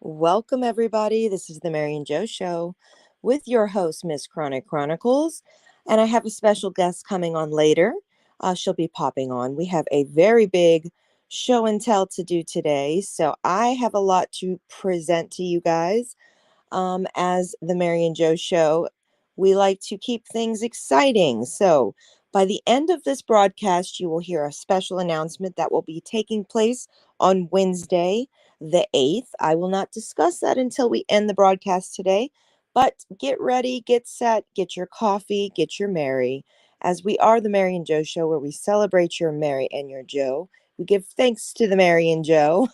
Welcome, everybody. This is the Mary and Joe Show with your host, Miss Chronic Chronicles. And I have a special guest coming on later. She'll be popping on. We have a very big show and tell to do today. So I have a lot to present to you guys. As the Mary and Joe Show, we like to keep things exciting. So, by the end of this broadcast, you will hear a special announcement that will be taking place on Wednesday, the 8th. I will not discuss that until we end the broadcast today, but get ready, get set, get your coffee, get your Mary, as we are the Mary and Joe Show where we celebrate your Mary and your Joe. We give thanks to the Mary and Joe.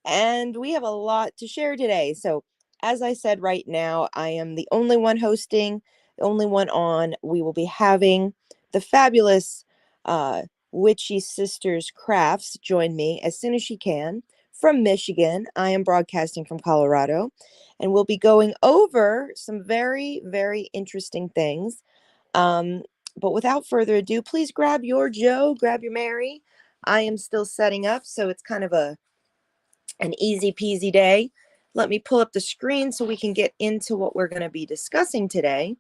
And we have a lot to share today. So, as I said, right now, I am the only one hosting, the only one on. We will be having the fabulous uh, Witchy Sisters Crafts join me as soon as she can from Michigan. I am broadcasting from Colorado, and we'll be going over some very, very interesting things. Um, but without further ado, please grab your Joe, grab your Mary. I am still setting up, so it's kind of an easy peasy day. Let me pull up the screen so we can get into what we're going to be discussing today.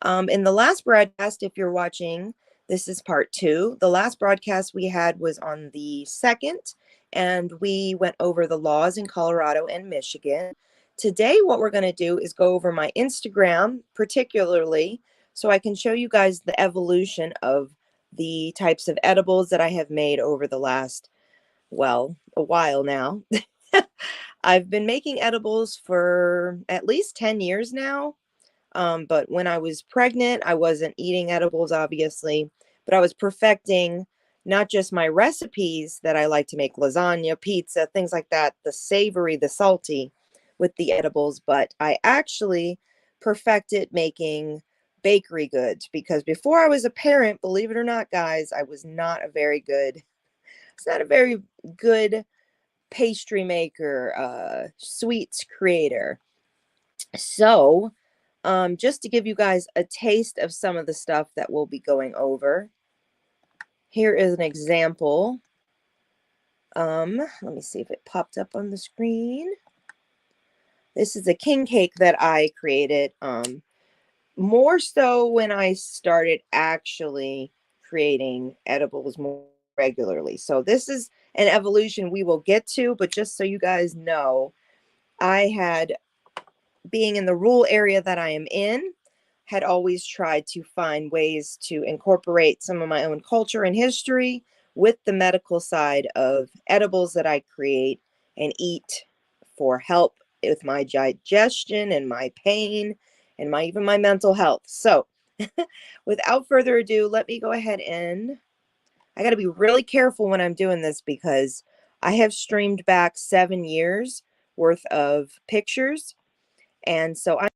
In the last broadcast, if you're watching, this is part two. The last broadcast we had was on the 2nd, and we went over the laws in Colorado and Michigan. Today, what we're going to do is go over my Instagram, particularly, so I can show you guys the evolution of the types of edibles that I have made over the last, well, a while now. I've been making edibles for at least 10 years now. But when I was pregnant, I wasn't eating edibles, obviously, but I was perfecting not just my recipes that I like to make lasagna, pizza, things like that, the savory, the salty with the edibles, but I actually perfected making bakery goods because before I was a parent, believe it or not, guys, I was not a very good, it's not a very good pastry maker, sweets creator. So, just to give you guys a taste of some of the stuff that we'll be going over, here is an example. Let me see if it popped up on the screen. This is a king cake that I created. More so when I started actually creating edibles more regularly. So this is an evolution we will get to, but just so you guys know, I had, being in the rural area that I am in, had always tried to find ways to incorporate some of my own culture and history with the medical side of edibles that I create and eat for help with my digestion and my pain and my even my mental health. So, without further ado, let me go ahead and I got to be really careful when I'm doing this because I have streamed back 7 years worth of pictures, and so I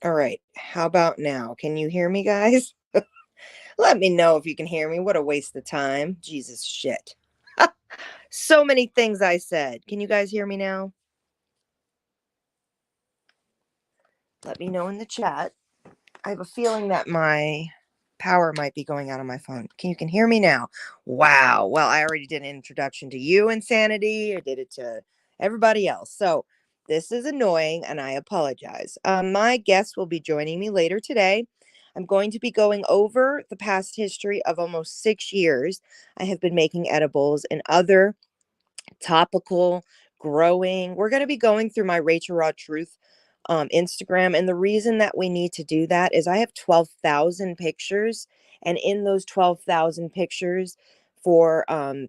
All right. How about now? Can you hear me, guys? Let me know if you can hear me. What a waste of time. Jesus shit. So many things I said. Can you guys hear me now? Let me know in the chat. I have a feeling that my power might be going out on my phone. You can hear me now? Wow. Well, I already did an introduction to you, Insanity. I did it to everybody else. So this is annoying and I apologize. My guest will be joining me later today. I'm going to be going over the past history of almost 6 years. I have been making edibles and other topical, growing. We're going to be going through my Rachel Raw Truth Instagram. And the reason that we need to do that is I have 12,000 pictures. And in those 12,000 pictures, for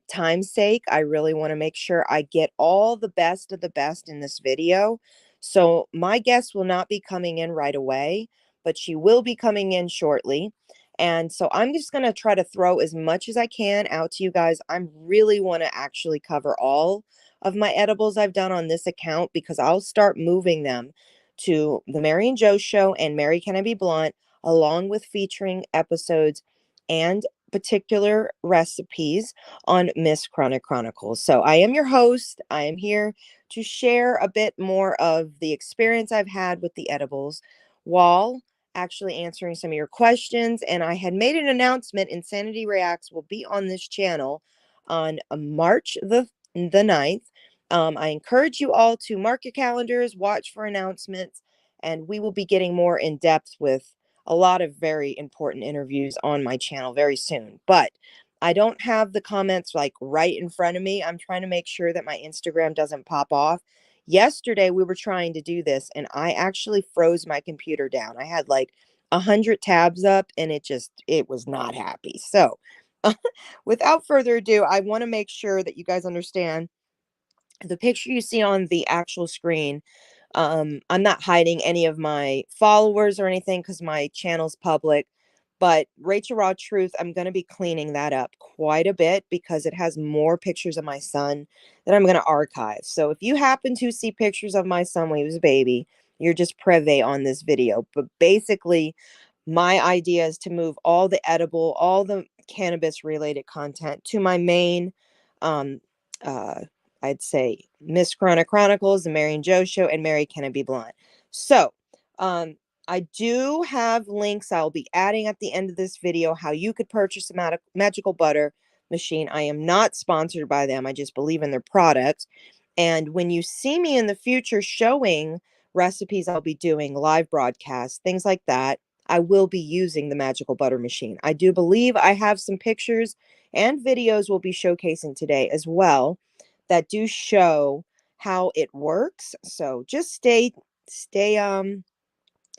time's sake, I really want to make sure I get all the best of the best in this video. So my guest will not be coming in right away, but she will be coming in shortly. And so I'm just going to try to throw as much as I can out to you guys. I really want to actually cover all of my edibles I've done on this account because I'll start moving them to the Mary and Joe Show and Mary Can I Be Blunt, along with featuring episodes and particular recipes on Miss Chronic Chronicles. So I am your host. I am here to share a bit more of the experience I've had with the edibles while actually answering some of your questions. And I had made an announcement. Insanity Reacts will be on this channel on March the 9th. I encourage you all to mark your calendars, watch for announcements, and we will be getting more in depth with a lot of very important interviews on my channel very soon. But I don't have the comments like right in front of me. I'm trying to make sure that my Instagram doesn't pop off. Yesterday we were trying to do this and I actually froze my computer down. I had like 100 tabs up and it was not happy. So without further ado, I want to make sure that you guys understand the picture you see on the actual screen. I'm not hiding any of my followers or anything because my channel's public. But Rachel Raw Truth, I'm going to be cleaning that up quite a bit because it has more pictures of my son that I'm going to archive. So if you happen to see pictures of my son when he was a baby, you're just privy on this video. But basically, my idea is to move all the edible, all the cannabis related content to my main um, uh, I'd say Miss Chronic Chronicles, The Mary and Joe Show, and Mary Can I Be Blunt. So, I do have links I'll be adding at the end of this video how you could purchase a magical butter machine. I am not sponsored by them. I just believe in their product. And when you see me in the future showing recipes I'll be doing, live broadcasts, things like that, I will be using the magical butter machine. I do believe I have some pictures and videos we'll be showcasing today as well that do show how it works. So just stay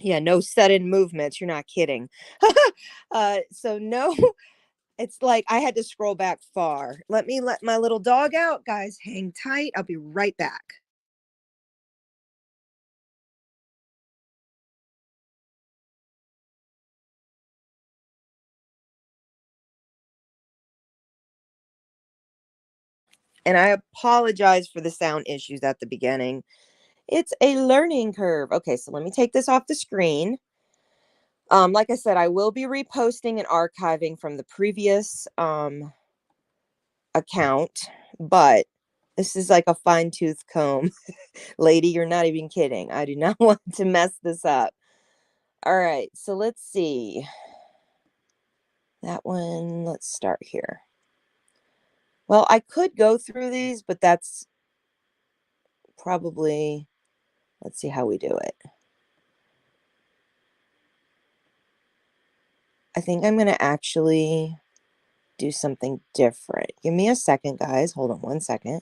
yeah, no sudden movements. You're not kidding. So no, it's like I had to scroll back far. Let me let my little dog out, guys. Hang tight. I'll be right back. And I apologize for the sound issues at the beginning. It's a learning curve. Okay, so let me take this off the screen. Like I said, I will be reposting and archiving from the previous account, but this is like a fine tooth comb. Lady, you're not even kidding. I do not want to mess this up. All right, so let's see. That one, let's start here. Well, I could go through these, but that's probably, let's see how we do it. I think I'm going to actually do something different. Give me a second, guys. Hold on one second.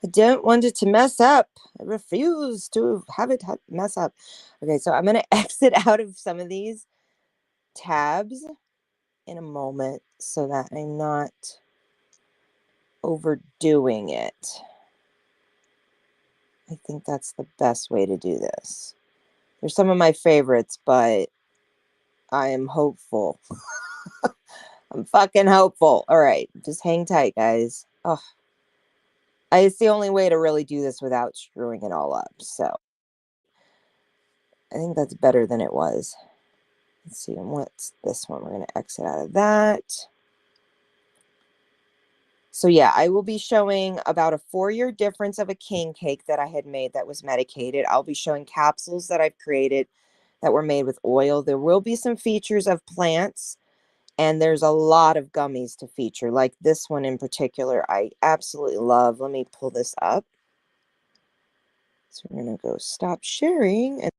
I don't want it to mess up. I refuse to have it mess up. Okay, so I'm going to exit out of some of these tabs in a moment so that I'm not overdoing it. I think that's the best way to do this. There's some of my favorites, but I am hopeful. I'm fucking hopeful. All right, just hang tight, guys. Oh, it's the only way to really do this without screwing it all up. So, I think that's better than it was. Let's see, and what's this one? We're going to exit out of that. So yeah, I will be showing about a 4-year difference of a king cake that I had made that was medicated. I'll be showing capsules that I've created that were made with oil. There will be some features of plants, and there's a lot of gummies to feature, like this one in particular I absolutely love. Let me pull this up. So we're going to go stop sharing. And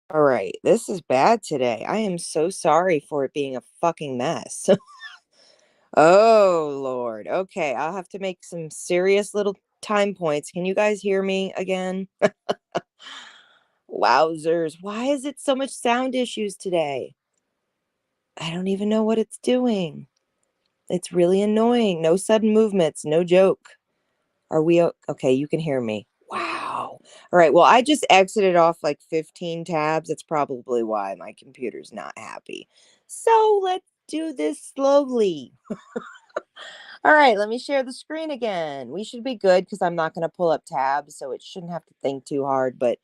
all right, this is bad today. I am so sorry for it being a fucking mess. Oh, Lord. Okay, I'll have to make some serious little time points. Can you guys hear me again? Wowzers. Why is it so much sound issues today? I don't even know what it's doing. It's really annoying. No sudden movements, no joke. Are we okay? You can hear me. Wow. All right. Well, I just exited off like 15 tabs. That's probably why my computer's not happy. So let's do this slowly. All right, let me share the screen again. We should be good because I'm not going to pull up tabs, so it shouldn't have to think too hard. But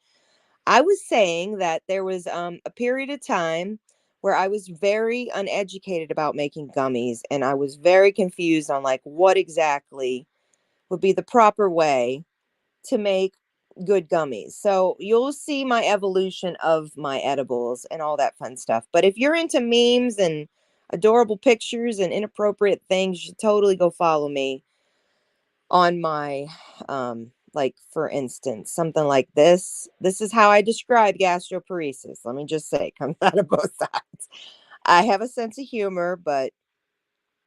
I was saying that there was a period of time where I was very uneducated about making gummies, and I was very confused on like what exactly would be the proper way to make good gummies. So you'll see my evolution of my edibles and all that fun stuff. But if you're into memes and adorable pictures and inappropriate things, you should totally go follow me on my like for instance, something like this. This is how I describe gastroparesis. Let me just say, it comes out of both sides. I have a sense of humor, but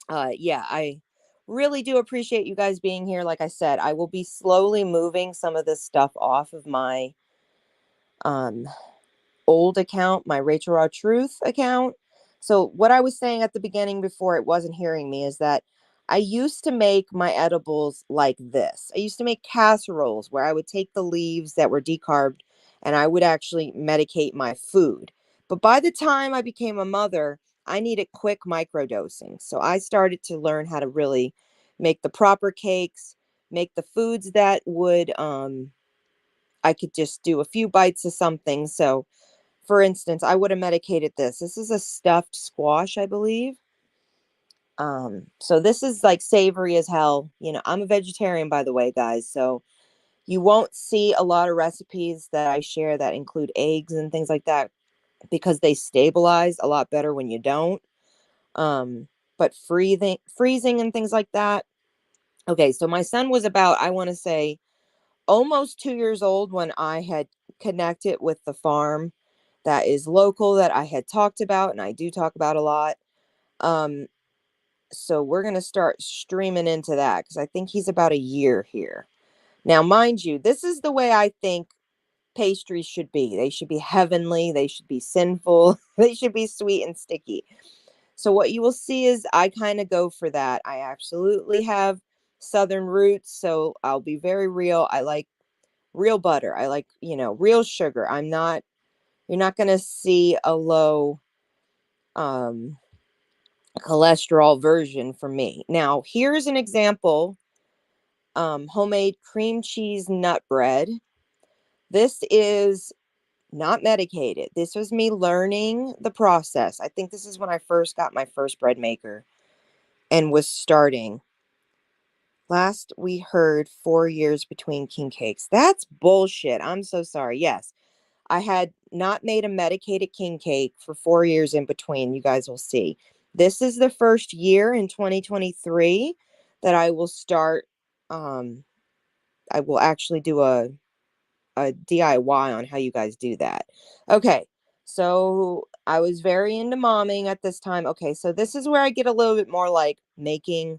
yeah, I really do appreciate you guys being here. Like I said, I will be slowly moving some of this stuff off of my um old account, my Rachel Raw Truth account. So what I was saying at the beginning before it wasn't hearing me is that I used to make my edibles like this. I used to make casseroles where I would take the leaves that were decarbed and I would actually medicate my food. But by the time I became a mother, I needed quick microdosing. So I started to learn how to really make the proper cakes, make the foods that would I could just do a few bites of something. So for instance, I would have medicated this. This is a stuffed squash, I believe. So this is like savory as hell. You know, I'm a vegetarian, by the way, guys. So you won't see a lot of recipes that I share that include eggs and things like that because they stabilize a lot better when you don't. But freezing and things like that. Okay, so my son was about, I want to say, almost 2 years old when I had connected with the farm that is local that I had talked about, and I do talk about a lot. Um, so we're going to start streaming into that because I think he's about a year here. Now, mind you, this is the way I think pastries should be. They should be heavenly, they should be sinful, they should be sweet and sticky. So what you will see is I kind of go for that. I absolutely have Southern roots, so I'll be very real. I like real butter. I like, real sugar. You're not going to see a low um, cholesterol version from me. Now, here's an example, homemade cream cheese nut bread. This is not medicated. This was me learning the process. I think this is when I first got my first bread maker and was starting. Last we heard 4 years between king cakes. That's bullshit. I'm so sorry. Yes, I had not made a medicated king cake for 4 years in between. You guys will see. This is the first year in 2023 that I will start. I will actually do a DIY on how you guys do that. Okay, so I was very into momming at this time. Okay, so this is where I get a little bit more like making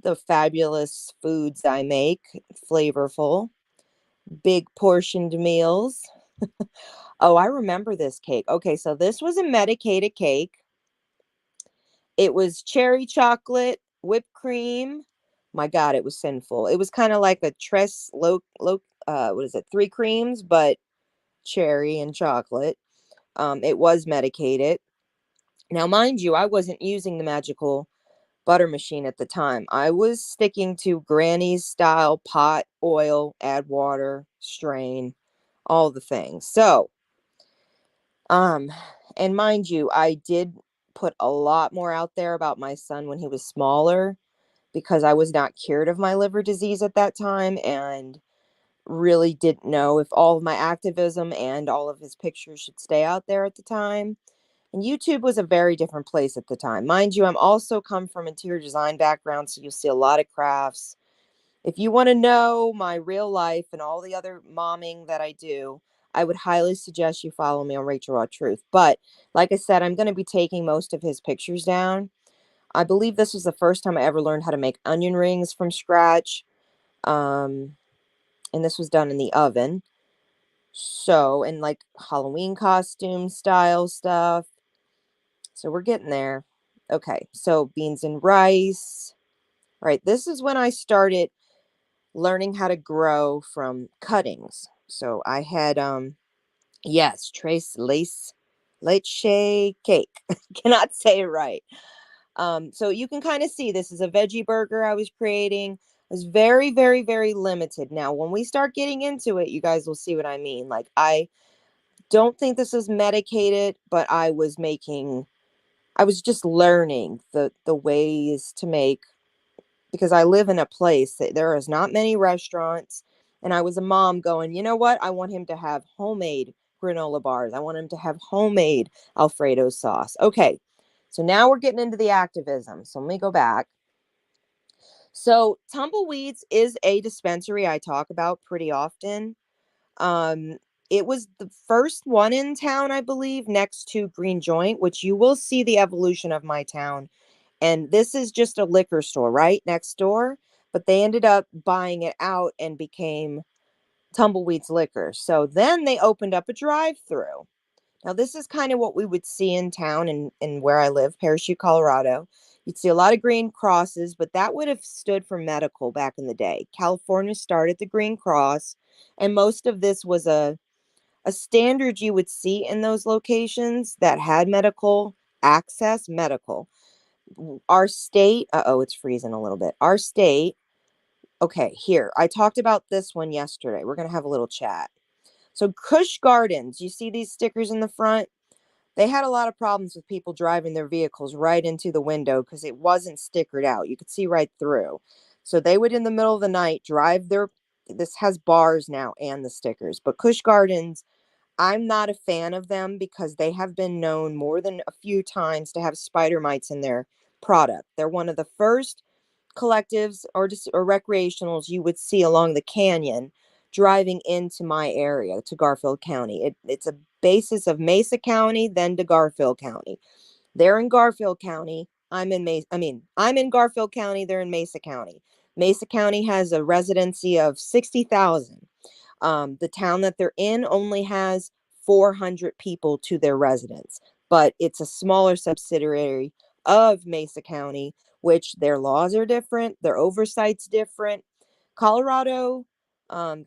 the fabulous foods I make, flavorful, big portioned meals. Oh, I remember this cake. Okay, so this was a medicated cake. It was cherry chocolate, whipped cream. My God, it was sinful. It was kind of like a what is it? Three creams, but cherry and chocolate. It was medicated. Now, mind you, I wasn't using the magical butter machine at the time. I was sticking to granny's style pot, oil, add water, strain, all the things. So, um, and mind you, I did put a lot more out there about my son when he was smaller because I was not cured of my liver disease at that time and really didn't know if all of my activism and all of his pictures should stay out there at the time. And YouTube was a very different place at the time. Mind you, I'm also come from interior design background, so you'll see a lot of crafts. If you want to know my real life and all the other momming that I do, I would highly suggest you follow me on Rachel Raw Truth. But like I said, I'm going to be taking most of his pictures down. I believe this was the first time I ever learned how to make onion rings from scratch. And this was done in the oven. So, and like Halloween costume style stuff. So we're getting there. Okay, so beans and rice. All right, this is when I started learning how to grow from cuttings. So I had yes, Trace Lace Leche cake. Cannot say it right. So you can kind of see this is a veggie burger I was creating. It was very, very, very limited. Now, when we start getting into it, you guys will see what I mean. Like I don't think this is medicated, but I was just learning the ways to make, because I live in a place that there is not many restaurants, and I was a mom going, you know what? I want him to have homemade granola bars. I want him to have homemade Alfredo sauce. Okay, so now we're getting into the activism. So let me go back. So Tumbleweeds is a dispensary I talk about pretty often. Um, it was the first one in town, I believe, next to Green Joint, which you will see the evolution of my town. And this is just a liquor store right next door, but they ended up buying it out and became Tumbleweeds Liquor. So then they opened up a drive-through. Now, this is kind of what we would see in town and where I live, Parachute, Colorado. You'd see a lot of green crosses, but that would have stood for medical back in the day. California started the Green Cross, and most of this was a standard you would see in those locations that had medical access, medical. Our state, uh-oh, it's freezing a little bit. Our state, okay, here, I talked about this one yesterday. We're going to have a little chat. So Kush Gardens, you see these stickers in the front? They had a lot of problems with people driving their vehicles right into the window because it wasn't stickered out. You could see right through. So they would, in the middle of the night, this has bars now and the stickers, but Kush Gardens, I'm not a fan of them because they have been known more than a few times to have spider mites in their product. They're one of the first collectives or recreationals you would see along the canyon driving into my area to Garfield County. It's a basis of Mesa County, then to Garfield County. They're in Garfield County. I'm in Garfield County. They're in Mesa County. Mesa County has a residency of 60,000. The town that they're in only has 400 people to their residence, but it's a smaller subsidiary of Mesa County, which their laws are different, their oversight's different. Colorado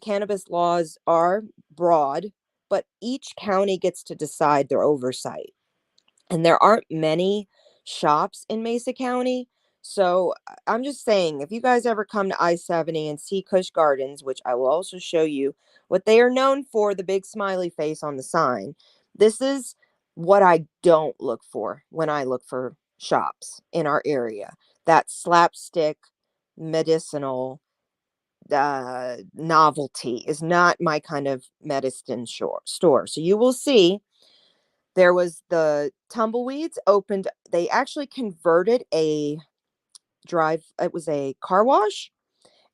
cannabis laws are broad, but each county gets to decide their oversight. And there aren't many shops in Mesa County. So I'm just saying, if you guys ever come to I-70 and see Kush Gardens, which I will also show you what they are known for, the big smiley face on the sign, this is what I don't look for when I look for shops in our area. That slapstick medicinal novelty is not my kind of medicine store. So you will see there was the Tumbleweeds opened. They actually converted a it was a car wash,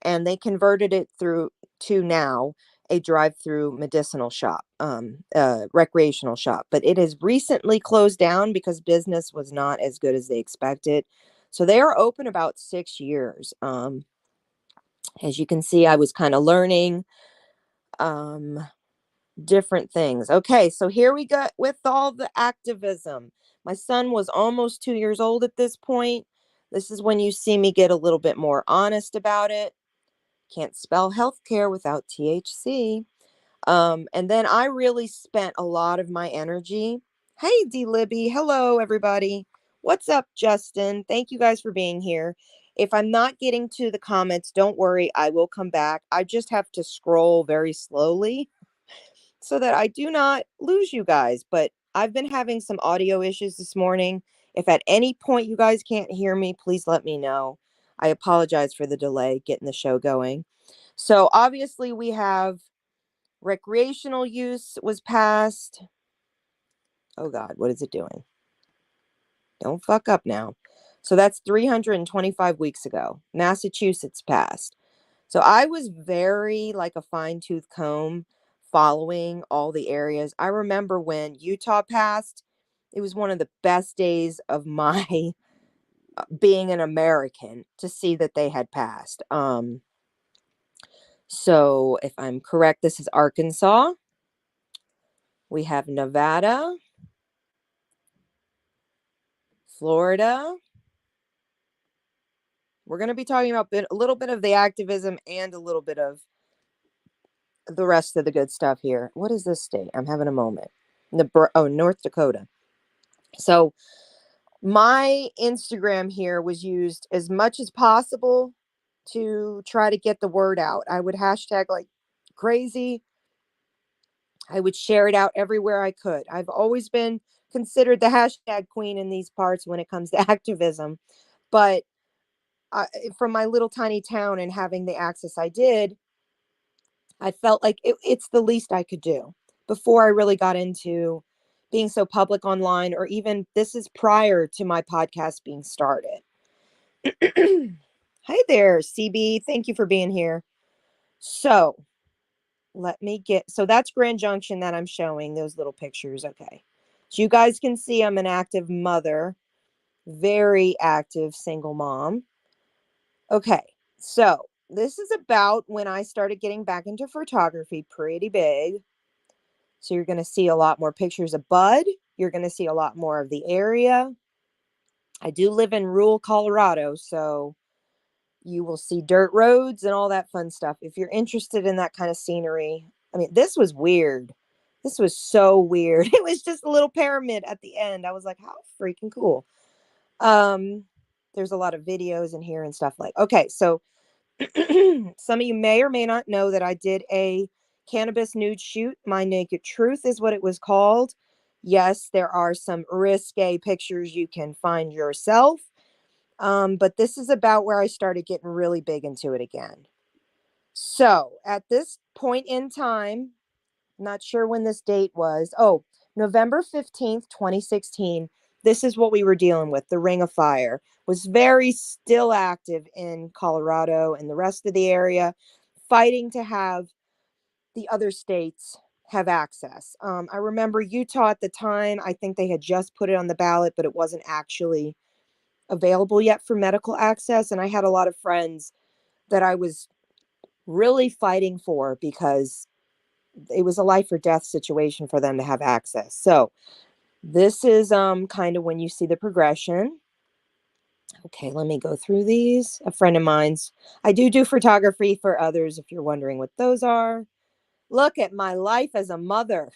and they converted it through to now a drive-through medicinal shop, recreational shop. But it has recently closed down because business was not as good as they expected. So they are open about 6 years. As you can see, I was kind of learning. Different things. Okay, so here we go with all the activism. My son was almost 2 years old at this point. This is when you see me get a little bit more honest about it. Can't spell healthcare without THC. And then I really spent a lot of my energy. Hey, D Libby. Hello, everybody. What's up, Justin? Thank you guys for being here. If I'm not getting to the comments, don't worry. I will come back. I just have to scroll very slowly so that I do not lose you guys. But I've been having some audio issues this morning. If at any point you guys can't hear me, please let me know. I apologize for the delay getting the show going. So obviously we have recreational use was passed. Oh God, what is it doing? Don't fuck up now. So that's 325 weeks ago. Massachusetts passed. So I was very like a fine tooth comb following all the areas. I remember when Utah passed, it was one of the best days of my being an American to see that they had passed. So if I'm correct, this is Arkansas. We have Nevada, Florida. We're going to be talking about a little bit of the activism and a little bit of the rest of the good stuff here. What is this state? I'm having a moment. North Dakota. So my Instagram here was used as much as possible to try to get the word out. I would hashtag like crazy. I would share it out everywhere I could. I've always been considered the hashtag queen in these parts when it comes to activism. But from my little tiny town and having the access I did, I felt like it's the least I could do before I really got into being so public online, or even this is prior to my podcast being started. Hi there, CB. Thank you for being here. So so that's Grand Junction that I'm showing, those little pictures. Okay. So you guys can see I'm an active mother, very active single mom. Okay. So this is about when I started getting back into photography pretty big. So you're going to see a lot more pictures of Bud. You're going to see a lot more of the area. I do live in rural Colorado, so you will see dirt roads and all that fun stuff. If you're interested in that kind of scenery, I mean, this was weird. This was so weird. It was just a little pyramid at the end. I was like, how freaking cool. There's a lot of videos in here and stuff like, okay, so some of you may or may not know that I did a cannabis nude shoot. My Naked Truth is what it was called. Yes, there are some risque pictures you can find yourself. But this is about where I started getting really big into it again. So at this point in time, not sure when this date was. Oh, November 15th, 2016. This is what we were dealing with. The Ring of Fire was very still active in Colorado and the rest of the area, fighting to have the other states have access. I remember Utah at the time, I think they had just put it on the ballot, but it wasn't actually available yet for medical access. And I had a lot of friends that I was really fighting for because it was a life or death situation for them to have access. So this is kind of when you see the progression. Okay, let me go through these. A friend of mine's. I do photography for others if you're wondering what those are. Look at my life as a mother.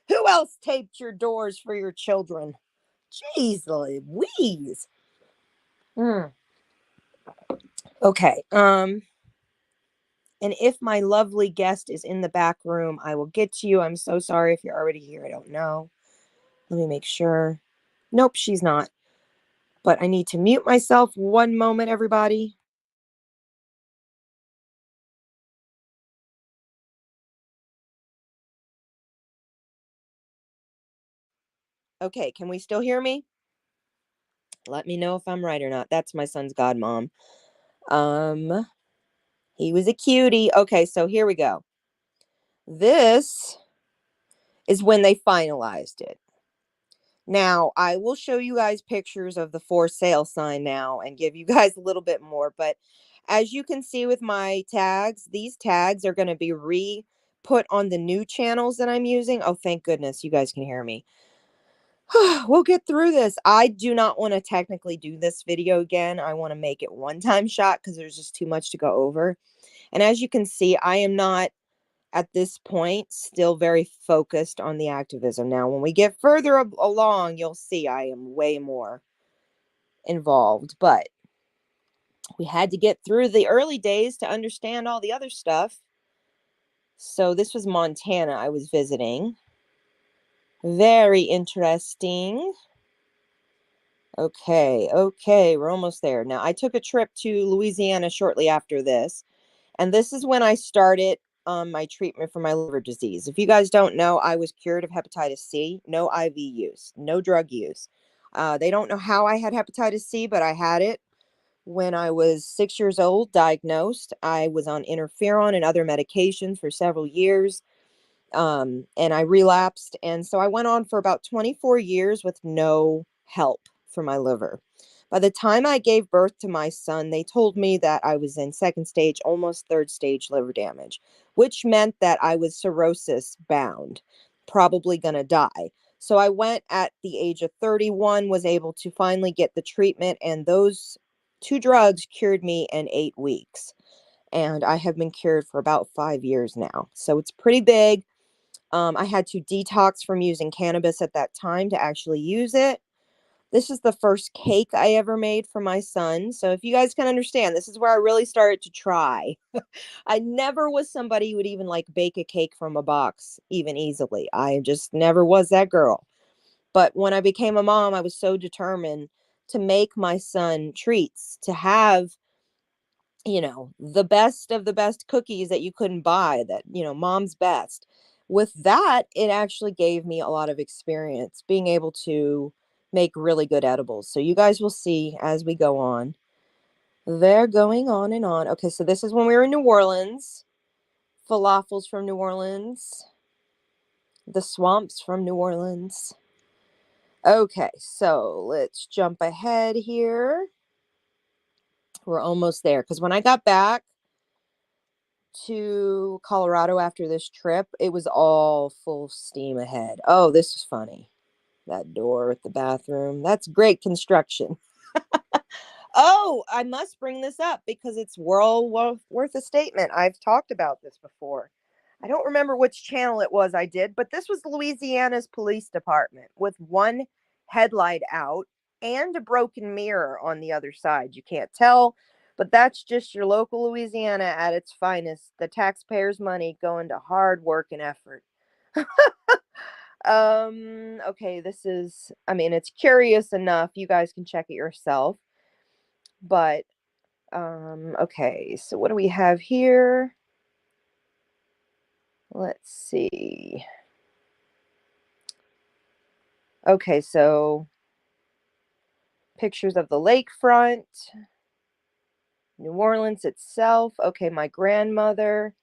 Who else taped your doors for your children? Jeez Louise. Mm. Okay. And if my lovely guest is in the back room, I will get to you. I'm so sorry if you're already here. I don't know. Let me make sure. Nope, she's not. But I need to mute myself one moment, everybody. Okay, can we still hear me? Let me know if I'm right or not. That's my son's godmom. Um, he was a cutie. Okay, so here we go. This is when they finalized it. Now, I will show you guys pictures of the for sale sign now and give you guys a little bit more. But as you can see with my tags, these tags are going to be put on the new channels that I'm using. Oh, thank goodness you guys can hear me. We'll get through this. I do not want to technically do this video again. I want to make it one-time shot because there's just too much to go over. And as you can see, I am not at this point still very focused on the activism. Now, when we get further along, you'll see I am way more involved. But we had to get through the early days to understand all the other stuff. So this was Montana I was visiting. Very interesting. Okay, we're almost there. Now, I took a trip to Louisiana shortly after this, and this is when I started my treatment for my liver disease. If you guys don't know, I was cured of hepatitis C, no IV use, no drug use. They don't know how I had hepatitis C, but I had it when I was 6 years old, diagnosed. I was on interferon and other medications for several years, and I relapsed. And so I went on for about 24 years with no help for my liver. By the time I gave birth to my son, they told me that I was in second stage, almost third stage liver damage, which meant that I was cirrhosis bound, probably going to die. So I went at the age of 31, was able to finally get the treatment, and those two drugs cured me in 8 weeks. And I have been cured for about 5 years now. So it's pretty big. I had to detox from using cannabis at that time to actually use it. This is the first cake I ever made for my son. So if you guys can understand, this is where I really started to try. I never was somebody who would even like bake a cake from a box even easily. I just never was that girl. But when I became a mom, I was so determined to make my son treats, to have, the best of the best cookies that you couldn't buy, that, mom's best. With that, it actually gave me a lot of experience being able to make really good edibles. So you guys will see as we go on. They're going on and on. Okay, so this is when we were in New Orleans. Falafels from New Orleans. The swamps from New Orleans. Okay, so let's jump ahead here. We're almost there because when I got back to Colorado after this trip, it was all full steam ahead. Oh, this is funny. That door with the bathroom. That's great construction. Oh, I must bring this up because it's worth a statement. I've talked about this before. I don't remember which channel it was I did, but this was Louisiana's police department with one headlight out and a broken mirror on the other side. You can't tell, but that's just your local Louisiana at its finest. The taxpayers' money going to hard work and effort. Okay, this is, I mean, it's curious enough. You guys can check it yourself. But okay, so what do we have here? Let's see. Okay, so pictures of the lakefront, New Orleans itself. Okay, my grandmother.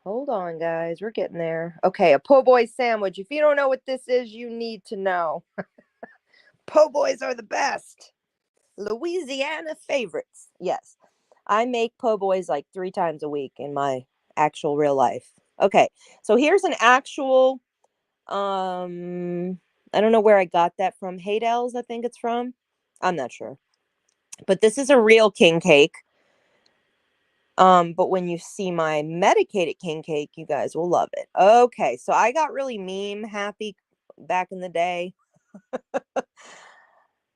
Hold on, guys, we're getting there. Okay, a po' boy sandwich. If you don't know what this is, you need to know. Po' boys are the best. Louisiana favorites. Yes, I make po' boys like 3 times a week in my actual real life. Okay, so here's an actual, I don't know where I got that from. Haydell's, I think it's from. I'm not sure. But this is a real king cake. But when you see my medicated king cake, you guys will love it. Okay, so I got really meme happy back in the day.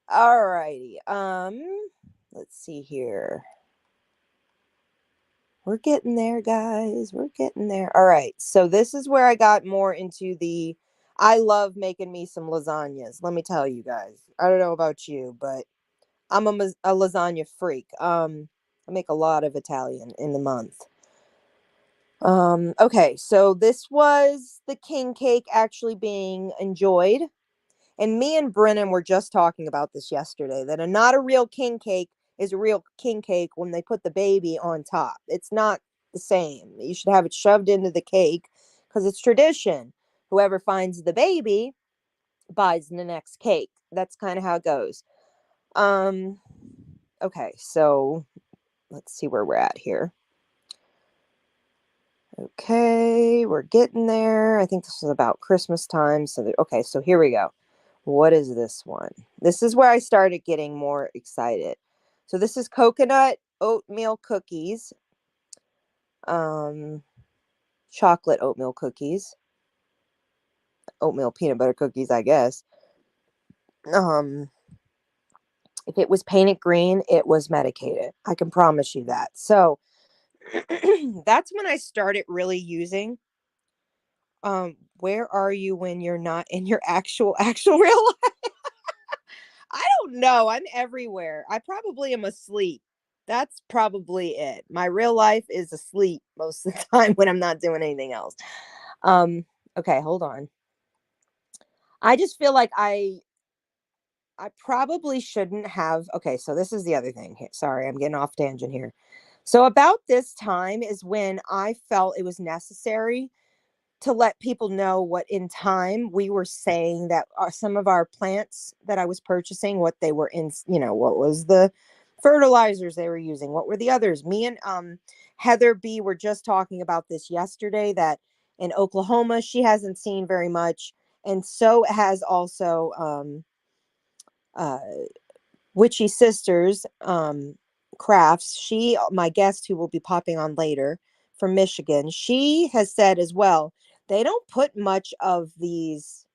All righty. Let's see here. We're getting there, guys. We're getting there. All right. So this is where I got more into the I love making me some lasagnas. Let me tell you guys. I don't know about you, but I'm a lasagna freak. I make a lot of Italian in the month. Okay, so this was the king cake actually being enjoyed. And me and Brennan were just talking about this yesterday, that not a real king cake is a real king cake when they put the baby on top. It's not the same. You should have it shoved into the cake because it's tradition. Whoever finds the baby buys the next cake. That's kind of how it goes. Um, okay, so let's see where we're at here. Okay, we're getting there. I think this is about Christmas time. Okay, so here we go. What is this one? This is where I started getting more excited. So this is coconut oatmeal cookies. Chocolate oatmeal cookies. Oatmeal peanut butter cookies, I guess. If it was painted green, it was medicated. I can promise you that. So that's when I started really using where are you when you're not in your actual real life? I don't know. I'm everywhere. I probably am asleep. That's probably it. My real life is asleep most of the time when I'm not doing anything else. Okay, hold on. I just feel like I probably shouldn't have. Okay, so this is the other thing here. Sorry, I'm getting off tangent here. So about this time is when I felt it was necessary to let people know what in time we were saying that some of our plants that I was purchasing, what they were in, what was the fertilizers they were using, what were the others. Me and Heather B were just talking about this yesterday, that in Oklahoma she hasn't seen very much, and so has also uh, Witchy Sisters Crafts. She, my guest who will be popping on later from Michigan, she has said as well, they don't put much of these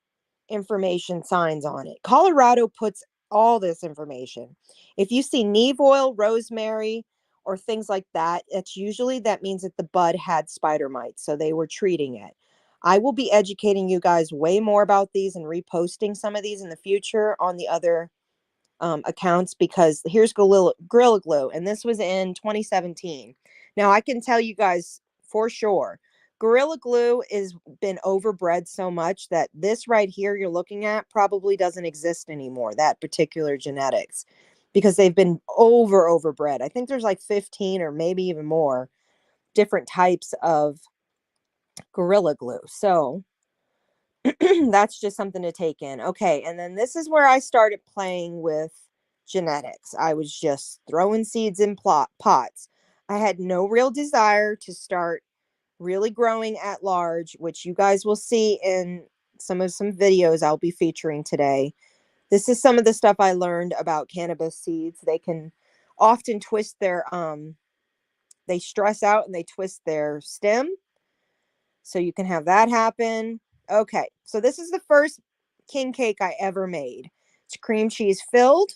information signs on it. Colorado puts all this information. If you see Neve oil, rosemary, or things like that, it's usually that means that the bud had spider mites, so they were treating it. I will be educating you guys way more about these and reposting some of these in the future on the other accounts, because here's Gorilla Glue, and this was in 2017. Now I can tell you guys for sure, Gorilla Glue is been overbred so much that this right here you're looking at probably doesn't exist anymore, that particular genetics, because they've been overbred. I think there's like 15 or maybe even more different types of Gorilla Glue. So that's just something to take in. Okay, and then this is where I started playing with genetics. I was just throwing seeds in pots. I had no real desire to start really growing at large, which you guys will see in some videos I'll be featuring today. This is some of the stuff I learned about cannabis seeds. They can often twist their they stress out and they twist their stem, so you can have that happen. Okay, so this is the first king cake I ever made. It's cream cheese filled.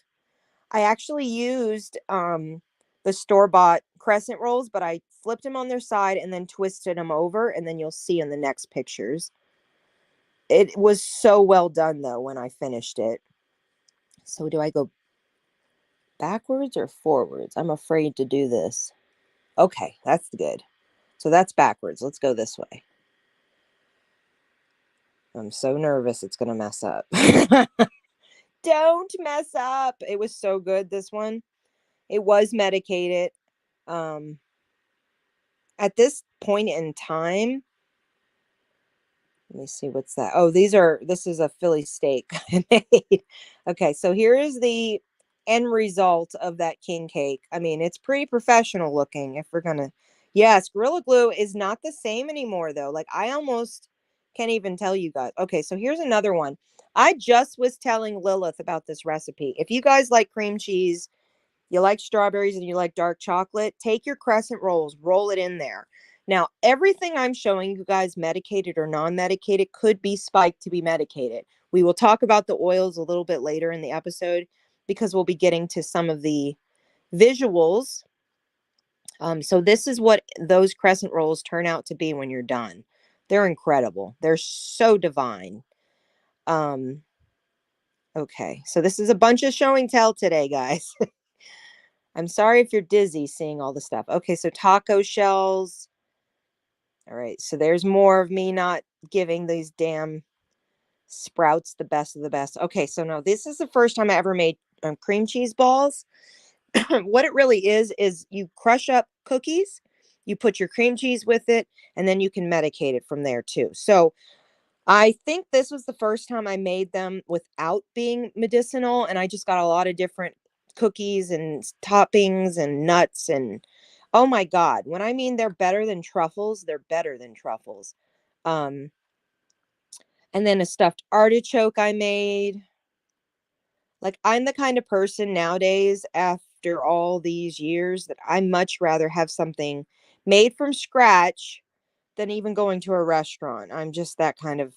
I actually used the store-bought crescent rolls, but I flipped them on their side and then twisted them over, and then you'll see in the next pictures. It was so well done, though, when I finished it. So do I go backwards or forwards? I'm afraid to do this. Okay, that's good. So that's backwards. Let's go this way. I'm so nervous it's going to mess up. Don't mess up. It was so good, this one. It was medicated. At this point in time, let me see what's that. Oh, this is a Philly steak I made. Okay, so here is the end result of that king cake. I mean, it's pretty professional looking if we're gonna. Yes, Gorilla Glue is not the same anymore though. Like I almost can't even tell you guys. Okay, so here's another one. I just was telling Lilith about this recipe. If you guys like cream cheese, you like strawberries, and you like dark chocolate, take your crescent rolls, roll it in there. Now, everything I'm showing you guys, medicated or non-medicated, could be spiked to be medicated. We will talk about the oils a little bit later in the episode because we'll be getting to some of the visuals. So this is what those crescent rolls turn out to be when you're done. They're incredible. They're so divine. Okay, so this is a bunch of show and tell today, guys. I'm sorry if you're dizzy seeing all the stuff. Okay, so taco shells. All right, so there's more of me not giving these damn sprouts the best of the best. Okay, so now this is the first time I ever made cream cheese balls. What it really is you crush up cookies, you put your cream cheese with it, and then you can medicate it from there too. So I think this was the first time I made them without being medicinal, and I just got a lot of different cookies and toppings and nuts, and oh my God, when I mean they're better than truffles, they're better than truffles. Um, and then a stuffed artichoke I made. Like, I'm the kind of person nowadays, after all these years, that I much rather have something made from scratch than even going to a restaurant. I'm just that kind of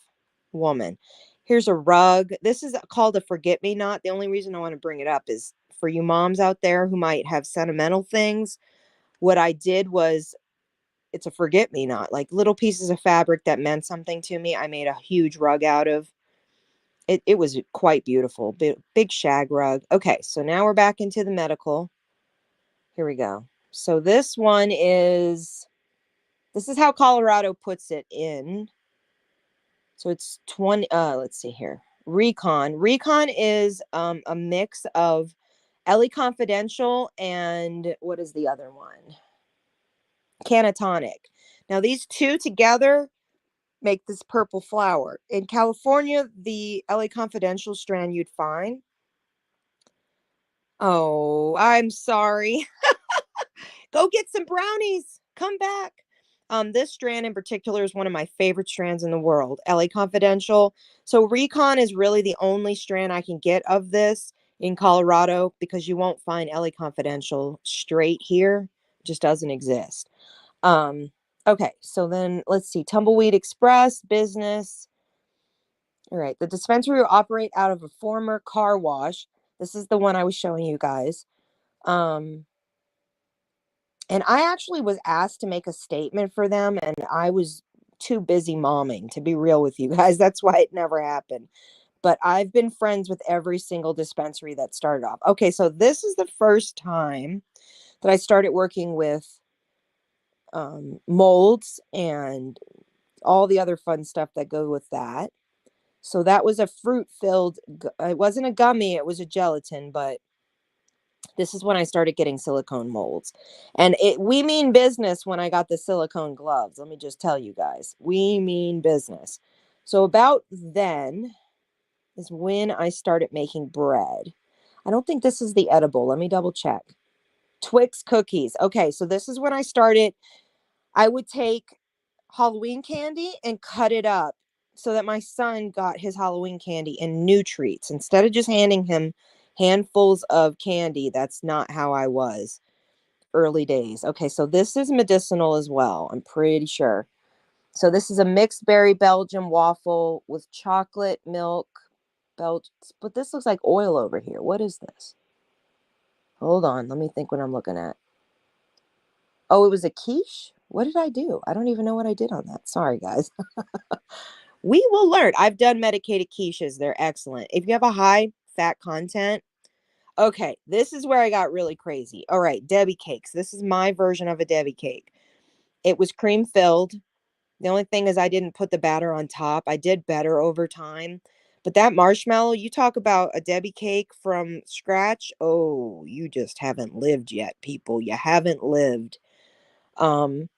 woman. Here's a rug. This is called a forget-me-not. The only reason I want to bring it up is for you moms out there who might have sentimental things. What I did was, it's a forget-me-not, like little pieces of fabric that meant something to me. I made a huge rug out of. It was quite beautiful. Big shag rug. Okay, so now we're back into the medical. Here we go. So this one is, this is how Colorado puts it in. So it's 20, let's see here. Recon. Recon is a mix of LA Confidential and what is the other one? Canatonic. Now these two together make this purple flower. In California, the LA Confidential strand you'd find. Oh, I'm sorry. Go get some brownies. Come back. This strand in particular is one of my favorite strands in the world, LA Confidential. So Recon is really the only strand I can get of this in Colorado because you won't find LA Confidential straight here. It just doesn't exist. Okay, so then let's see. Tumbleweed Express business. All right, the dispensary will operate out of a former car wash. This is the one I was showing you guys. Um, And I actually was asked to make a statement for them, and I was too busy momming, to be real with you guys. That's why it never happened. But I've been friends with every single dispensary that started off. Okay, so this is the first time that I started working with molds and all the other fun stuff that go with that. So that was a fruit filled, it wasn't a gummy, it was a gelatin, but this is when I started getting silicone molds. And we mean business when I got the silicone gloves. Let me just tell you guys, we mean business. So about then is when I started making bread. I don't think this is the edible. Let me double check. Twix cookies. Okay, so this is when I started. I would take Halloween candy and cut it up so that my son got his Halloween candy in new treats instead of just handing him handfuls of candy. That's not how I was early days. Okay, so this is medicinal as well, I'm pretty sure. So this is a mixed berry Belgian waffle with chocolate milk but this looks like oil over here. What is this? Hold on, let me think what I'm looking at. Oh, it was a quiche? What did I do? I don't even know what I did on that. Sorry, guys. We will learn. I've done medicated quiches. They're excellent. If you have a high fat content. Okay, this is where I got really crazy. All right, Debbie cakes. This is my version of a Debbie cake. It was cream filled. The only thing is I didn't put the batter on top. I did better over time. But that marshmallow, you talk about a Debbie cake from scratch. Oh, you just haven't lived yet, people. You haven't lived. Um,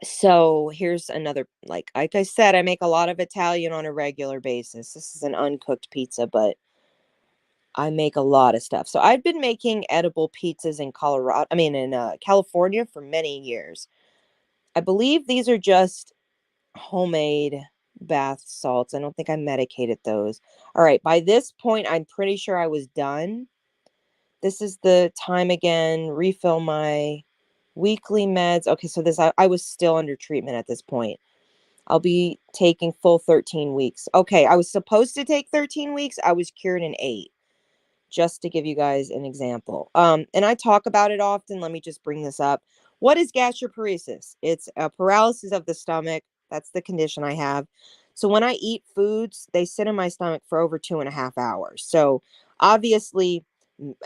so here's another, like I said, I make a lot of Italian on a regular basis. This is an uncooked pizza, but I make a lot of stuff. So I've been making edible pizzas in California for many years. I believe these are just homemade. bath salts. I don't think I medicated those. All right. By this point, I'm pretty sure I was done. This is the time again. Refill my weekly meds. Okay, so I was still under treatment at this point. I'll be taking full 13 weeks. Okay, I was supposed to take 13 weeks. I was cured in 8, just to give you guys an example. And I talk about it often. Let me just bring this up. What is gastroparesis? It's a paralysis of the stomach. That's the condition I have. So when I eat foods, they sit in my stomach for over 2.5 hours. So obviously,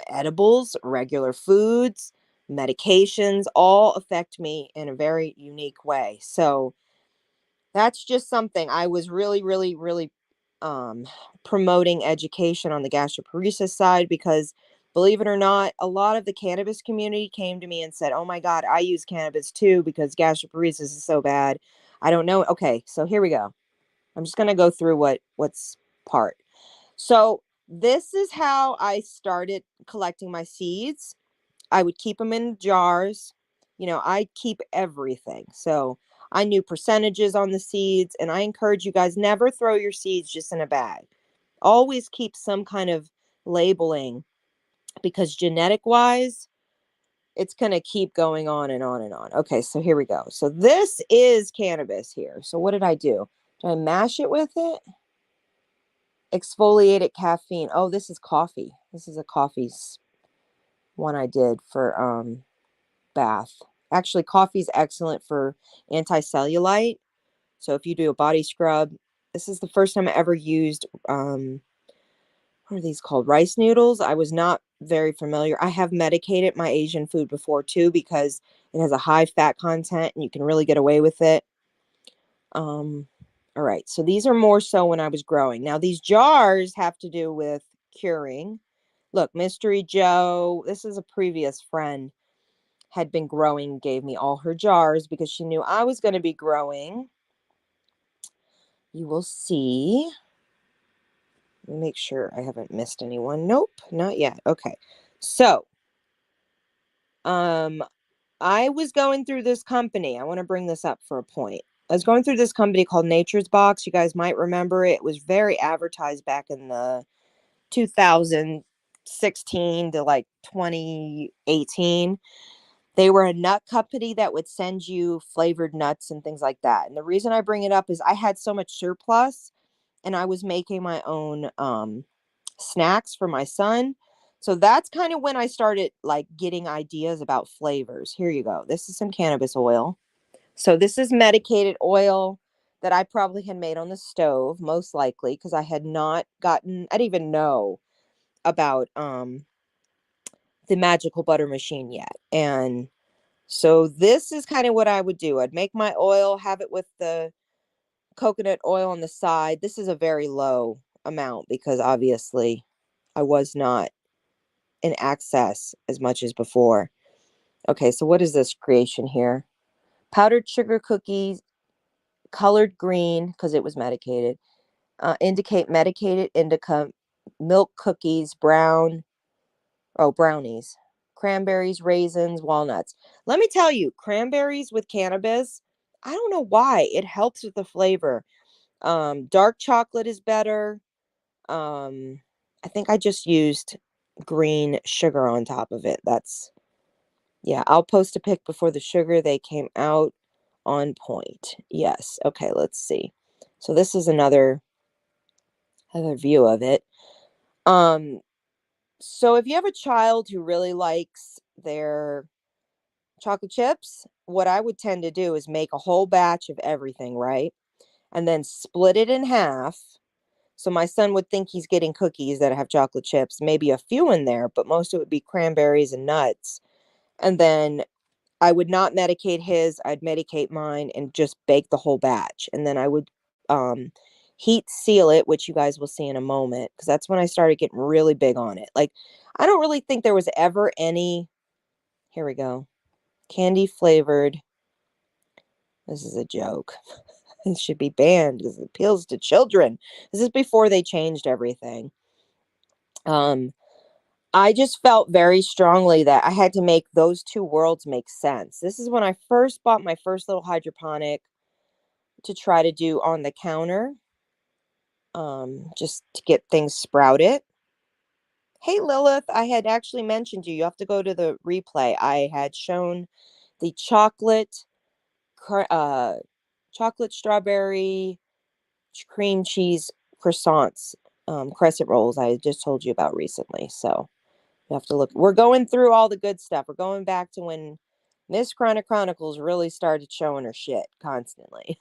edibles, regular foods, medications all affect me in a very unique way. So that's just something I was really, really, really um, promoting education on the gastroparesis side because, believe it or not, a lot of the cannabis community came to me and said, "Oh my God, I use cannabis too because gastroparesis is so bad." I don't know. Okay, so here we go. I'm just gonna go through what's part. So this is how I started collecting my seeds. I would keep them in jars. I keep everything. So I knew percentages on the seeds, and I encourage you guys never throw your seeds just in a bag. Always keep some kind of labeling because genetic wise, it's going to keep going on and on and on. Okay, so here we go. So this is cannabis here. So what did I do? Did I mash it with it? Exfoliated caffeine. Oh, this is coffee. This is a coffee one I did for bath. Actually, coffee is excellent for anti-cellulite. So if you do a body scrub, this is the first time I ever used what are these called? Rice noodles. I was not very familiar. I have medicated my Asian food before too because it has a high fat content and you can really get away with it. All right. So these are more so when I was growing. Now these jars have to do with curing. Look, Mystery Joe, this is a previous friend, had been growing, gave me all her jars because she knew I was going to be growing. You will see. Make sure I haven't missed anyone. Nope, not yet. Okay. So, I was going through this company. I want to bring this up for a point. I was going through this company called Nature's Box. You guys might remember it. It was very advertised back in the 2016 to like 2018. They were a nut company that would send you flavored nuts and things like that. And the reason I bring it up is I had so much surplus and I was making my own snacks for my son. So that's kind of when I started like getting ideas about flavors. Here you go. This is some cannabis oil. So this is medicated oil that I probably had made on the stove, most likely, because I had not gotten, I didn't even know about the magical butter machine yet. And so this is kind of what I would do. I'd make my oil, have it with the coconut oil on the side. This is a very low amount because obviously I was not in access as much as before. Okay, so what is this creation here? Powdered sugar cookies, colored green because it was medicated. Indicate medicated indica, milk cookies, brownies, cranberries, raisins, walnuts. Let me tell you, cranberries with cannabis, I don't know why. It helps with the flavor. Dark chocolate is better. I think I just used green sugar on top of it. Yeah, I'll post a pic before the sugar. They came out on point. Yes. Okay, let's see. So this is another view of it. So if you have a child who really likes their chocolate chips, what I would tend to do is make a whole batch of everything, right? And then split it in half. So my son would think he's getting cookies that have chocolate chips, maybe a few in there, but most of it would be cranberries and nuts. And then I would not medicate his, I'd medicate mine and just bake the whole batch. And then I would um, heat seal it, which you guys will see in a moment, because that's when I started getting really big on it. Like, I don't really think there was ever any, here we go, candy flavored. This is a joke. It should be banned because it appeals to children. This is before they changed everything. Um, I just felt very strongly that I had to make those two worlds make sense. This is when I first bought my first little hydroponic. to try to do on the counter, just to get things sprouted. Hey Lilith, I had actually mentioned you. You have to go to the replay. I had shown the uh, chocolate strawberry cream cheese croissants, crescent rolls I just told you about recently. So you have to look. We're going through all the good stuff. We're going back to when Miss Chronic Chronicles really started showing her shit constantly.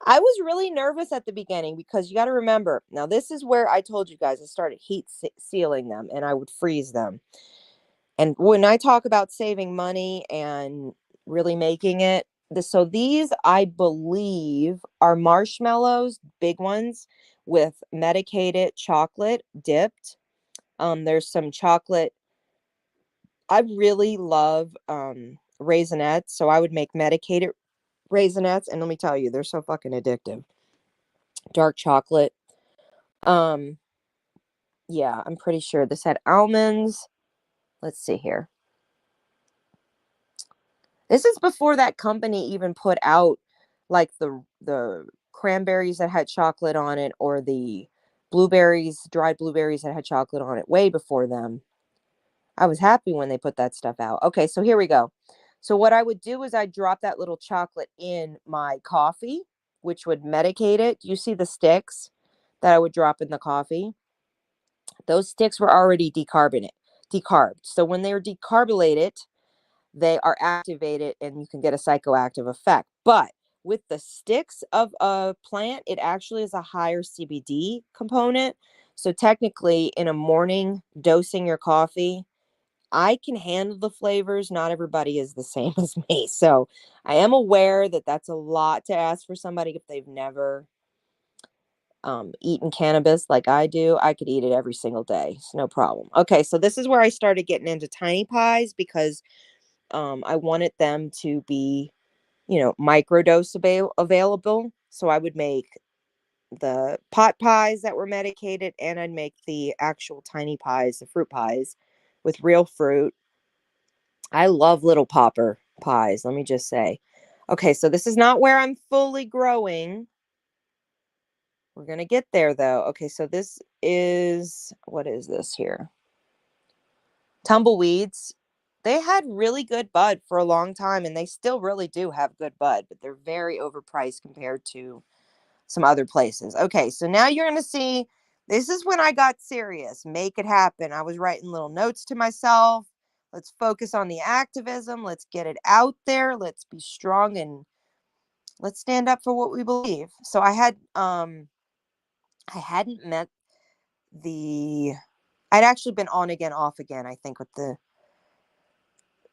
I was really nervous at the beginning because you got to remember, now this is where I told you guys I started sealing them and I would freeze them. And when I talk about saving money and really making it, so these I believe are marshmallows, big ones with medicated chocolate dipped. There's some chocolate. I really love Raisinets, so I would make medicated Raisinets, and let me tell you, they're so fucking addictive. Dark chocolate. Um, yeah, I'm pretty sure this had almonds. Let's see here. This is before that company even put out like the cranberries that had chocolate on it, or the blueberries, dried blueberries that had chocolate on it, way before them. I was happy when they put that stuff out. Okay, so here we go. So what I would do is I'd drop that little chocolate in my coffee, which would medicate it. You see the sticks that I would drop in the coffee? Those sticks were already decarbed. So when they are decarbonated, they are activated and you can get a psychoactive effect. But with the sticks of a plant, it actually is a higher CBD component. So technically, in a morning dosing your coffee, I can handle the flavors. Not everybody is the same as me. So I am aware that that's a lot to ask for somebody if they've never eaten cannabis like I do. I could eat it every single day. It's no problem. Okay, so this is where I started getting into tiny pies because I wanted them to be, microdose available. So I would make the pot pies that were medicated, and I'd make the actual tiny pies, the fruit pies with real fruit. I love little popper pies, let me just say. Okay, so this is not where I'm fully growing. We're going to get there though. Okay, so this is, what is this here? Tumbleweeds. They had really good bud for a long time, and they still really do have good bud, but they're very overpriced compared to some other places. Okay, so now you're going to see, this is when I got serious. Make it happen. I was writing little notes to myself. Let's focus on the activism. Let's get it out there. Let's be strong and let's stand up for what we believe. So I hadn't met I'd actually been on again, off again, I think, with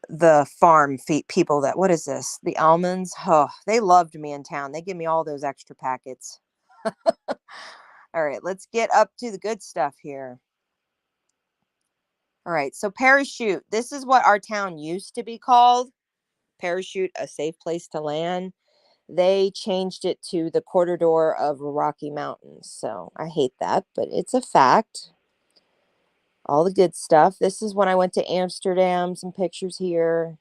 the farm people that, what is this? The almonds. Oh, they loved me in town. They give me all those extra packets. All right, let's get up to the good stuff here. All right, so Parachute. This is what our town used to be called. Parachute, a safe place to land. They changed it to the Corridor of Rocky Mountains. So I hate that, but it's a fact. All the good stuff. This is when I went to Amsterdam. Some pictures here.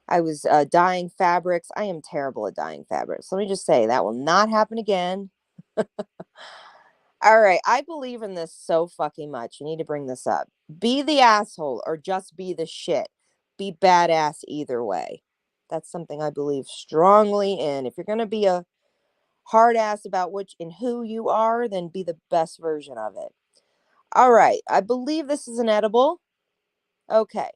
I was dyeing fabrics. I am terrible at dyeing fabrics. Let me just say that will not happen again. All right. I believe in this so fucking much. You need to bring this up. Be the asshole or just be the shit. Be badass either way. That's something I believe strongly in. If you're going to be a hard ass about which and who you are, then be the best version of it. All right. I believe this is an edible. Okay.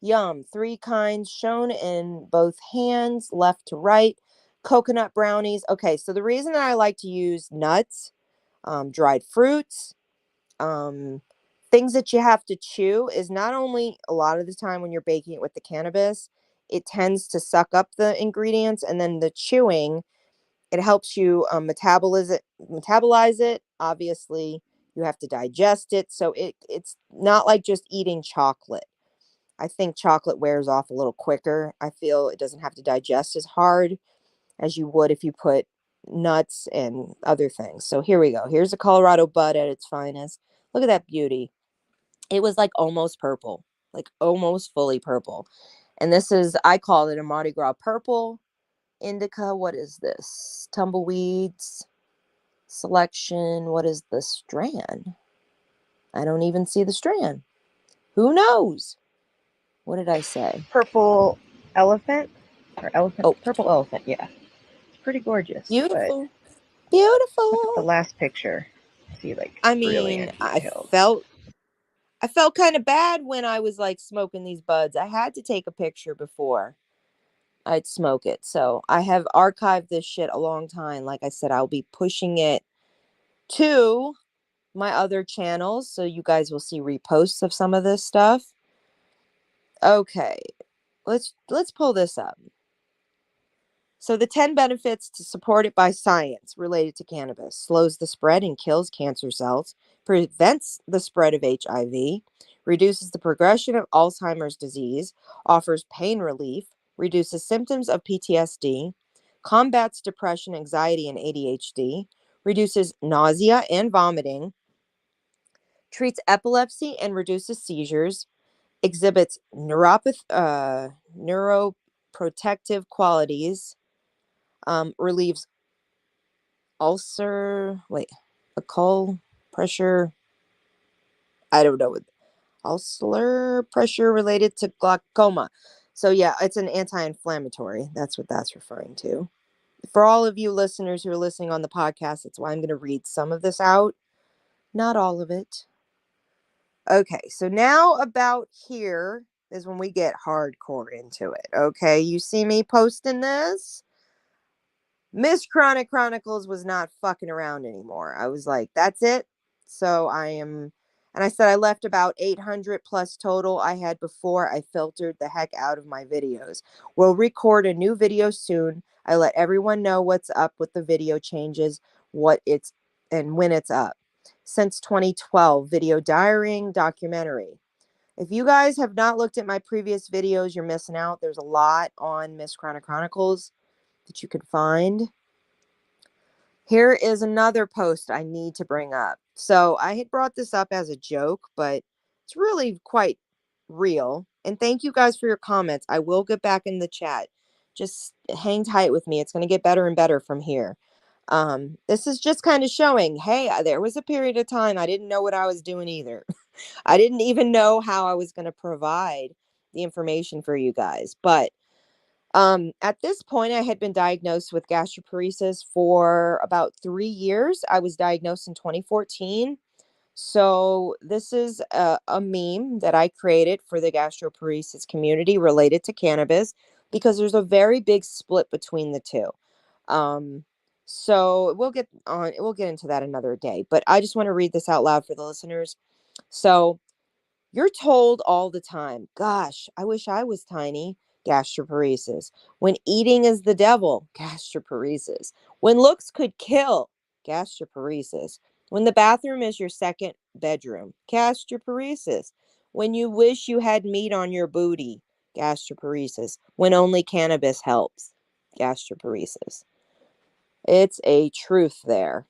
Yum. 3 kinds shown in both hands, left to right. Coconut brownies. Okay. So the reason that I like to use nuts, dried fruits, things that you have to chew is not only a lot of the time when you're baking it with the cannabis, it tends to suck up the ingredients, and then the chewing, it helps you metabolize it. Obviously, you have to digest it, so it's not like just eating chocolate. I think chocolate wears off a little quicker. I feel it doesn't have to digest as hard as you would if you put nuts and other things. So here we go. Here's a Colorado bud at its finest. Look at that beauty. It was like almost purple, like almost fully purple. And this is, I call it a Mardi Gras purple. indica. What is this? Tumbleweeds selection. What is the strand? I don't even see the strand. Who knows? What did I say? Purple elephant or elephant? Oh, Purple elephant. Yeah, it's pretty gorgeous. beautiful, But beautiful. look at the last picture. See, like I brilliant mean, details. I felt kind of bad when I was like smoking these buds. I had to take a picture before I'd smoke it. So I have archived this shit a long time. Like I said, I'll be pushing it to my other channels, so you guys will see reposts of some of this stuff. Okay, let's pull this up. So the 10 benefits to support it by science related to cannabis: slows the spread and kills cancer cells, prevents the spread of HIV, reduces the progression of Alzheimer's disease, offers pain relief, reduces symptoms of PTSD, combats depression, anxiety, and ADHD, reduces nausea and vomiting, treats epilepsy and reduces seizures, exhibits neuroprotective qualities, relieves alcohol pressure. I don't know. Ulcer pressure related to glaucoma. So yeah, it's an anti-inflammatory. That's what that's referring to. For all of you listeners who are listening on the podcast, that's why I'm going to read some of this out. Not all of it. Okay, so now about here is when we get hardcore into it. Okay, you see me posting this? Miss Chronic Chronicles was not fucking around anymore. I was like, that's it. So and I said I left about 800 plus total I had before I filtered the heck out of my videos. We'll record a new video soon. I let everyone know what's up with the video changes, and when it's up. Since 2012, video diarying documentary. If you guys have not looked at my previous videos, you're missing out. There's a lot on Miss Chronic Chronicles that you can find. Here is another post I need to bring up. So I had brought this up as a joke, but it's really quite real. And thank you guys for your comments. I will get back in the chat. Just hang tight with me. It's going to get better and better from here. This is just kind of showing, hey, there was a period of time I didn't know what I was doing either. I didn't even know how I was going to provide the information for you guys. But at this point, I had been diagnosed with gastroparesis for about 3 years. I was diagnosed in 2014. So this is a meme that I created for the gastroparesis community related to cannabis, because there's a very big split between the two. So we'll get into that another day, but I just want to read this out loud for the listeners. So you're told all the time, gosh, I wish I was tiny, gastroparesis. When eating is the devil, gastroparesis. When looks could kill, gastroparesis. When the bathroom is your second bedroom, gastroparesis. When you wish you had meat on your booty, gastroparesis. When only cannabis helps, gastroparesis. It's a truth there.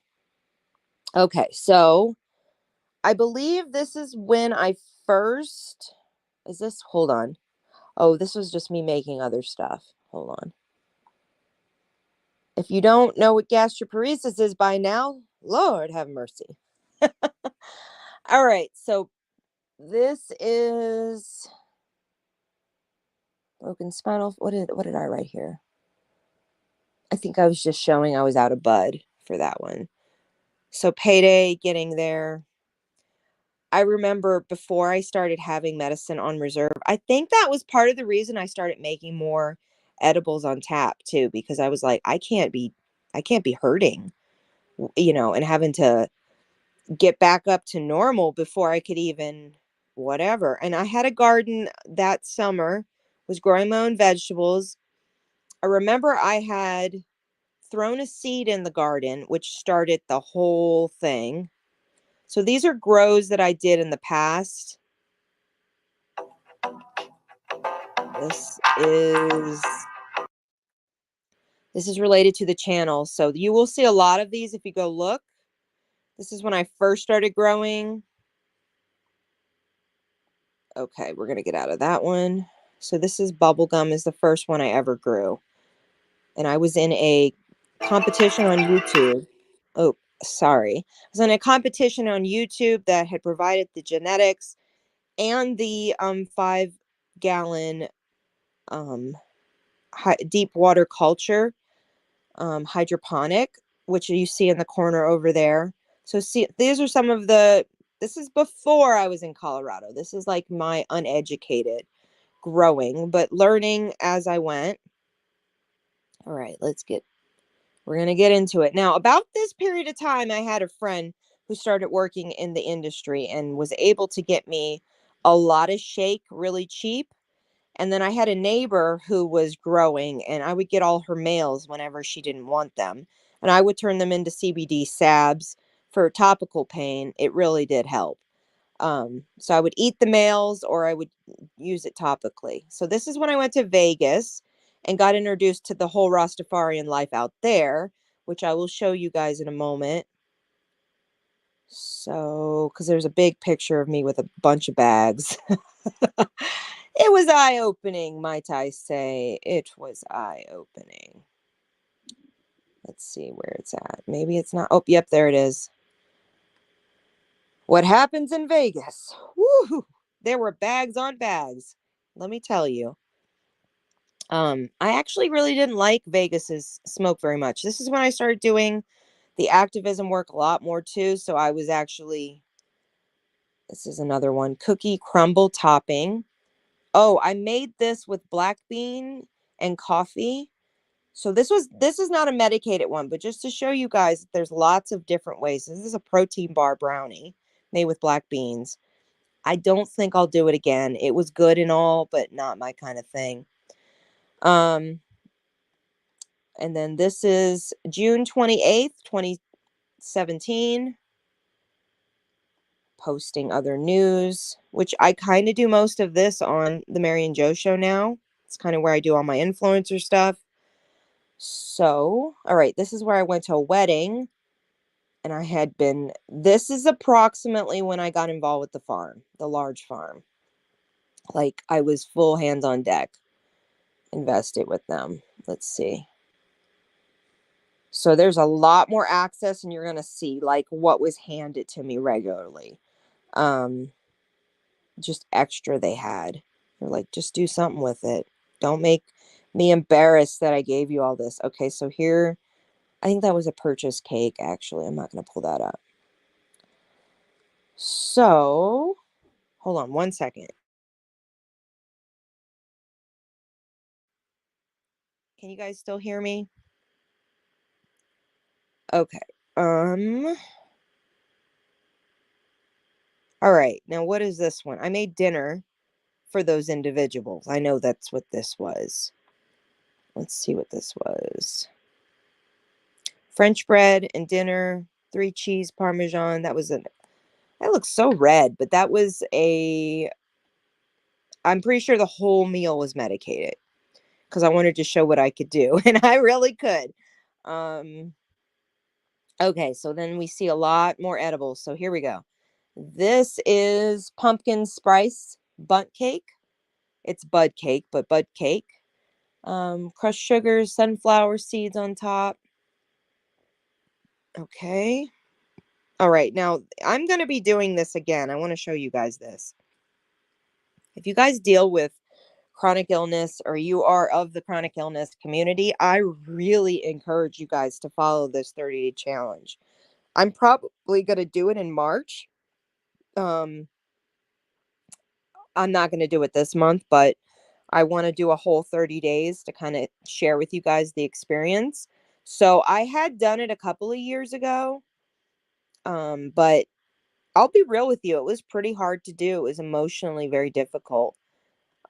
Okay, so I believe this is when I first. Hold on. Oh, this was just me making other stuff. Hold on. If you don't know what gastroparesis is by now, Lord have mercy. All right, so this is broken spinal. What did I write here? I think I was just showing I was out of bud for that one. So payday, getting there. I remember before I started having medicine on reserve, I think that was part of the reason I started making more edibles on tap too, because I was like, I can't be hurting, and having to get back up to normal before I could even whatever. And I had a garden that summer, was growing my own vegetables. I remember I had thrown a seed in the garden, which started the whole thing. So these are grows that I did in the past. This is related to the channel. So you will see a lot of these if you go look. This is when I first started growing. Okay, we're going to get out of that one. So this is bubblegum, is the first one I ever grew. and I was in a competition on YouTube. Oh, sorry. I was in a competition on YouTube that had provided the genetics and the 5-gallon deep water culture, hydroponic, which you see in the corner over there. So see, these are some of this is before I was in Colorado. This is like my uneducated growing, but learning as I went. All right, we're going to get into it. Now, about this period of time, I had a friend who started working in the industry and was able to get me a lot of shake really cheap. And then I had a neighbor who was growing, and I would get all her males whenever she didn't want them. And I would turn them into CBD salves for topical pain. It really did help. So I would eat the males or I would use it topically. So this is when I went to Vegas and got introduced to the whole Rastafarian life out there, which I will show you guys in a moment. So, because there's a big picture of me with a bunch of bags. It was eye-opening, might I say. It was eye-opening. Let's see where it's at. Maybe it's not. Oh, yep, there it is. What happens in Vegas? Woo! There were bags on bags. Let me tell you. I actually really didn't like Vegas's smoke very much. This is when I started doing the activism work a lot more too. So I was actually, this is another one, cookie crumble topping. Oh, I made this with black bean and coffee. So this is not a medicated one, but just to show you guys, there's lots of different ways. This is a protein bar brownie made with black beans. I don't think I'll do it again. It was good and all, but not my kind of thing. And then this is June 28th, 2017. Posting other news, which I kind of do most of this on the Mary and Joe show now. It's kind of where I do all my influencer stuff. So, all right, this is where I went to a wedding. And this is approximately when I got involved with the farm, the large farm. Like I was full hands on deck, invested with them. Let's see. So there's a lot more access and you're going to see like what was handed to me regularly. Just extra they had. They're like, just do something with it. Don't make me embarrassed that I gave you all this. Okay, so here, I think that was a purchase cake, actually. I'm not going to pull that up. So, hold on one second. Can you guys still hear me? Okay. All right. Now, what is this one? I made dinner for those individuals. I know that's what this was. Let's see what this was. French bread and dinner, 3 cheese Parmesan. That looks so red, but I'm pretty sure the whole meal was medicated because I wanted to show what I could do, and I really could. Okay, so then we see a lot more edibles. So here we go. This is pumpkin spice bundt cake. It's bud cake, but bud cake. Crushed sugars, sunflower seeds on top. Okay. All right, now I'm going to be doing this again. I want to show you guys this. If you guys deal with chronic illness or you are of the chronic illness community, I really encourage you guys to follow this 30-day challenge. I'm probably going to do it in March. I'm not going to do it this month, but I want to do a whole 30 days to kind of share with you guys the experience. So I had done it a couple of years ago, but I'll be real with you. It was pretty hard to do. It was emotionally very difficult.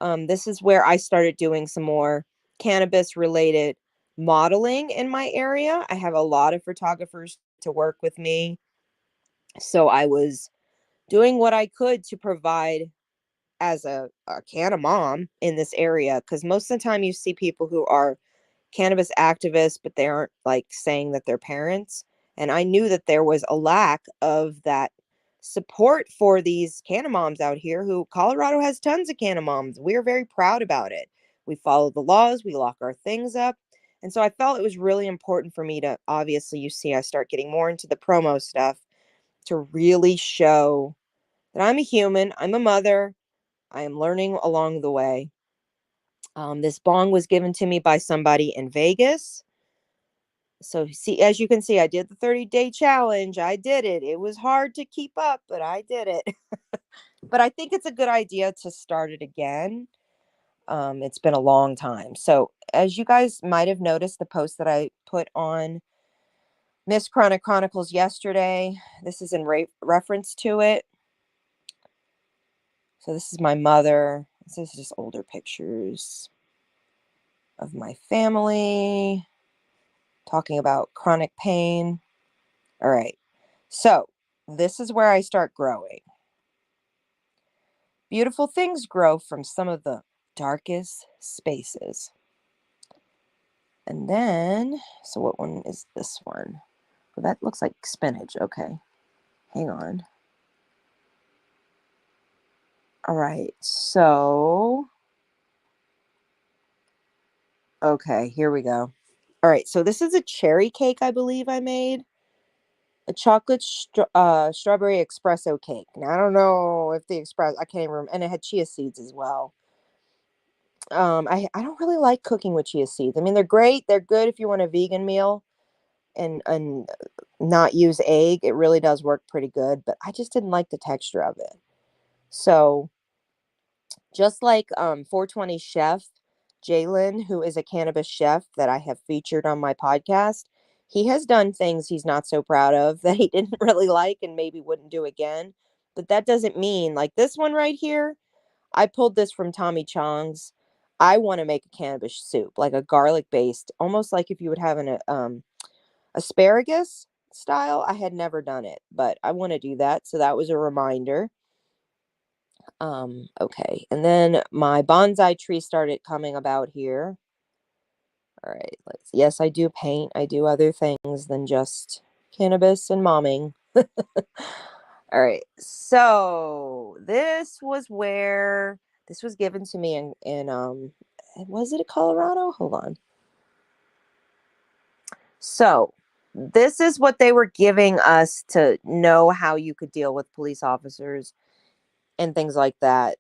This is where I started doing some more cannabis related modeling in my area. I have a lot of photographers to work with me. So I was doing what I could to provide as a canna mom in this area. Because most of the time you see people who are cannabis activists, but they aren't like saying that they're parents. And I knew that there was a lack of that support for these canna moms out here who Colorado has tons of canna moms. We're very proud about it. We follow the laws, we lock our things up, And so I felt it was really important for me to, obviously, you see, I start getting more into the promo stuff to really show that I'm a human, I'm a mother, I am learning along the way. This bong was given to me by somebody in Vegas. So see, as you can see, I did the 30-day challenge. I did it. It was hard to keep up, but I did it. But I think it's a good idea to start it again. It's been a long time. So as you guys might have noticed, the post that I put on Miss Chronic Chronicles yesterday, this is in reference to it. So this is my mother. This is just older pictures of my family talking about chronic pain. All right. So this is where I start growing. Beautiful things grow from some of the darkest spaces. And then, so what one is this one? Well, that looks like spinach. Okay. Hang on. All right. So, okay, here we go. All right. So this is a cherry cake, I believe I made. A chocolate strawberry espresso cake. Now, I don't know if I can't even remember. And it had chia seeds as well. I don't really like cooking with chia seeds. I mean, they're great. They're good if you want a vegan meal and not use egg. It really does work pretty good, but I just didn't like the texture of it. So just like 420 chef Jalen, who is a cannabis chef that I have featured on my podcast, he has done things he's not so proud of that he didn't really like and maybe wouldn't do again. But that doesn't mean, like this one right here, I pulled this from Tommy Chong's. I want to make a cannabis soup, like a garlic based, almost like if you would have an asparagus style. I had never done it, but I want to do that. So that was a reminder. Okay. And then my bonsai tree started coming about here. All right. Yes, I do paint. I do other things than just cannabis and momming. All right. So this was given to me in was it Colorado? Hold on. So this is what they were giving us to know how you could deal with police officers and things like that.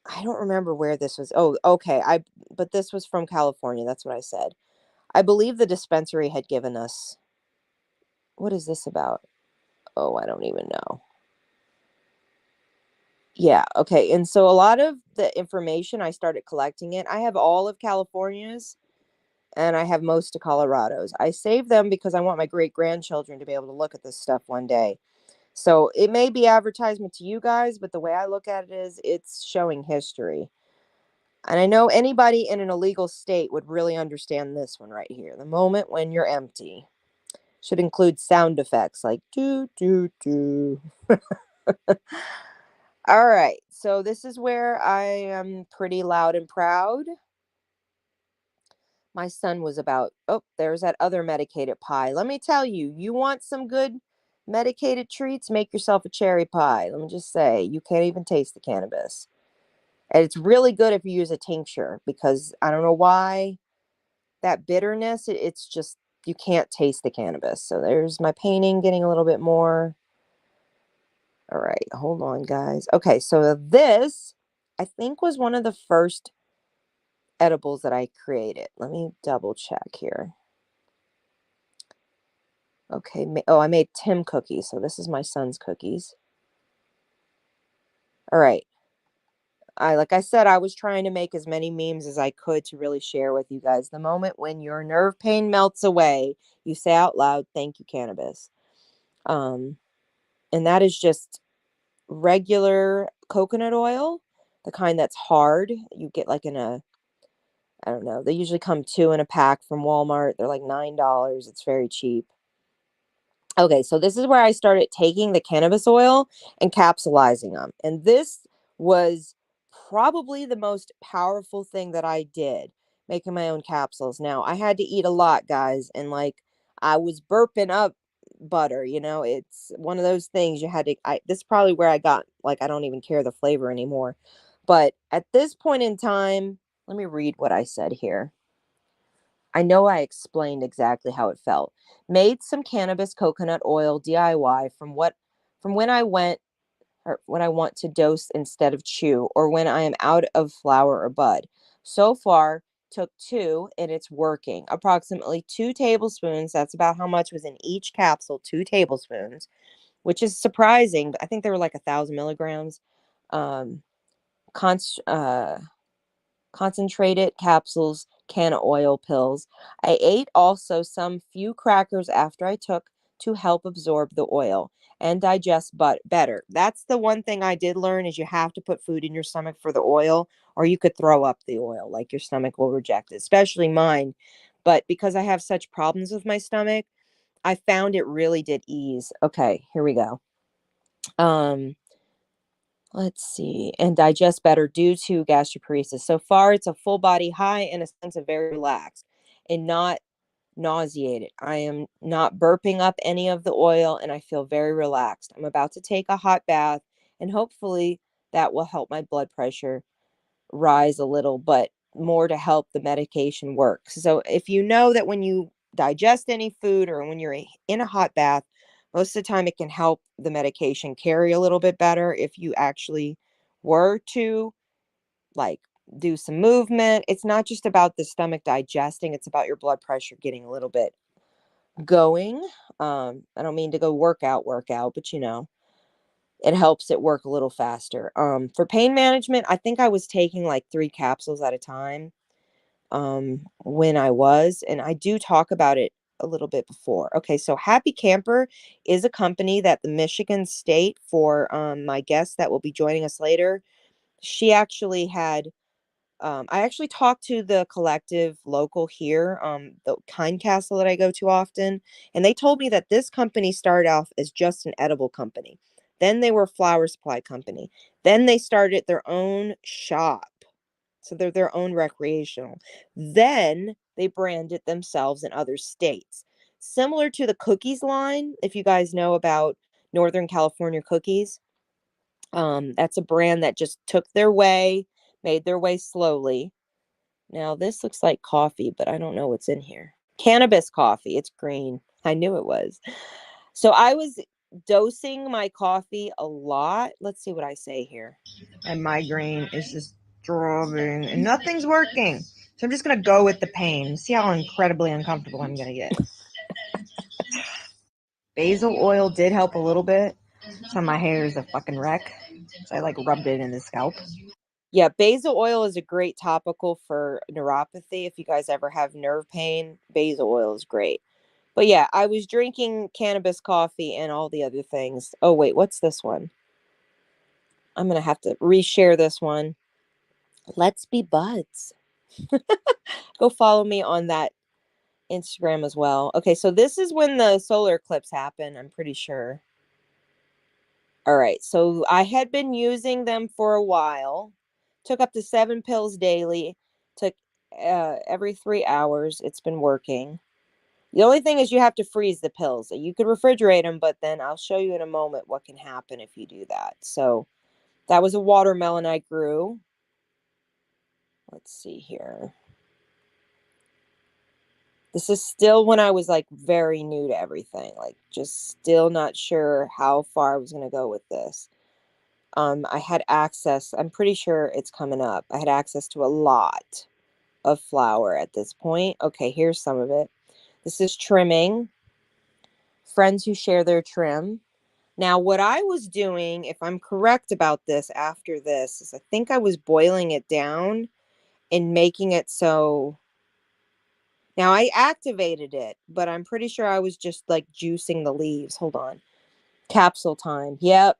I don't remember where this was. Oh, okay. But this was from California. That's what I said. I believe the dispensary had given us. What is this about? Oh, I don't even know. Yeah, okay. And so a lot of the information I started collecting it. I have all of California's and I have most of Colorado's. I save them because I want my great grandchildren to be able to look at this stuff one day. So it may be advertisement to you guys, but the way I look at it is it's showing history. And I know anybody in an illegal state would really understand this one right here. The moment when you're empty should include sound effects like do, do, do. All right. So this is where I am pretty loud and proud. My son was about, oh, there's that other medicated pie. Let me tell you, you want some good medicated treats? Make yourself a cherry pie. Let me just say, you can't even taste the cannabis. And it's really good if you use a tincture because I don't know why that bitterness, it's just, you can't taste the cannabis. So there's my painting getting a little bit more. All right, hold on, guys. Okay, so this, I think, was one of the first edibles that I created. Let me double check here. Okay, I made Tim cookies. So this is my son's cookies. All right. Like I said, I was trying to make as many memes as I could to really share with you guys. The moment when your nerve pain melts away, you say out loud, "Thank you, cannabis." Um, and that is just regular coconut oil, the kind that's hard. You get like in a, I don't know, they usually come two in a pack from Walmart. They're like $9. It's very cheap. Okay, so this is where I started taking the cannabis oil and capsulizing them. And this was probably the most powerful thing that I did, making my own capsules. Now, I had to eat a lot, guys, and like I was burping up butter, it's one of those things you had to this is probably where I got like I don't even care the flavor anymore. But at this point in time, let me read what I said here. I know I explained exactly how it felt. Made some cannabis coconut oil DIY from when I went or when I want to dose instead of chew, or when I am out of flower or bud. So far, took two and it's working. Approximately 2 tablespoons. That's about how much was in each capsule, 2 tablespoons, which is surprising. I think they were like 1,000 milligrams. Um, const, uh, Concentrated capsules, can oil pills. I ate also some few crackers after I took to help absorb the oil and digest but better. That's the one thing I did learn is you have to put food in your stomach for the oil or you could throw up the oil. Like your stomach will reject it, especially mine. But because I have such problems with my stomach, I found it really did ease. Okay, here we go. Um Let's see. And digest better due to gastroparesis. So far, it's a full body high and a sense of very relaxed and not nauseated. I am not burping up any of the oil and I feel very relaxed. I'm about to take a hot bath and hopefully that will help my blood pressure rise a little, but more to help the medication work. So if you know that when you digest any food or when you're in a hot bath, most of the time it can help the medication carry a little bit better if you actually were to like do some movement. It's not just about the stomach digesting, it's about your blood pressure getting a little bit going. I don't mean to go workout, but it helps it work a little faster. For pain management, I think I was taking like 3 capsules at a time when I was, and I do talk about it a little bit before. Okay, so Happy Camper is a company that the Michigan State, for my guest that will be joining us later, she actually had I actually talked to the collective local here, the Kind Castle that I go to often, and they told me that this company started off as just an edible company. Then they were a flower supply company. Then they started their own shop. So they're their own recreational. Then they branded themselves in other states. Similar to the cookies line, if you guys know about Northern California cookies, that's a brand that just took their way, made their way slowly. Now, this looks like coffee, but I don't know what's in here. Cannabis coffee. It's green. I knew it was. So I was dosing my coffee a lot. Let's see what I say here. And migraine is just dropping and nothing's working. So I'm just going to go with the pain. See how incredibly uncomfortable I'm going to get. Basil oil did help a little bit. So my hair is a fucking wreck. So I like rubbed it in the scalp. Yeah, basil oil is a great topical for neuropathy. If you guys ever have nerve pain, basil oil is great. But yeah, I was drinking cannabis coffee and all the other things. Oh, wait, what's this one? I'm going to have to reshare this one. Let's be buds. Go follow me on that Instagram as well. Okay, so this is when the solar eclipse happened, I'm pretty sure. All right, so I had been using them for a while. Took up to 7 pills daily. Took every 3 hours. It's been working. The only thing is you have to freeze the pills. You could refrigerate them, but then I'll show you in a moment what can happen if you do that. So that was a watermelon I grew. Let's see here. This is still when I was like very new to everything, like just still not sure how far I was going to go with this. I had access, I'm pretty sure it's coming up. I had access to a lot of flour at this point. Okay, here's some of it. This is trimming. Friends who share their trim. Now, what I was doing, if I'm correct about this after this, is I think I was boiling it down and making it so. Now, I activated it, but I'm pretty sure I was just like juicing the leaves. Hold on. Capsule time. Yep.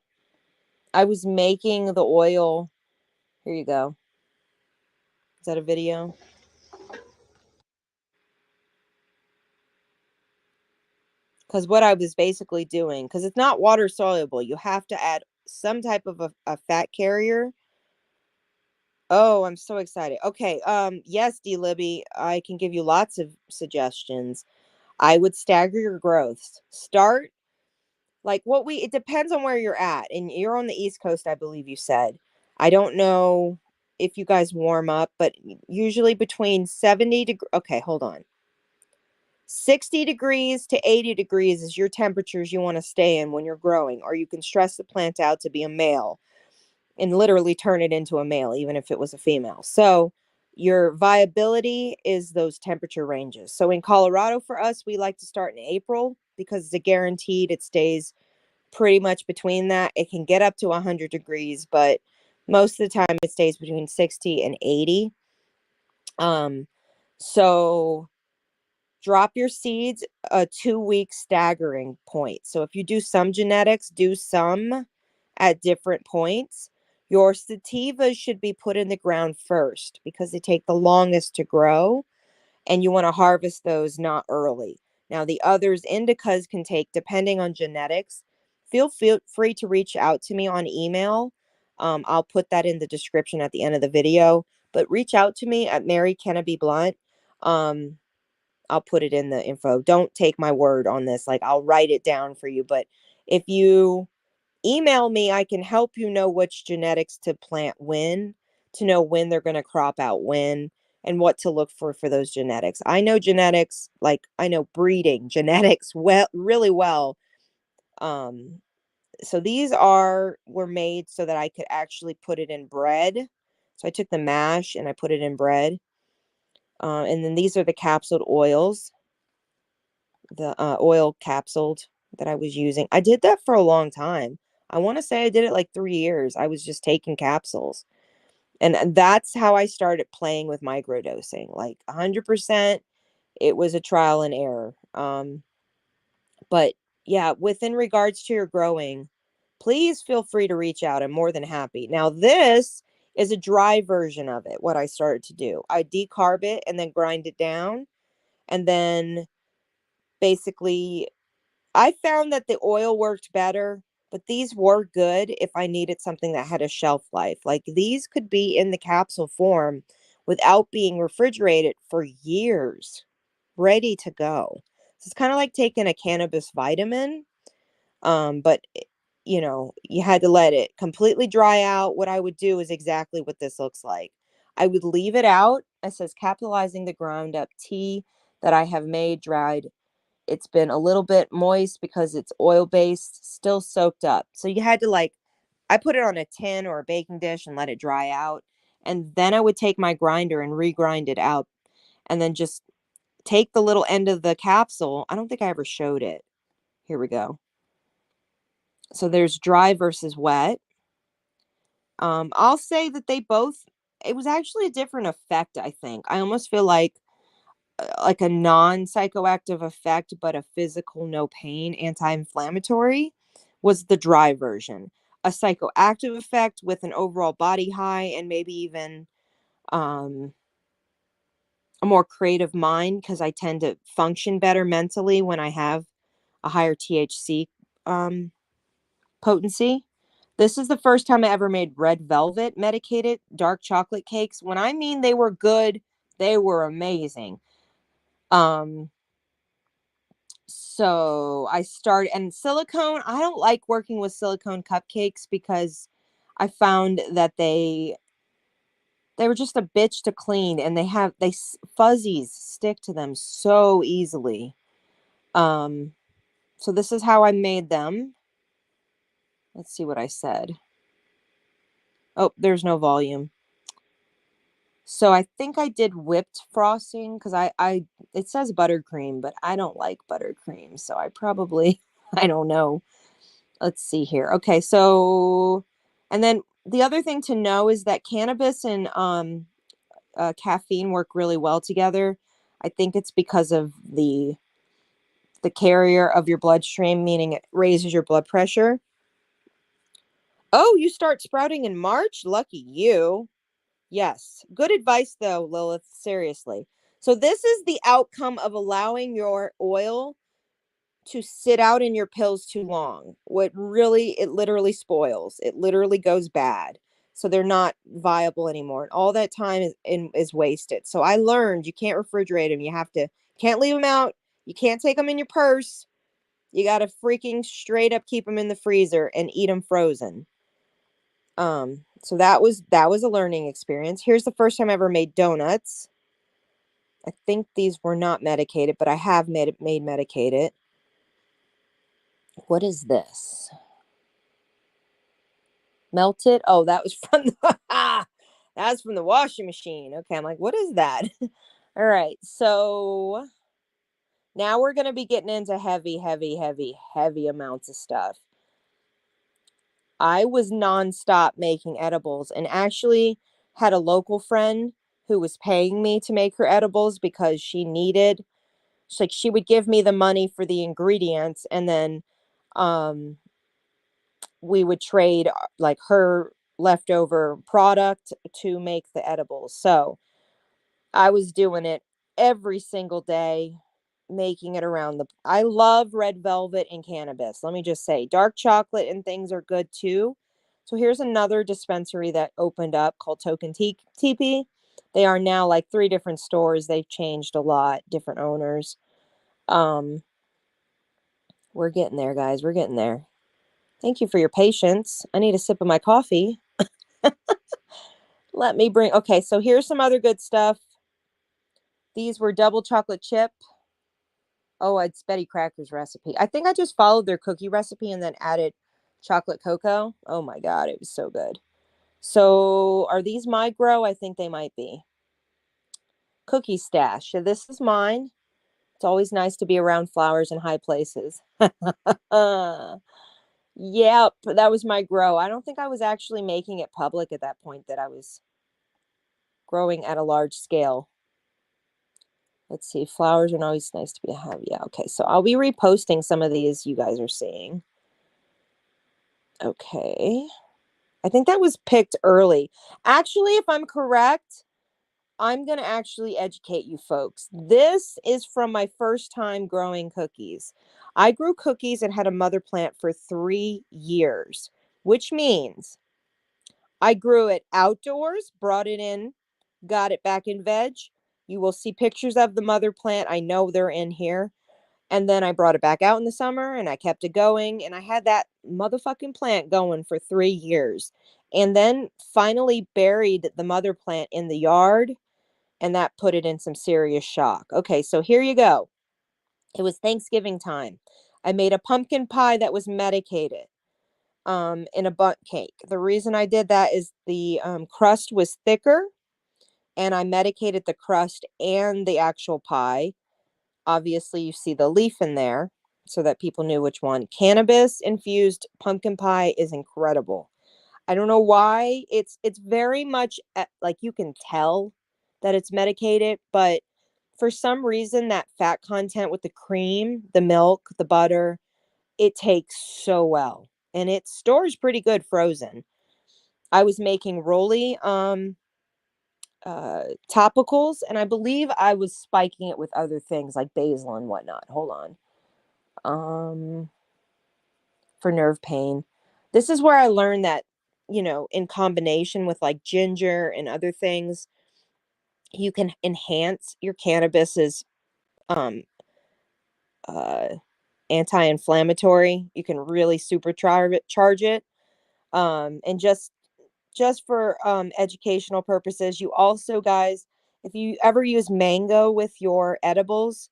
I was making the oil. Here you go. Is that a video? Because what I was basically doing, because it's not water soluble, you have to add some type of a fat carrier. Oh, I'm so excited. Okay. Yes, D Libby, I can give you lots of suggestions. I would stagger your growths. Start like it depends on where you're at. And you're on the East Coast, I believe you said. I don't know if you guys warm up, but usually between 70 degrees. Okay, hold on. 60 degrees to 80 degrees is your temperatures you want to stay in when you're growing, or you can stress the plant out to be a male and literally turn it into a male, even if it was a female. So your viability is those temperature ranges. So in Colorado, for us, we like to start in April because it's a guaranteed, it stays pretty much between that. It can get up to 100 degrees, but most of the time it stays between 60 and 80. So drop your seeds a 2-week staggering point. So if you do some genetics, do some at different points. Your sativas should be put in the ground first because they take the longest to grow, and you want to harvest those not early. Now, the others, indicas, can take, depending on genetics. Feel free to reach out to me on email. I'll put that in the description at the end of the video. But reach out to me at Mary Kenneby Blunt. I'll put it in the info. Don't take my word on this. Like, I'll write it down for you. But if you email me, I can help you know which genetics to plant when, to know when they're going to crop out when, and what to look for those genetics. I know genetics, like I know breeding genetics really well. So these were made so that I could actually put it in bread. So I took the mash and I put it in bread. And then these are the capsuled oils, the oil capsuled that I was using. I did that for a long time. I want to say I did it like 3 years. I was just taking capsules. And that's how I started playing with microdosing. Like 100%, it was a trial and error. But yeah, within regards to your growing, please feel free to reach out. I'm more than happy. Now, this is a dry version of it, what I started to do. I decarb it and then grind it down. And then basically, I found that the oil worked better, but these were good if I needed something that had a shelf life. Like these could be in the capsule form without being refrigerated for years, ready to go. So it's kind of like taking a cannabis vitamin, but you had to let it completely dry out. What I would do is exactly what this looks like. I would leave it out. It says capitalizing the ground up tea that I have made dried. It's been a little bit moist because it's oil based, still soaked up. So you had to I put it on a tin or a baking dish and let it dry out. And then I would take my grinder and regrind it out and then just take the little end of the capsule. I don't think I ever showed it. Here we go. So there's dry versus wet. I'll say that it was actually a different effect, I think. I almost feel like a non-psychoactive effect, but a physical, no pain, anti-inflammatory was the dry version. A psychoactive effect with an overall body high and maybe even a more creative mind because I tend to function better mentally when I have a higher THC potency. This is the first time I ever made red velvet medicated dark chocolate cakes. When I mean they were good, they were amazing. So I started, and silicone, I don't like working with silicone cupcakes because I found that they were just a bitch to clean, and fuzzies stick to them so easily. So this is how I made them. Let's see what I said. Oh, there's no volume. So I think I did whipped frosting because it says buttercream, but I don't like buttercream. So I probably, I don't know. Let's see here. Okay. So, and then the other thing to know is that cannabis and caffeine work really well together. I think it's because of the carrier of your bloodstream, meaning it raises your blood pressure. Oh, you start sprouting in March? Lucky you. Yes. Good advice, though, Lilith. Seriously. So, this is the outcome of allowing your oil to sit out in your pills too long. It literally spoils. It literally goes bad. So, they're not viable anymore. And all that time is wasted. So, I learned you can't refrigerate them. Can't leave them out. You can't take them in your purse. You got to freaking straight up keep them in the freezer and eat them frozen. So that was a learning experience. Here's the first time I ever made donuts. I think these were not medicated, but I have made medicated. What is this? Melted? Oh, that was from the that's from the washing machine. Okay, I'm like, what is that? All right, so now we're gonna be getting into heavy, heavy, heavy, heavy amounts of stuff. I was nonstop making edibles and actually had a local friend who was paying me to make her edibles because she needed, like she would give me the money for the ingredients and then um we would trade like her leftover product to make the edibles. So I was doing it every single day, making it around the. I love red velvet and cannabis. Let me just say, dark chocolate and things are good too. So here's another dispensary that opened up called Token Teepee. They are now like 3 different stores. They've changed a lot, different owners. Um, we're getting there, guys. We're getting there. Thank you for your patience. I need a sip of my coffee. Let me bring. Okay, so here's some other good stuff. These were double chocolate chip. Oh, it's Betty Cracker's recipe. I think I just followed their cookie recipe and then added chocolate cocoa. Oh my God, it was so good. So are these my grow? I think they might be. Cookie stash. So this is mine. It's always nice to be around flowers in high places. Yep, that was my grow. I don't think I was actually making it public at that point that I was growing at a large scale. Let's see. Flowers are always nice to be have. Yeah. Okay. So I'll be reposting some of these you guys are seeing. Okay. I think that was picked early. Actually, if I'm correct, I'm going to actually educate you folks. This is from my first time growing cookies. I grew cookies and had a mother plant for 3 years, which means I grew it outdoors, brought it in, got it back in veg. You will see pictures of the mother plant. I know they're in here. And then I brought it back out in the summer and I kept it going. And I had that motherfucking plant going for 3 years. And then finally buried the mother plant in the yard. And that put it in some serious shock. Okay, so here you go. It was Thanksgiving time. I made a pumpkin pie that was medicated in a bundt cake. The reason I did that is the crust was thicker and I medicated the crust and the actual pie. Obviously, you see the leaf in there so that people knew which one. Cannabis infused pumpkin pie is incredible. I don't know why. It's very much like you can tell that it's medicated, but for some reason that fat content with the cream, the milk, the butter, it takes so well. And it stores pretty good frozen. I was making Rolly topicals and I believe I was spiking it with other things like basil and whatnot. Hold on. um for nerve pain. This is where I learned that, in combination with like ginger and other things, you can enhance your cannabis's um uh anti-inflammatory. You can really supercharge it. And just for educational purposes, you also, guys, if you ever use mango with your edibles,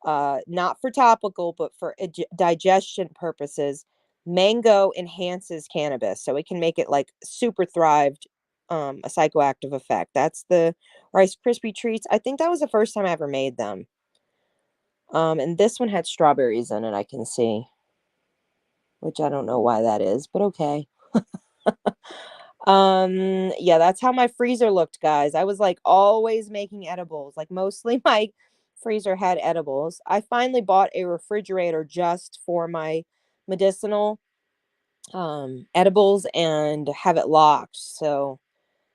not for topical, but for digestion purposes, mango enhances cannabis. So it can make it like super thrived, a psychoactive effect. That's the Rice Krispie treats. I think that was the first time I ever made them. And this one had strawberries in it, I can see, which I don't know why that is, but okay. Yeah, that's how my freezer looked, guys. I was like always making edibles. Like mostly my freezer had edibles. I finally bought a refrigerator just for my medicinal edibles and have it locked. So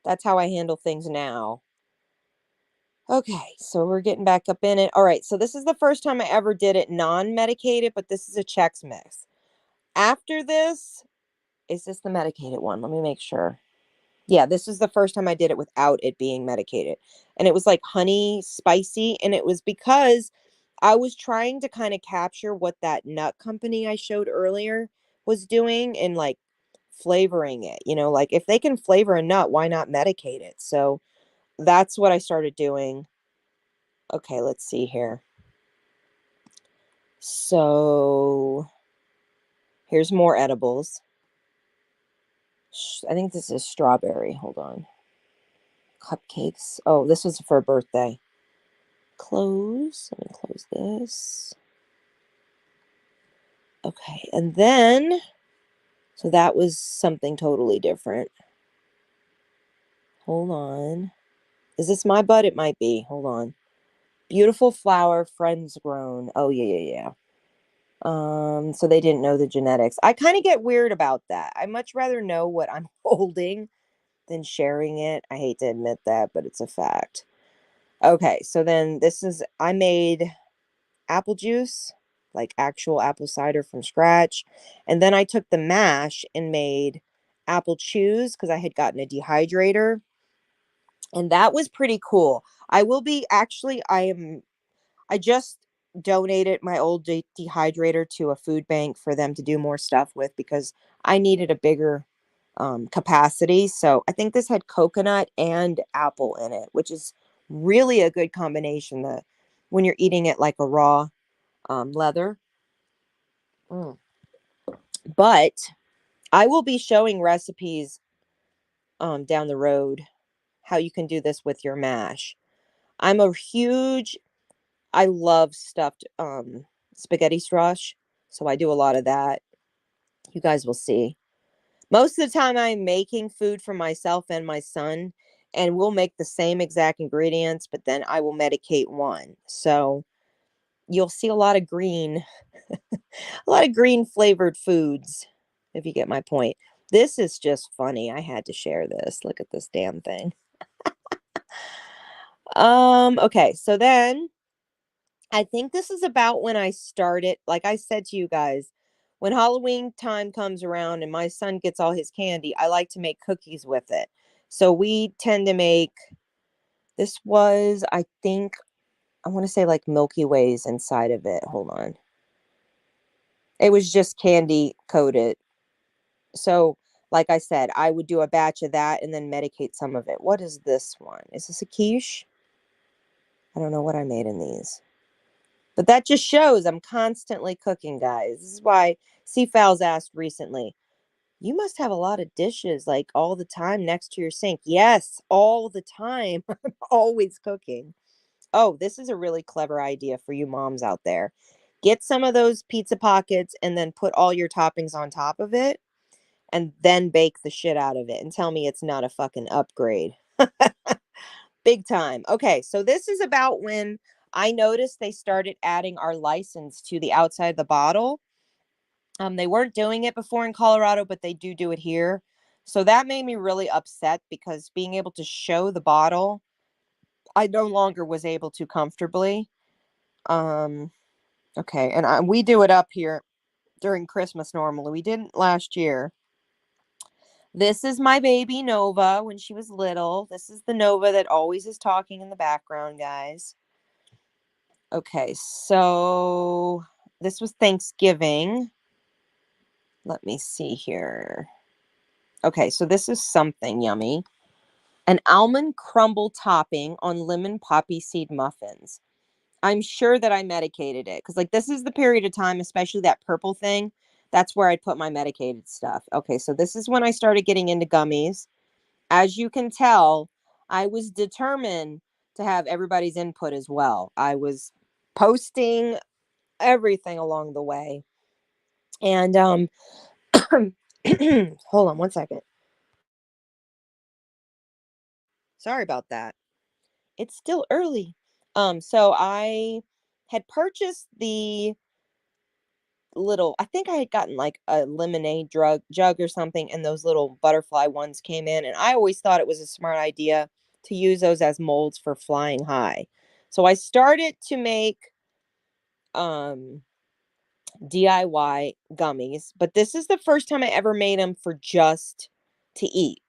that's how I handle things now. Okay, so we're getting back up in it. All right, so this is the first time I ever did it non-medicated, but this is a Chex Mix. After this, is this the medicated one? Let me make sure. Yeah, this was the first time I did it without it being medicated. And it was like honey spicy. And it was because I was trying to kind of capture what that nut company I showed earlier was doing and like flavoring it. Like if they can flavor a nut, why not medicate it? So that's what I started doing. Okay, let's see here. So here's more edibles. I think this is strawberry. Hold on. Cupcakes. Oh, this was for a birthday. Close. Let me close this. Okay, and then, so that was something totally different. Hold on. Is this my bud? It might be. Hold on. Beautiful flower, friends grown. Oh, yeah. So they didn't know the genetics. I kind of get weird about that. I much rather know what I'm holding than sharing it. I hate to admit that, but it's a fact. Okay, so then I made apple juice, like actual apple cider from scratch. And then I took the mash and made apple chews because I had gotten a dehydrator. And that was pretty cool. I just donated my old dehydrator to a food bank for them to do more stuff with because I needed a bigger capacity. So I think this had coconut and apple in it, which is really a good combination when you're eating it like a raw leather. Mm. But I will be showing recipes down the road how you can do this with your mash. I love stuffed spaghetti strash, so I do a lot of that. You guys will see. Most of the time I'm making food for myself and my son, and we'll make the same exact ingredients, but then I will medicate one. So you'll see a lot of green, a lot of green flavored foods, if you get my point. This is just funny. I had to share this. Look at this damn thing. Okay, so then I think this is about when I started, like I said to you guys, when Halloween time comes around and my son gets all his candy, I like to make cookies with it. So we tend to make, this was, I think, I want to say like Milky Ways inside of it. Hold on. It was just candy coated. So, like I said, I would do a batch of that and then medicate some of it. What is this one? Is this a quiche? I don't know what I made in these. But that just shows I'm constantly cooking, guys. This is why Fowls asked recently, you must have a lot of dishes like all the time next to your sink. Yes, all the time. I'm always cooking. Oh, this is a really clever idea for you moms out there. Get some of those pizza pockets and then put all your toppings on top of it and then bake the shit out of it and tell me it's not a fucking upgrade. Big time. Okay, so this is about when I noticed they started adding our license to the outside of the bottle. They weren't doing it before in Colorado, but they do it here. So that made me really upset because being able to show the bottle, I no longer was able to comfortably. Um, okay, and we do it up here during Christmas normally. We didn't last year. This is my baby Nova when she was little. This is the Nova that always is talking in the background, guys. Okay, so this was Thanksgiving. Let me see here. Okay, so this is something yummy. An almond crumble topping on lemon poppy seed muffins. I'm sure that I medicated it because, like, this is the period of time, especially that purple thing. That's where I'd put my medicated stuff. Okay, so this is when I started getting into gummies. As you can tell, I was determined to have everybody's input as well. I was posting everything along the way. And hold on one second. Sorry about that. It's still early. So I had purchased the I think I had gotten like a lemonade jug or something, and those little butterfly ones came in, and I always thought it was a smart idea to use those as molds for flying high. So I started to make um DIY gummies, but this is the first time I ever made them for just to eat.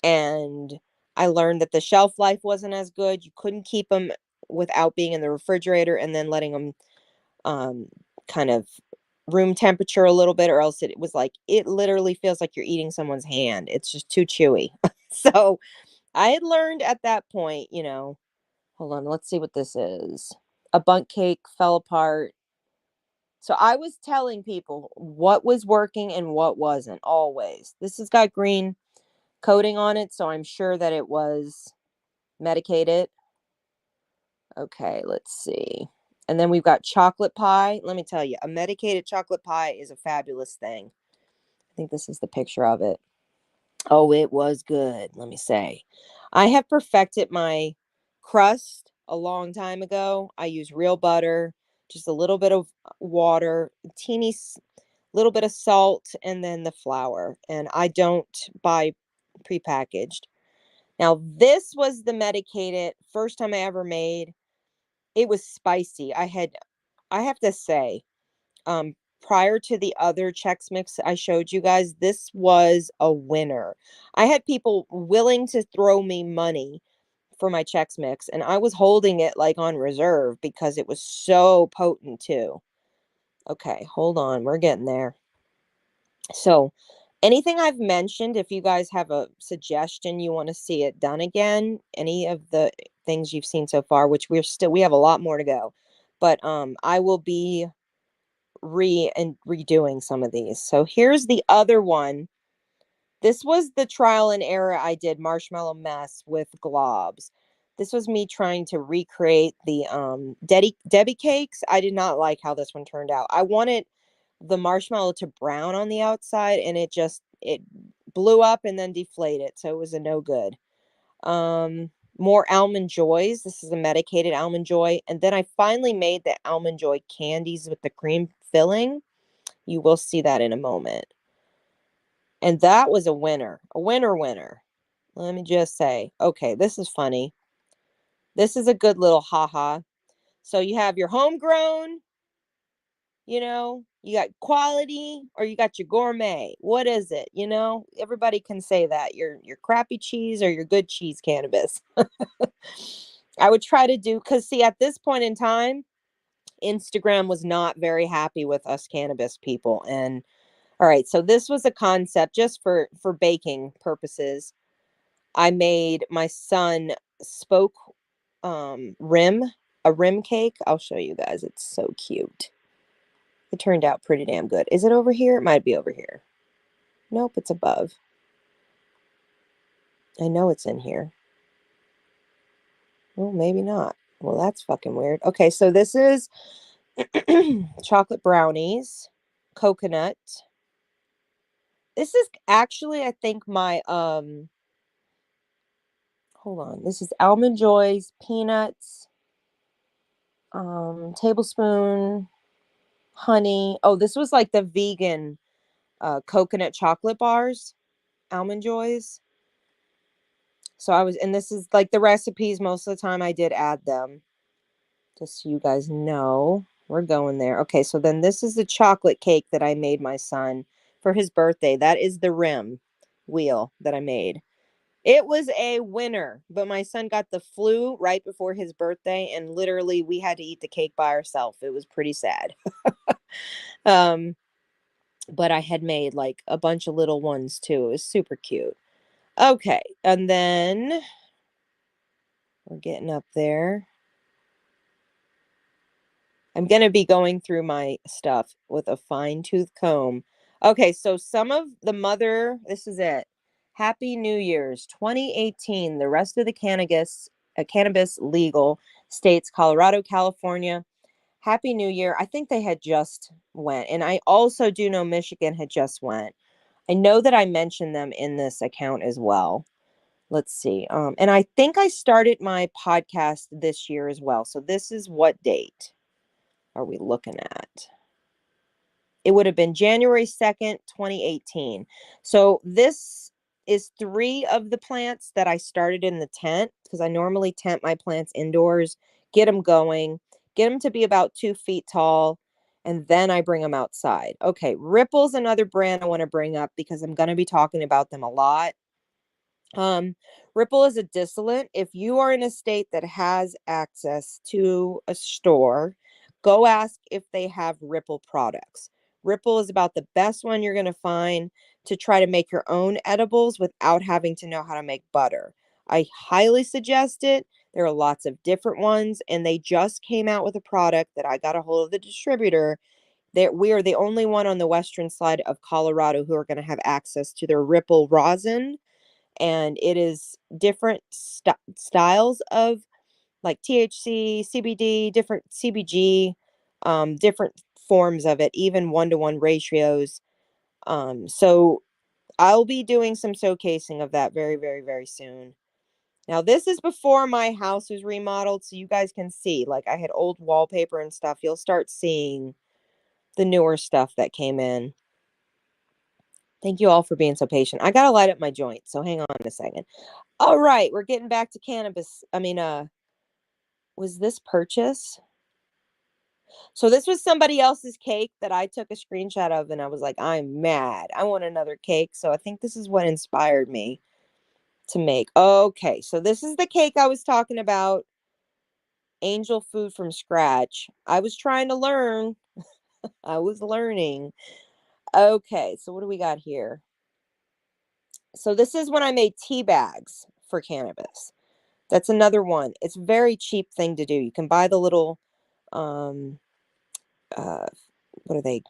And I learned that the shelf life wasn't as good. You couldn't keep them without being in the refrigerator and then letting them um, kind of room temperature a little bit, or else it was like, it literally feels like you're eating someone's hand. It's just too chewy. So I had learned at that point, Hold on, let's see what this is. A bundt cake fell apart. So I was telling people what was working and what wasn't always. This has got green coating on it, so I'm sure that it was medicated. Okay, let's see. And then we've got chocolate pie. Let me tell you, a medicated chocolate pie is a fabulous thing. I think this is the picture of it. Oh, it was good, let me say. I have perfected my crust a long time ago. I use real butter, just a little bit of water, teeny little bit of salt, and then the flour. And I don't buy prepackaged. Now, this was the medicated first time I ever made. It was spicy. I have to say, um, prior to the other Chex Mix I showed you guys, this was a winner. I had people willing to throw me money for my Chex Mix, and I was holding it like on reserve because it was so potent too. Okay, hold on. We're getting there. So, anything I've mentioned, if you guys have a suggestion you want to see it done again, any of the things you've seen so far, which we have a lot more to go, but I will be redoing some of these. So here's the other one. This was the trial and error I did marshmallow mess with globs. This was me trying to recreate the Debbie cakes. I did not like how this one turned out. I wanted the marshmallow to brown on the outside, and it blew up and then deflated, so it was a no good. More almond joys. This is a medicated almond joy, and then I finally made the almond joy candies with the cream filling. You will see that in a moment. And that was a winner, winner. Let me just say, okay, this is funny. This is a good little haha. So you have your homegrown, you got quality, or you got your gourmet. What is it? Everybody can say that your crappy cheese or your good cheese cannabis. I would try to do, because see, at this point in time, Instagram was not very happy with us cannabis people. And all right, so this was a concept just for baking purposes. I made my son spoke rim a rim cake. I'll show you guys. It's so cute. It turned out pretty damn good. Is it over here? It might be over here. Nope, it's above. I know it's in here. Well, maybe not. Well, that's fucking weird. Okay, so this is chocolate brownies, coconut. This is actually, I think, my hold on. This is almond joys, peanuts, tablespoon, honey. Oh, this was like the vegan coconut chocolate bars, almond joys. So and this is like the recipes. Most of the time I did add them, just so you guys know. We're going there. Okay, so then this is the chocolate cake that I made my son for his birthday. That is the rim wheel that I made. It was a winner, but my son got the flu right before his birthday, and literally we had to eat the cake by ourselves. It was pretty sad. But I had made like a bunch of little ones too. It was super cute. Okay, and then we're getting up there. I'm going to be going through my stuff with a fine-tooth comb. Okay, so some of the this is it. Happy New Year's 2018. The rest of the cannabis legal states, Colorado, California. Happy New Year. I think they had just went. And I also do know Michigan had just went. I know that I mentioned them in this account as well. Let's see. And I think I started my podcast this year as well. So this is what date are we looking at? It would have been January 2nd, 2018. So this is 3 of the plants that I started in the tent, because I normally tent my plants indoors, get them going, get them to be about 2 feet tall, and then I bring them outside. Okay, Ripple's another brand I want to bring up because I'm going to be talking about them a lot. Ripple is a distillate. If you are in a state that has access to a store, go ask if they have Ripple products. Ripple is about the best one you're going to find to try to make your own edibles without having to know how to make butter. I highly suggest it. There are lots of different ones, and they just came out with a product that I got a hold of the distributor. We are the only one on the western side of Colorado who are going to have access to their Ripple rosin, and it is different styles of like THC, CBD, different CBG, different forms of it, even 1-to-1 ratios. So I'll be doing some showcasing of that very, very, very soon. Now, this is before my house was remodeled, so you guys can see, like, I had old wallpaper and stuff. You'll start seeing the newer stuff that came in. Thank you all for being so patient. I gotta light up my joint, so hang on a second. All right, we're getting back to cannabis. Was this purchase? So this was somebody else's cake that I took a screenshot of, and I was like, I'm mad. I want another cake. So I think this is what inspired me to make. Okay, so this is the cake I was talking about. Angel food from scratch. I was trying to learn. I was learning. Okay, so what do we got here? So this is when I made tea bags for cannabis. That's another one. It's a very cheap thing to do. You can buy the little, what are they?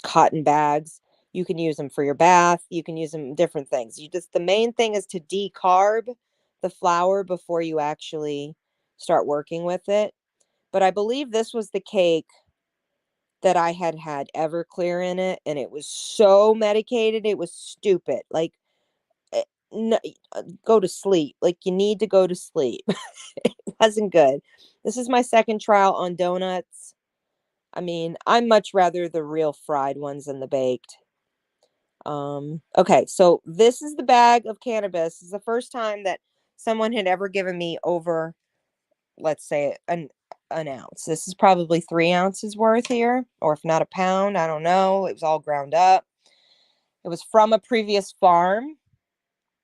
Cotton bags. You can use them for your bath. You can use them different things. The main thing is to decarb the flour before you actually start working with it. But I believe this was the cake that I had Everclear in it, and it was so medicated. It was stupid. Like, no, go to sleep. Like, you need to go to sleep. It wasn't good. This is my second trial on donuts. I mean, I much rather the real fried ones than the baked. Okay, so this is the bag of cannabis. This is the first time that someone had ever given me over, let's say, an ounce. This is probably 3 ounces worth here, or if not a pound, I don't know. It was all ground up. It was from a previous farm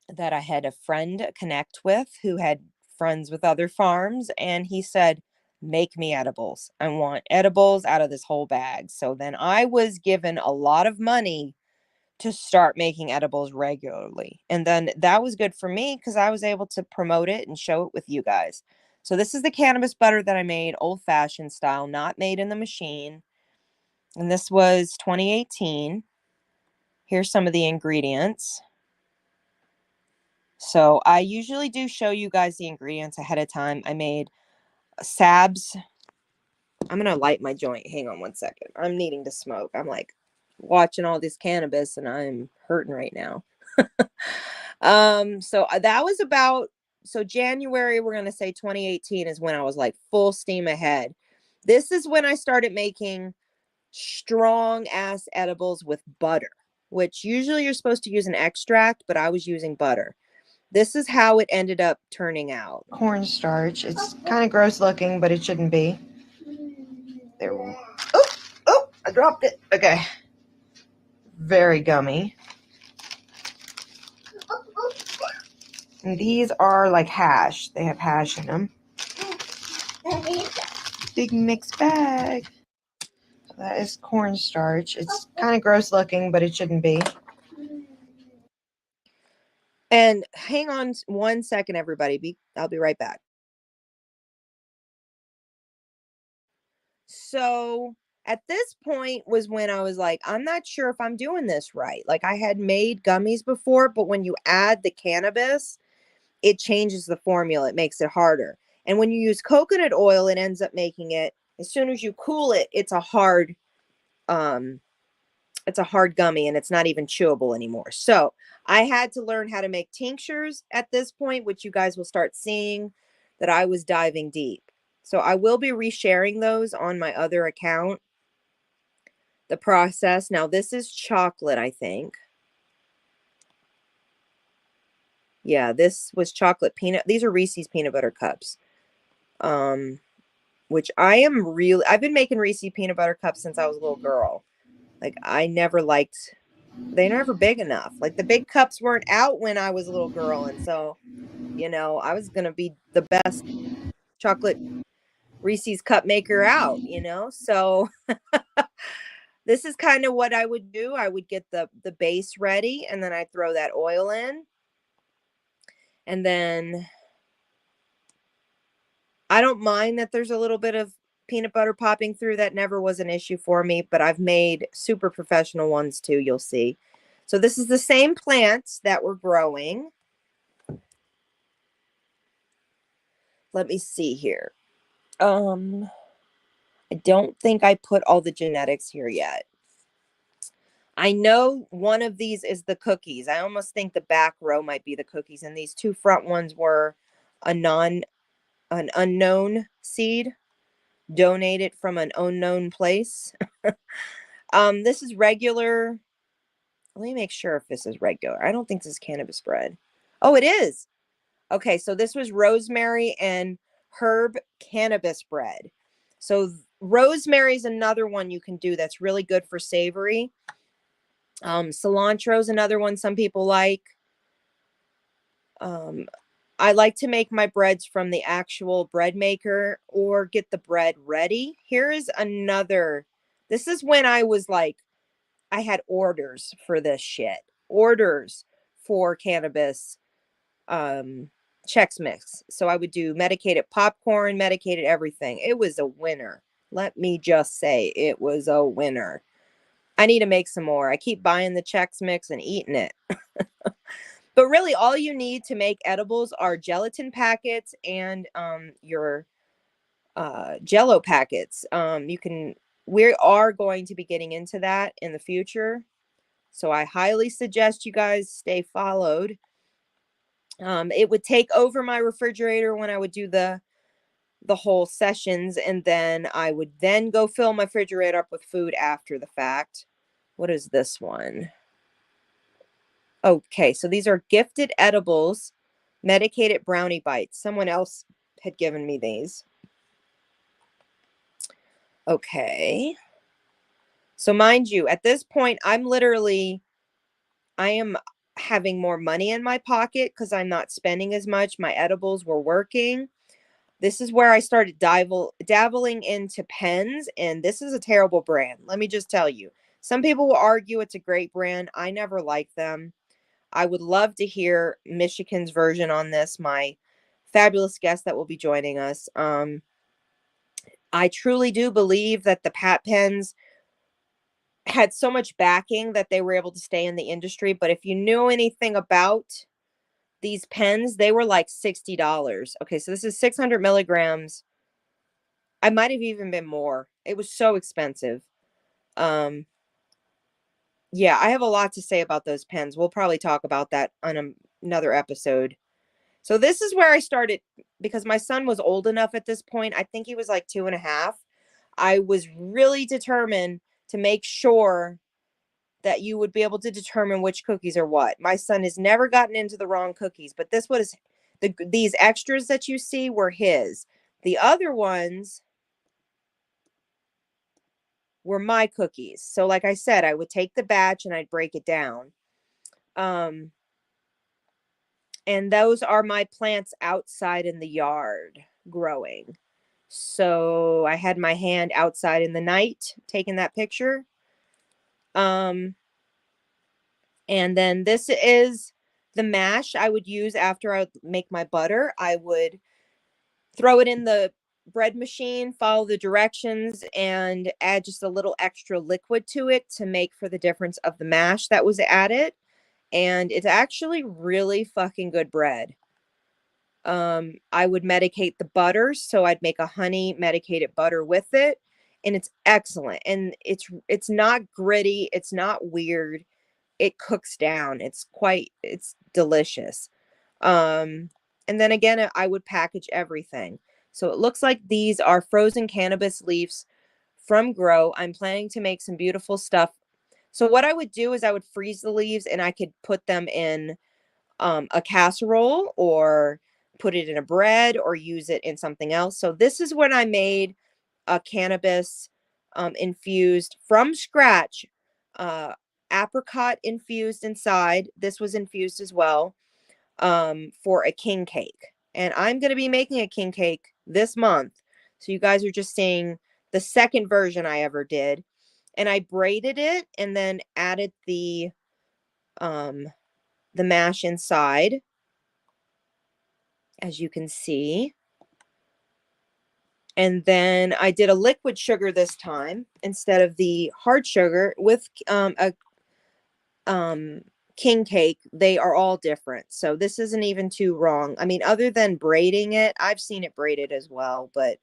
that I had a friend connect with who had friends with other farms, and he said, make me edibles. I want edibles out of this whole bag. So then I was given a lot of money to start making edibles regularly. And then that was good for me because I was able to promote it and show it with you guys. So this is the cannabis butter that I made, old-fashioned style, not made in the machine. And this was 2018. Here's some of the ingredients. So I usually do show you guys the ingredients ahead of time. I made Sabs. I'm going to light my joint. Hang on one second. I'm needing to smoke. I'm like watching all this cannabis and I'm hurting right now. So that was about, so January, we're going to say 2018 is when I was like full steam ahead. This is when I started making strong ass edibles with butter, which usually you're supposed to use an extract, but I was using butter. This is how it ended up turning out. Cornstarch. It's kind of gross looking, but it shouldn't be. There. Oh, I dropped it. Okay. Very gummy. And these are like hash. They have hash in them. Big mixed bag. So that is cornstarch. It's kind of gross looking, but it shouldn't be. And hang on 1 second, everybody. I'll be right back. So at this point was when I was like, I'm not sure if I'm doing this right. Like, I had made gummies before, but when you add the cannabis, it changes the formula. It makes it harder. And when you use coconut oil, it ends up making it, as soon as you cool it, it's a hard gummy and it's not even chewable anymore. So I had to learn how to make tinctures at this point, which you guys will start seeing that I was diving deep. So I will be resharing those on my other account, the process. Now this is chocolate, I think. Yeah, this was chocolate peanut. These are Reese's peanut butter cups. Which I've been making Reese's peanut butter cups since I was a little girl. Like, they're never big enough. Like, the big cups weren't out when I was a little girl. And so, I was going to be the best chocolate Reese's cup maker out, So this is kind of what I would do. I would get the base ready and then I'd throw that oil in. And then I don't mind that there's a little bit of peanut butter popping through. That never was an issue for me, but I've made super professional ones too, you'll see. So this is the same plants that we're growing. Let me see here. I don't think I put all the genetics here yet. I know one of these is the cookies. I almost think the back row might be the cookies, and these two front ones were an unknown seed donated from an unknown place. This is regular. Let me make sure if this is regular. I don't think this is cannabis bread. Oh, it is. Okay, so this was rosemary and herb cannabis bread. So rosemary is another one you can do that's really good for savory. Cilantro is another one some people like. I like to make my breads from the actual bread maker or get the bread ready. Here is another. This is when I was like, I had orders for this shit. Orders for cannabis Chex Mix. So I would do medicated popcorn, medicated everything. It was a winner. Let me just say it was a winner. I need to make some more. I keep buying the Chex Mix and eating it. But really, all you need to make edibles are gelatin packets and your Jello packets. We are going to be getting into that in the future. So I highly suggest you guys stay followed. It would take over my refrigerator when I would do the whole sessions, and then I would then go fill my refrigerator up with food after the fact. What is this one? Okay, so these are gifted edibles, medicated brownie bites. Someone else had given me these. Okay. So mind you, at this point, I am having more money in my pocket because I'm not spending as much. My edibles were working. This is where I started dabbling into pens, and this is a terrible brand. Let me just tell you. Some people will argue it's a great brand. I never liked them. I would love to hear Michigan's version on this, my fabulous guest that will be joining us. I truly do believe that the Pat pens had so much backing that they were able to stay in the industry. But if you knew anything about these pens, they were like $60. Okay, so this is 600 milligrams. I might have even been more. It was so expensive. Yeah, I have a lot to say about those pens. We'll probably talk about that on another episode. So this is where I started because my son was old enough at this point. I think he was like 2.5. I was really determined to make sure that you would be able to determine which cookies are what. My son has never gotten into the wrong cookies, but this was these extras that you see were his. The other ones were my cookies. So like I said, I would take the batch and I'd break it down. And those are my plants outside in the yard growing. So I had my hand outside in the night taking that picture. And then this is the mash I would use after I would make my butter. I would throw it in the bread machine, follow the directions, and add just a little extra liquid to it to make for the difference of the mash that was added. And it's actually really fucking good bread. I would medicate the butter, so I'd make a honey medicated butter with it, and it's excellent. And it's not gritty, it's not weird. It cooks down. It's delicious. And then again, I would package everything. So it looks like these are frozen cannabis leaves from Grow. I'm planning to make some beautiful stuff. So what I would do is I would freeze the leaves and I could put them in a casserole or put it in a bread or use it in something else. So this is when I made a cannabis infused from scratch, apricot infused inside. This was infused as well for a king cake. And I'm going to be making a king cake this month. So you guys are just seeing the second version I ever did. And I braided it and then added the mash inside, as you can see. And then I did a liquid sugar this time instead of the hard sugar with a king cake. They are all different. So this isn't even too wrong. I mean, other than braiding it, I've seen it braided as well, but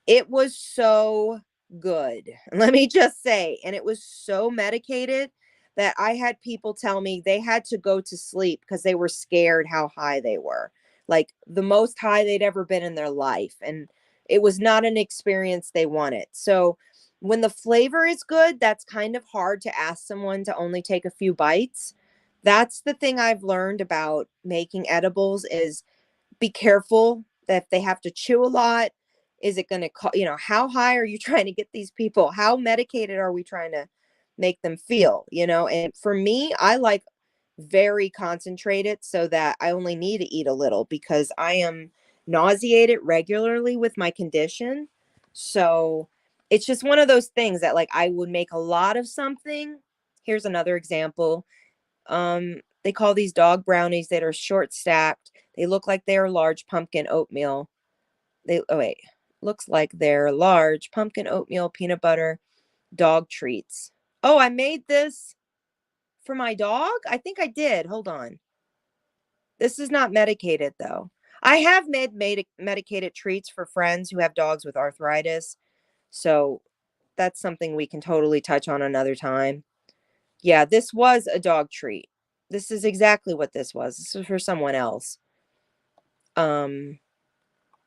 it was so good. Let me just say, and it was so medicated that I had people tell me they had to go to sleep because they were scared how high they were. Like the most high they'd ever been in their life. And it was not an experience they wanted. So when the flavor is good, that's kind of hard to ask someone to only take a few bites. That's the thing I've learned about making edibles is be careful that if they have to chew a lot, is it going to, how high are you trying to get these people? How medicated are we trying to make them feel, And for me, I like very concentrated so that I only need to eat a little because I am nauseated regularly with my condition. So it's just one of those things that like I would make a lot of something. Here's another example. They call these dog brownies that are short stacked. They look like they're large pumpkin oatmeal. Looks like they're large pumpkin oatmeal peanut butter dog treats. Oh, I made this for my dog? I think I did. Hold on. This is not medicated though. I have made medicated treats for friends who have dogs with arthritis. So that's something we can totally touch on another time. Yeah, this was a dog treat. This is exactly what this was. This was for someone else. And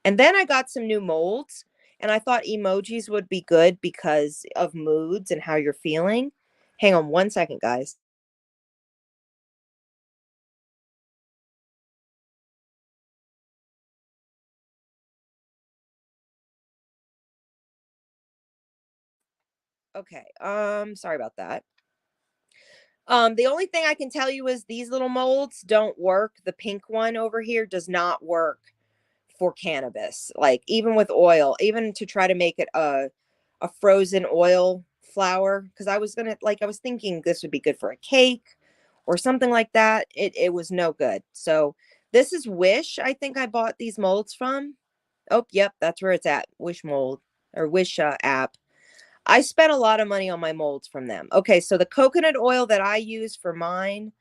then I got some new molds and I thought emojis would be good because of moods and how you're feeling. Hang on one second, guys. Okay. Sorry about that. The only thing I can tell you is these little molds don't work. The pink one over here does not work for cannabis. Like even with oil, even to try to make it a frozen oil flower because I was thinking this would be good for a cake or something like that. It was no good. So this is Wish. I think I bought these molds from. Oh, yep, that's where it's at. Wish mold or Wish app. I spent a lot of money on my molds from them. Okay, so the coconut oil that I use for mine,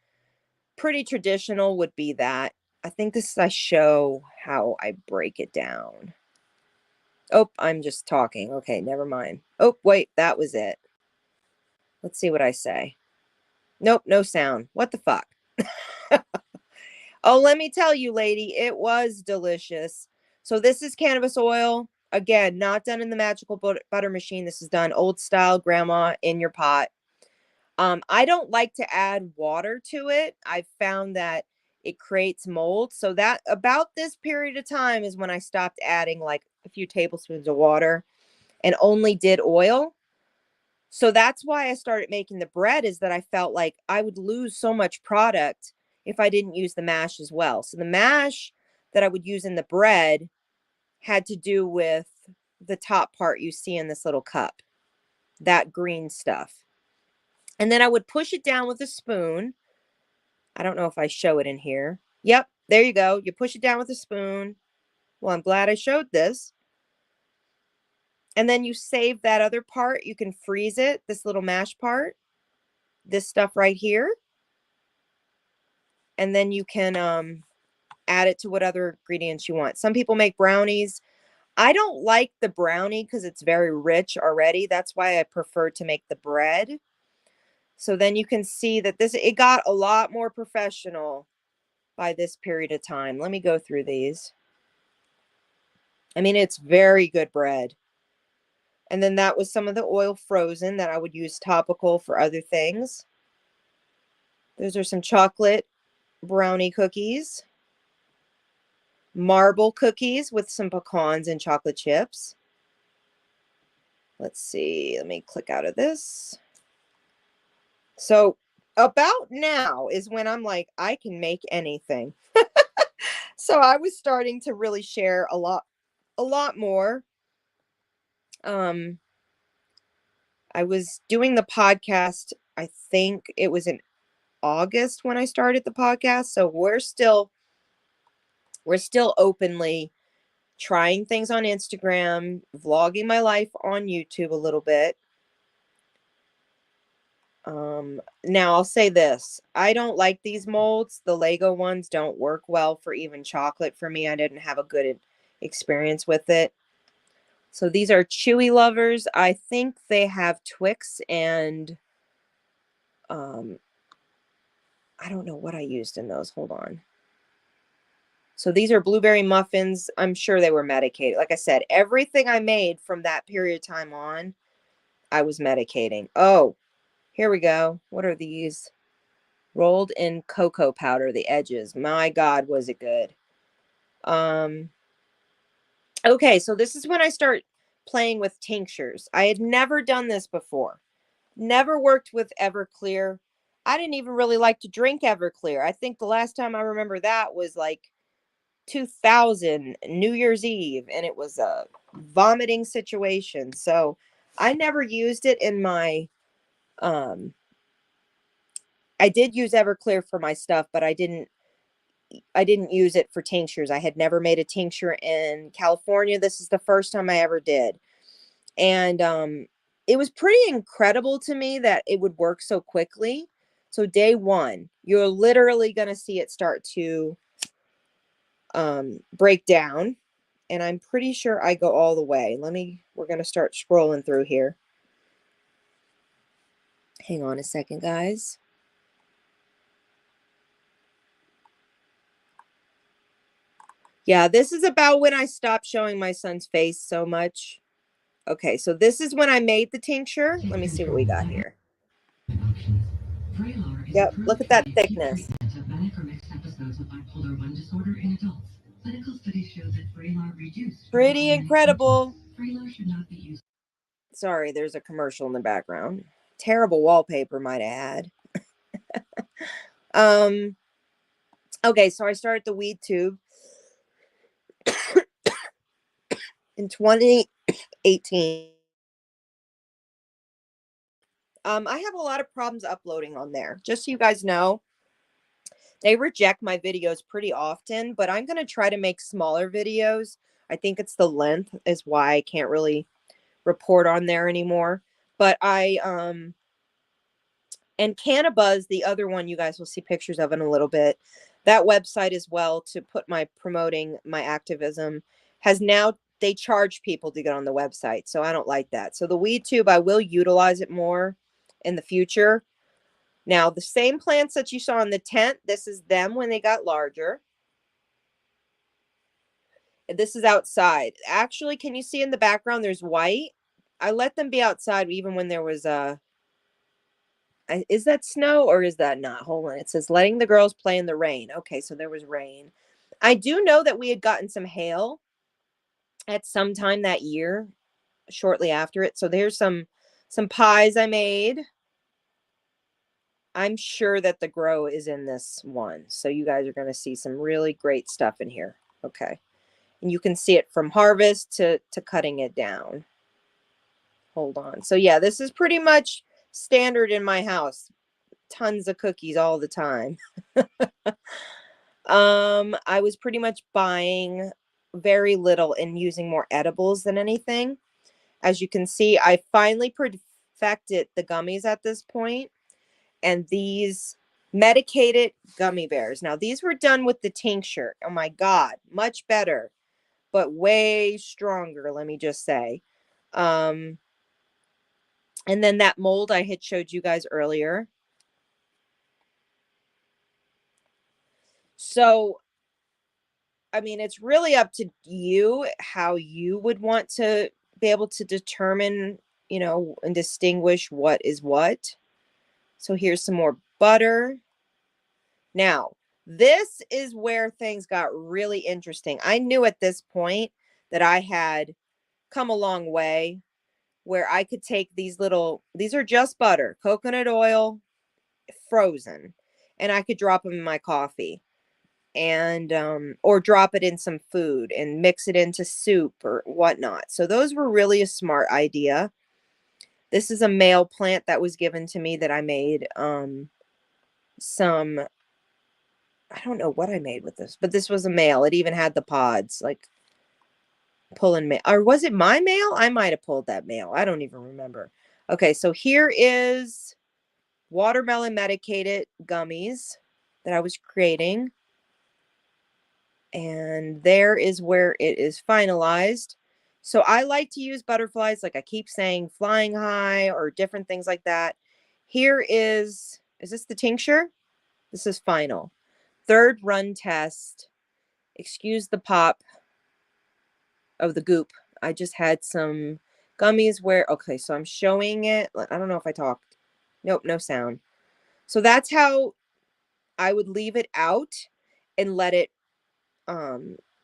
pretty traditional would be that. I think I show how I break it down. Oh, I'm just talking. Okay, never mind. Oh, wait, that was it. Let's see what I say. Nope, no sound. What the fuck? Oh, let me tell you, lady, it was delicious. So this is cannabis oil. Again, not done in the magical butter machine. This is done old style, grandma, in your pot. I don't like to add water to it. I've found that it creates mold. So that about this period of time is when I stopped adding like a few tablespoons of water and only did oil. So that's why I started making the bread is that I felt like I would lose so much product if I didn't use the mash as well. So the mash that I would use in the bread had to do with the top part you see in this little cup, that green stuff. And then I would push it down with a spoon. I don't know if I show it in here. Yep, there you go. You push it down with a spoon. Well, I'm glad I showed this. And then you save that other part. You can freeze it, this little mash part, this stuff right here. And then you can add it to what other ingredients you want. Some people make brownies. I don't like the brownie because it's very rich already. That's why I prefer to make the bread. So then you can see that it got a lot more professional by this period of time. Let me go through these. I mean, it's very good bread. And then that was some of the oil frozen that I would use topical for other things. Those are some chocolate brownie cookies. Marble cookies with some pecans and chocolate chips. Let's see. Let me click out of this. So about now is when I'm like, I can make anything. So I was starting to really share a lot more. I was doing the podcast, I think it was in August when I started the podcast. So we're still openly trying things on Instagram, vlogging my life on YouTube a little bit. Now I'll say this. I don't like these molds. The Lego ones don't work well for even chocolate for me. I didn't have a good experience with it. So these are Chewy Lovers. I think they have Twix and I don't know what I used in those. Hold on. So these are blueberry muffins. I'm sure they were medicated. Like I said, everything I made from that period of time on, I was medicating. Oh, here we go. What are these? Rolled in cocoa powder, the edges. My God, was it good. Okay, so this is when I start playing with tinctures. I had never done this before. Never worked with Everclear. I didn't even really like to drink Everclear. I think the last time I remember that was like 2000, New Year's Eve, and it was a vomiting situation. So I never used it in my, I did use Everclear for my stuff, but I didn't use it for tinctures. I had never made a tincture in California. This is the first time I ever did. And it was pretty incredible to me that it would work so quickly. So day one, you're literally going to see it start to break down. And I'm pretty sure I go all the way. We're going to start scrolling through here. Hang on a second, guys. Yeah, this is about when I stopped showing my son's face so much. Okay, so this is when I made the tincture. Let me see what we got here. Yep, look at that thickness. Pretty incredible. Sorry, there's a commercial in the background. Terrible wallpaper, might I add. Okay, so I started the weed tube in 2018. I have a lot of problems uploading on there. Just so you guys know, they reject my videos pretty often, but I'm going to try to make smaller videos. I think it's the length is why I can't really report on there anymore. But and Cannabuzz, the other one you guys will see pictures of in a little bit, that website as well to put my promoting my activism has now, they charge people to get on the website. So I don't like that. So the weed tube, I will utilize it more in the future. Now, the same plants that you saw in the tent, this is them when they got larger. This is outside. Actually, can you see in the background there's white? I let them be outside even when there was is that snow or is that not? Hold on. It says letting the girls play in the rain. Okay, so there was rain. I do know that we had gotten some hail at some time that year, shortly after it. So there's some pies I made. I'm sure that the grow is in this one. So you guys are going to see some really great stuff in here. Okay. And you can see it from harvest to cutting it down. Hold on. So yeah, this is pretty much standard in my house. Tons of cookies all the time. I was pretty much buying very little and using more edibles than anything. As you can see, I finally perfected the gummies at this point. And these medicated gummy bears. Now, these were done with the tincture. Oh my God, much better, but way stronger, let me just say. And then that mold I had showed you guys earlier. So, I mean, it's really up to you how you would want to be able to determine, and distinguish what is what. So here's some more butter. Now, this is where things got really interesting. I knew at this point that I had come a long way where I could take these are just butter, coconut oil, frozen, and I could drop them in my coffee and, or drop it in some food and mix it into soup or whatnot. So those were really a smart idea. This is a male plant that was given to me that I made, I don't know what I made with this, but this was a male. It even had the pods. Like, pulling mail. Or was it my mail? I might have pulled that mail. I don't even remember. Okay, so here is watermelon medicated gummies that I was creating. And there is where it is finalized. So I like to use butterflies, like I keep saying, flying high or different things like that. Here is this the tincture? This is final. Third run test. Excuse the pop of the goop. I just had some gummies where, okay, so I'm showing it. I don't know if I talked. Nope, no sound. So that's how I would leave it out and let it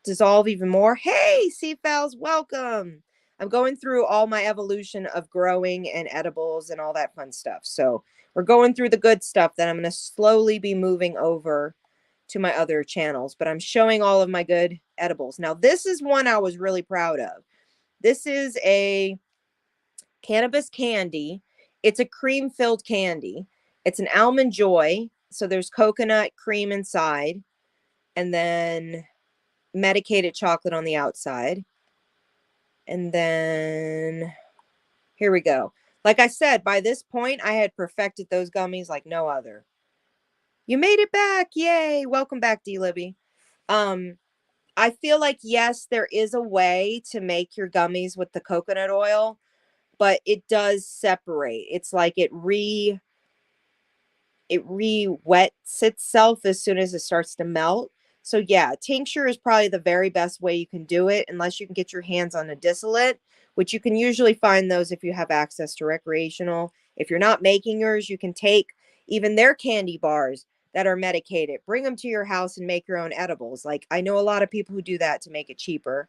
dissolve even more. Hey, Seafowls, welcome. I'm going through all my evolution of growing and edibles and all that fun stuff. So we're going through the good stuff that I'm going to slowly be moving over to my other channels, but I'm showing all of my good edibles. Now, this is one I was really proud of. This is a cannabis candy. It's a cream-filled candy. It's an almond joy. So there's coconut cream inside and then medicated chocolate on the outside. And then here we go. Like I said, by this point, I had perfected those gummies like no other. You made it back. Yay. Welcome back, D-Libby. I feel like, yes, there is a way to make your gummies with the coconut oil, but it does separate. It's like it re-wets itself as soon as it starts to melt. So yeah, tincture is probably the very best way you can do it, unless you can get your hands on a distillate, which you can usually find those if you have access to recreational. If you're not making yours, you can take even their candy bars that are medicated, bring them to your house and make your own edibles. Like I know a lot of people who do that to make it cheaper.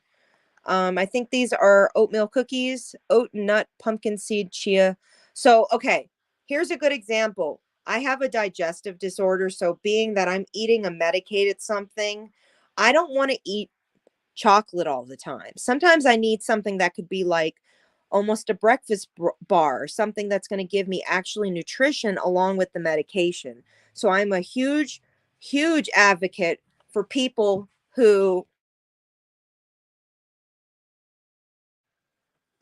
I think these are oatmeal cookies, oat nut, pumpkin seed, chia. So, okay, here's a good example. I have a digestive disorder. So, being that I'm eating a medicated something, I don't want to eat chocolate all the time. Sometimes I need something that could be like almost a breakfast bar, something that's going to give me actually nutrition along with the medication. So, I'm a huge, huge advocate for people who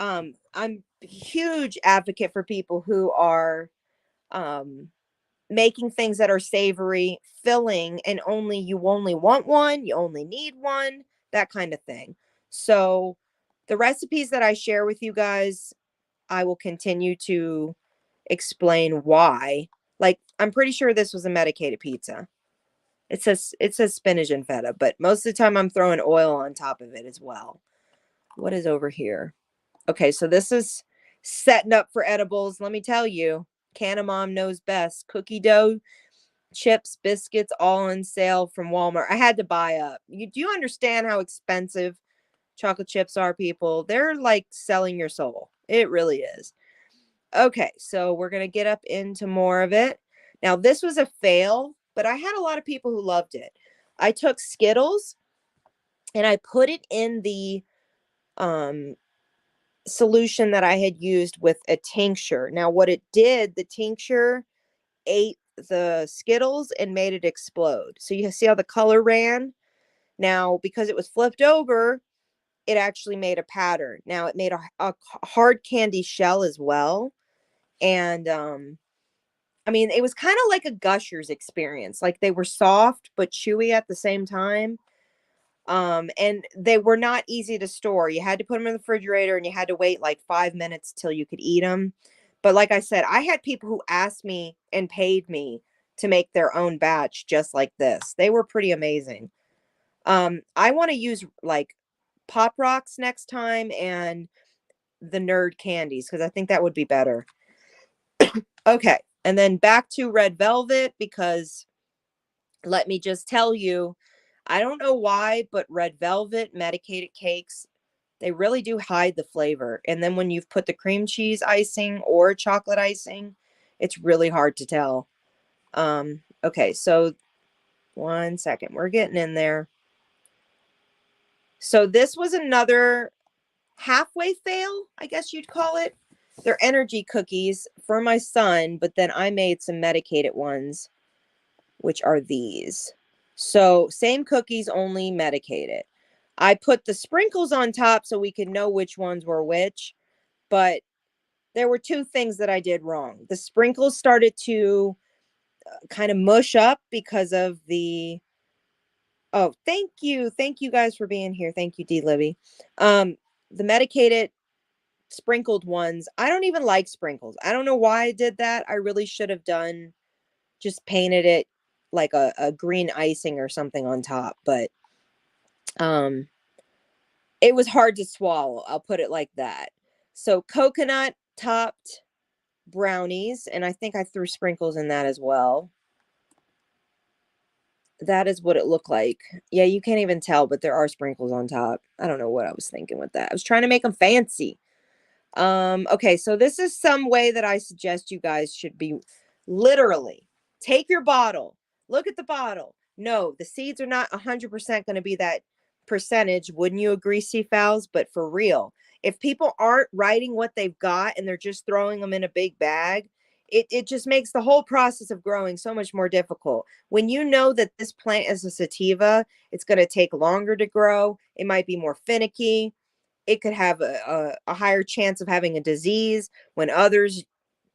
I'm a huge advocate for people who are um making things that are savory, filling, and you only want one, you only need one, that kind of thing. So the recipes that I share with you guys, I will continue to explain why. Like I'm pretty sure this was a medicated pizza. It says spinach and feta, but most of the time I'm throwing oil on top of it as well. What is over here? Okay, so this is setting up for edibles. Let me tell you, Canna Mom knows best. Cookie dough, chips, biscuits, all on sale from Walmart. I had to buy up. Do you understand how expensive chocolate chips are, people? They're like selling your soul. It really is. Okay, so we're going to get up into more of it. Now, this was a fail, but I had a lot of people who loved it. I took Skittles and I put it in the um solution that I had used with a tincture. Now, what it did, the tincture ate the Skittles and made it explode. So you see how the color ran? Now, because it was flipped over, it actually made a pattern. Now, it made a hard candy shell as well. And I mean, it was kind of like a Gushers experience. Like they were soft but chewy at the same time. And they were not easy to store. You had to put them in the refrigerator and you had to wait like 5 minutes till you could eat them. But like I said, I had people who asked me and paid me to make their own batch just like this. They were pretty amazing. I want to use like Pop Rocks next time and the Nerd candies because I think that would be better. Okay. And then back to Red Velvet because let me just tell you, I don't know why, but Red Velvet medicated cakes, they really do hide the flavor. And then when you've put the cream cheese icing or chocolate icing, it's really hard to tell. Okay, so 1 second. We're getting in there. So this was another halfway fail, I guess you'd call it. They're energy cookies for my son, but then I made some medicated ones, which are these. So same cookies, only medicated. I put the sprinkles on top so we could know which ones were which, but there were two things that I did wrong. The sprinkles started to kind of mush up because of the, oh, thank you. Thank you guys for being here. Thank you, D. Libby. The medicated sprinkled ones, I don't even like sprinkles. I don't know why I did that. I really should have done, just painted it like a green icing or something on top, but it was hard to swallow. I'll put it like that. So coconut topped brownies, and I think I threw sprinkles in that as well. That is what it looked like. Yeah, you can't even tell, but there are sprinkles on top. I don't know what I was thinking with that. I was trying to make them fancy. Okay, so this is some way that I suggest you guys should be literally take your bottle, look at the bottle. No, the seeds are not 100% going to be that percentage. Wouldn't you agree, Fowls? But for real, if people aren't writing what they've got and they're just throwing them in a big bag, it just makes the whole process of growing so much more difficult. When you know that this plant is a sativa, it's going to take longer to grow. It might be more finicky. It could have a higher chance of having a disease when others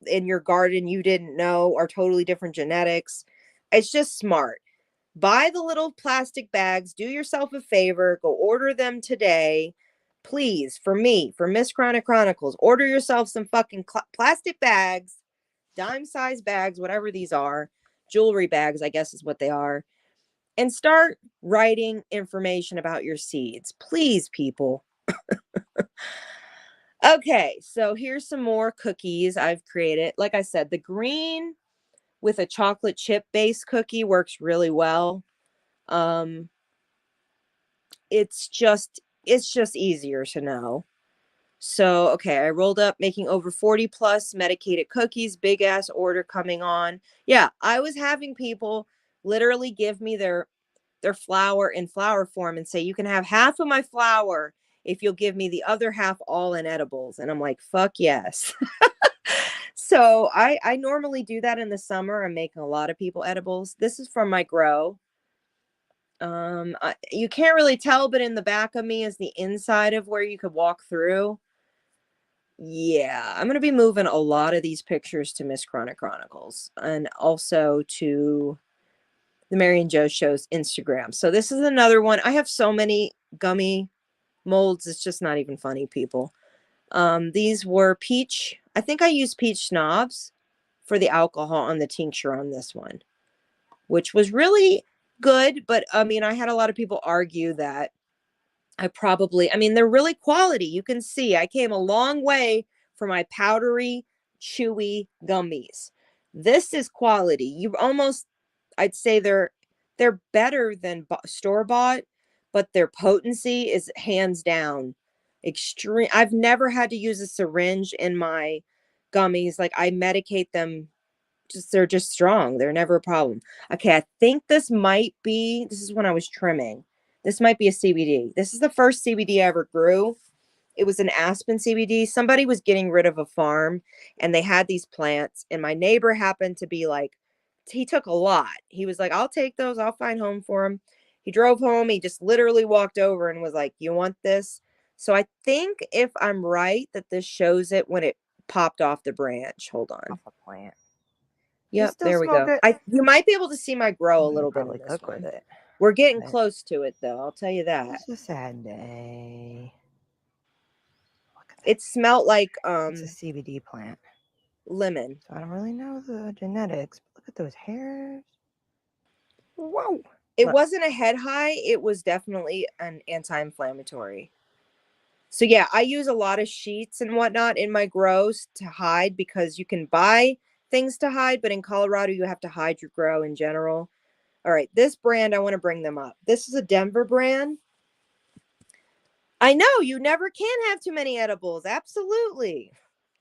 in your garden you didn't know are totally different genetics. It's just smart. Buy the little plastic bags. Do yourself a favor. Go order them today. Please, for me, for Miss Chronic Chronicles, order yourself some fucking plastic bags, dime size bags, whatever these are. Jewelry bags, I guess is what they are. And start writing information about your seeds. Please, people. Okay, so here's some more cookies I've created. Like I said, the green with a chocolate chip base cookie works really well. It's just easier to know. So, okay, I rolled up making over 40 plus medicated cookies, big ass order coming on. Yeah, I was having people literally give me their flour in flour form and say, you can have half of my flour if you'll give me the other half all in edibles. And I'm like, fuck yes. So I normally do that in the summer. I'm making a lot of people edibles. This is from my grow. You can't really tell, but in the back of me is the inside of where you could walk through. Yeah, I'm going to be moving a lot of these pictures to Miss Chronic Chronicles and also to the Mary and Joe Show's Instagram. So this is another one. I have so many gummy molds. It's just not even funny, people. These were peach. I think I used peach schnapps for the alcohol on the tincture on this one, which was really good. But I mean, I had a lot of people argue that I mean, they're really quality. You can see I came a long way for my powdery, chewy gummies. This is quality. You almost, I'd say they're better than store bought, but their potency is hands down extreme. I've never had to use a syringe in my gummies. Like I medicate them, just they're just strong. They're never a problem. Okay, I think this is when I was trimming. This might be a CBD. This is the first CBD I ever grew. It was an aspen CBD. Somebody was getting rid of a farm and they had these plants. And my neighbor happened to be like, he took a lot. He was like, I'll take those. I'll find home for him. He drove home. He just literally walked over and was like, you want this? So I think if I'm right that this shows it when it popped off the branch. Hold on. Off a plant. Yep, there we go. You might be able to see my grow a little bit in this one. With it. We're getting close to it, though. I'll tell you that. It's a sad day. It smelled like it's a CBD plant. Lemon. So I don't really know the genetics, but look at those hairs. Whoa. It wasn't a head high. It was definitely an anti-inflammatory. So yeah, I use a lot of sheets and whatnot in my grows to hide because you can buy things to hide, but in Colorado you have to hide your grow in general. All right, this brand, I want to bring them up. This is a Denver brand. I know you never can have too many edibles. Absolutely.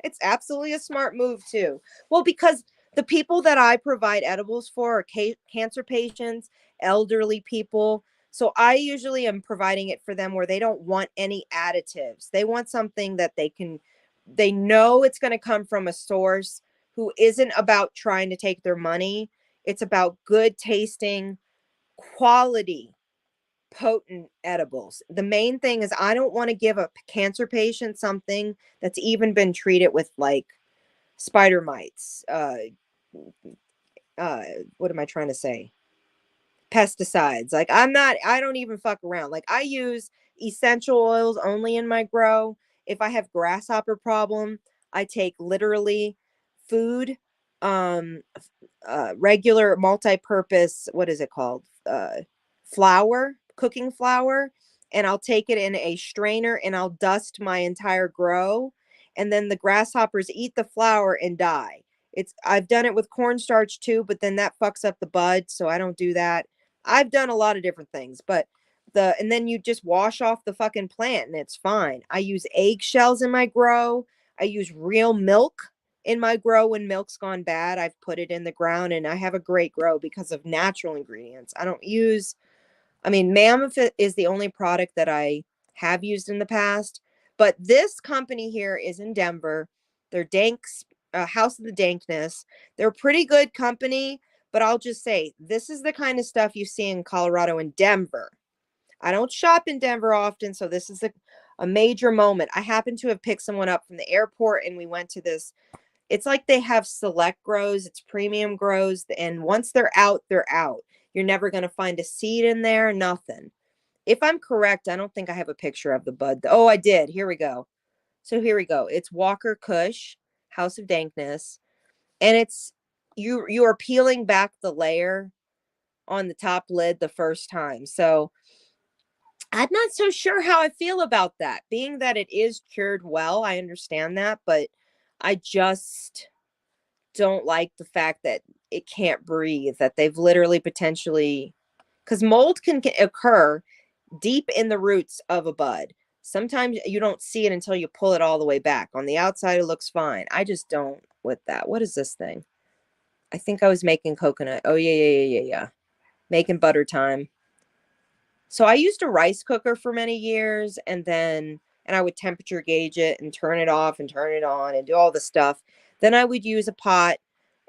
It's absolutely a smart move too. Well, because the people that I provide edibles for are cancer patients, elderly people. So I usually am providing it for them where they don't want any additives. They want something that they know it's going to come from a source who isn't about trying to take their money. It's about good tasting quality potent edibles. The main thing is I don't want to give a cancer patient something that's even been treated with like spider mites. What am I trying to say? Pesticides. Like I don't even fuck around. Like I use essential oils only in my grow. If I have grasshopper problem, I take literally food, um regular multi-purpose, what is it called? Flour, cooking flour, and I'll take it in a strainer and I'll dust my entire grow, and then the grasshoppers eat the flour and die. I've done it with cornstarch too, but then that fucks up the bud, so I don't do that. I've done a lot of different things, but and then you just wash off the fucking plant and it's fine. I use eggshells in my grow. I use real milk in my grow. When milk's gone bad, I've put it in the ground and I have a great grow because of natural ingredients. I don't use, I mean, Mammoth is the only product that I have used in the past, but this company here is in Denver. They're Danks, House of the Dankness. They're a pretty good company, but I'll just say this is the kind of stuff you see in Colorado and Denver. I don't shop in Denver often, so this is a major moment. I happened to have picked someone up from the airport and we went to this. It's like they have select grows, it's premium grows, and once they're out, they're out. You're never going to find a seed in there, nothing. If I'm correct, I don't think I have a picture of the bud. Oh, I did. Here we go. So here we go. It's Walker Kush, House of Dankness, and it's you are peeling back the layer on the top lid the first time. So I'm not so sure how I feel about that. Being that it is cured well, I understand that, but I just don't like the fact that it can't breathe, that they've literally potentially, because mold can occur deep in the roots of a bud. Sometimes you don't see it until you pull it all the way back. On the outside, it looks fine. I just don't with that. What is this thing? I think I was making coconut. Oh, yeah. Making butter time. So I used a rice cooker for many years, and I would temperature gauge it and turn it off and turn it on and do all the stuff. Then I would use a pot,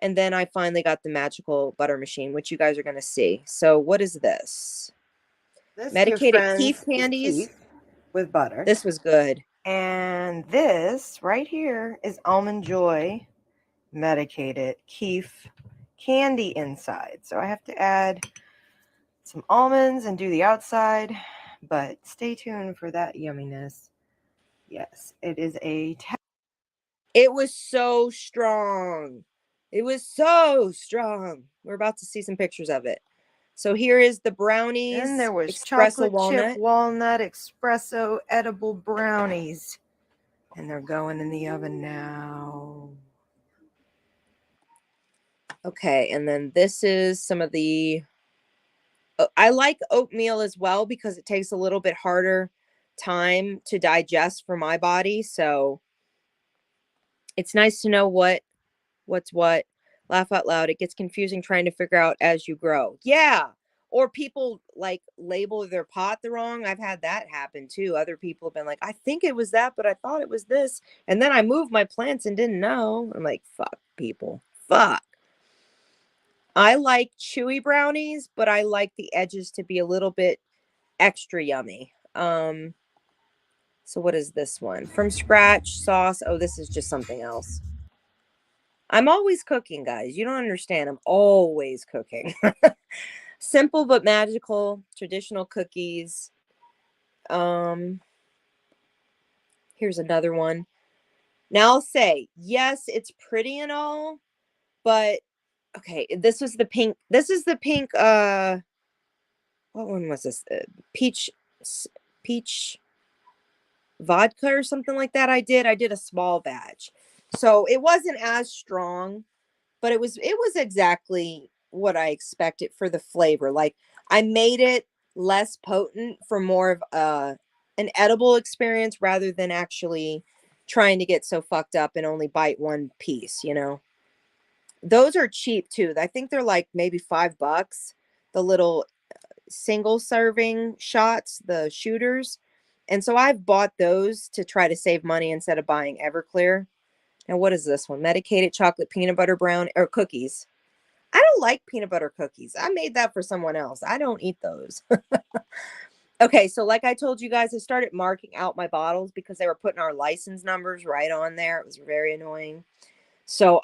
and then I finally got the magical butter machine, which you guys are going to see. So what is this? This, dear Medicated friends, keef is candies. keef with butter. This was good. And this right here is Almond Joy medicated keef candy inside. So I have to add some almonds and do the outside, but stay tuned for that yumminess. Yes, it is It was so strong. It was so strong. We're about to see some pictures of it. So here is the brownies. And there was espresso chocolate chip walnut espresso edible brownies. And they're going in the oven now. Okay, and then this is some of the, I like oatmeal as well because it takes a little bit harder time to digest for my body. So it's nice to know what's what. Laugh out loud. It gets confusing trying to figure out as you grow. Yeah. Or people like label their pot the wrong. I've had that happen too. Other people have been like, I think it was that, but I thought it was this. And then I moved my plants and didn't know. I'm like, fuck people. Fuck. I like chewy brownies, but I like the edges to be a little bit extra yummy. So what is this one? From scratch sauce. Oh, this is just something else. I'm always cooking, guys. You don't understand. I'm always cooking. Simple but magical, traditional cookies. Here's another one. Now I'll say, yes, it's pretty and all, but okay, this is the pink. What one was this? Peach vodka or something like that. I did a small batch. So it wasn't as strong, but it was exactly what I expected for the flavor. Like I made it less potent for more of an edible experience rather than actually trying to get so fucked up and only bite one piece, you know. Those are cheap too. I think they're like maybe $5. The little single serving shots, the shooters. And so I've bought those to try to save money instead of buying Everclear. And what is this one? Medicated chocolate peanut butter brown or cookies. I don't like peanut butter cookies. I made that for someone else. I don't eat those. Okay, so like I told you guys, I started marking out my bottles because they were putting our license numbers right on there. It was very annoying. So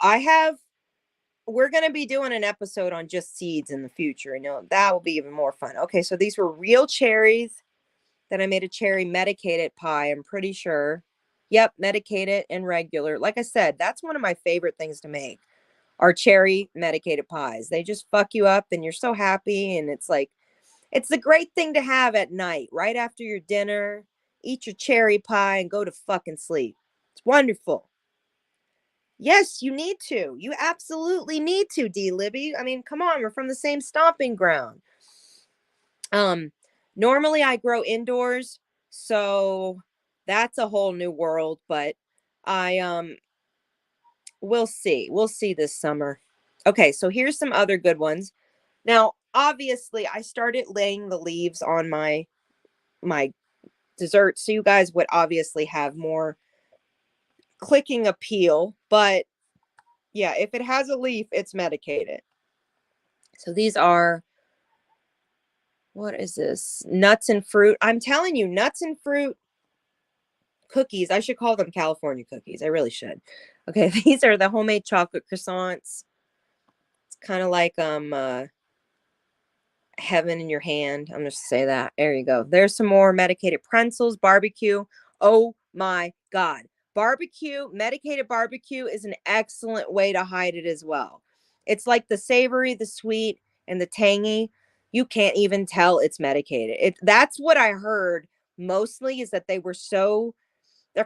we're going to be doing an episode on just seeds in the future. That will be even more fun. Okay, so these were real cherries that I made a cherry medicated pie, I'm pretty sure. Yep, medicated and regular. Like I said, that's one of my favorite things to make are cherry medicated pies. They just fuck you up and you're so happy. And it's like, it's the great thing to have at night, right after your dinner. Eat your cherry pie and go to fucking sleep. It's wonderful. Yes, you need to. You absolutely need to, D. Libby. I mean, come on, we're from the same stomping ground. Um, Normally I grow indoors, so that's a whole new world, but I we'll see. We'll see this summer. Okay, so here's some other good ones. Now, obviously, I started laying the leaves on my dessert, so you guys would obviously have more clicking appeal, but yeah, if it has a leaf, it's medicated. So these are, what is this? Nuts and fruit. I'm telling you, nuts and fruit cookies. I should call them California cookies. I really should. Okay, these are the homemade chocolate croissants. It's kind of like heaven in your hand. I'm just say that. There you go. There's some more medicated pretzels, barbecue. Oh my God. Medicated barbecue is an excellent way to hide it as well. It's like the savory, the sweet, and the tangy. You can't even tell it's medicated. That's what I heard mostly is that they're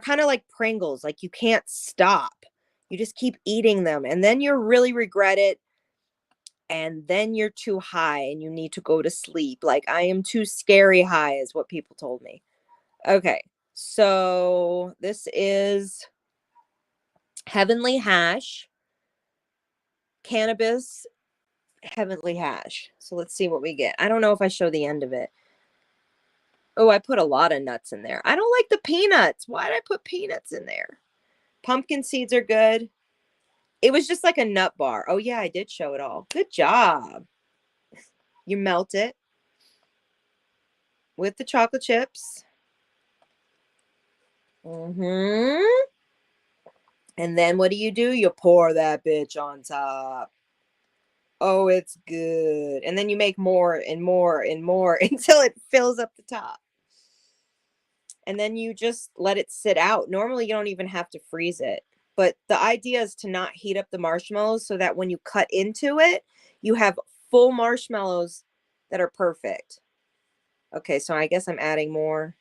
kind of like Pringles, like you can't stop. You just keep eating them and then you really regret it and then you're too high and you need to go to sleep. Like I am too scary high is what people told me. Okay. So this is Heavenly Hash, cannabis Heavenly Hash. So let's see what we get. I don't know if I show the end of it. Oh, I put a lot of nuts in there. I don't like the peanuts. Why did I put peanuts in there? Pumpkin seeds are good. It was just like a nut bar. Oh, yeah, I did show it all. Good job. You melt it with the chocolate chips. Mm-hmm. And then what do? You pour that bitch on top. Oh, it's good. And then you make more and more and more until it fills up the top. And then you just let it sit out. Normally, you don't even have to freeze it. But the idea is to not heat up the marshmallows so that when you cut into it, you have full marshmallows that are perfect. Okay, so I guess I'm adding more.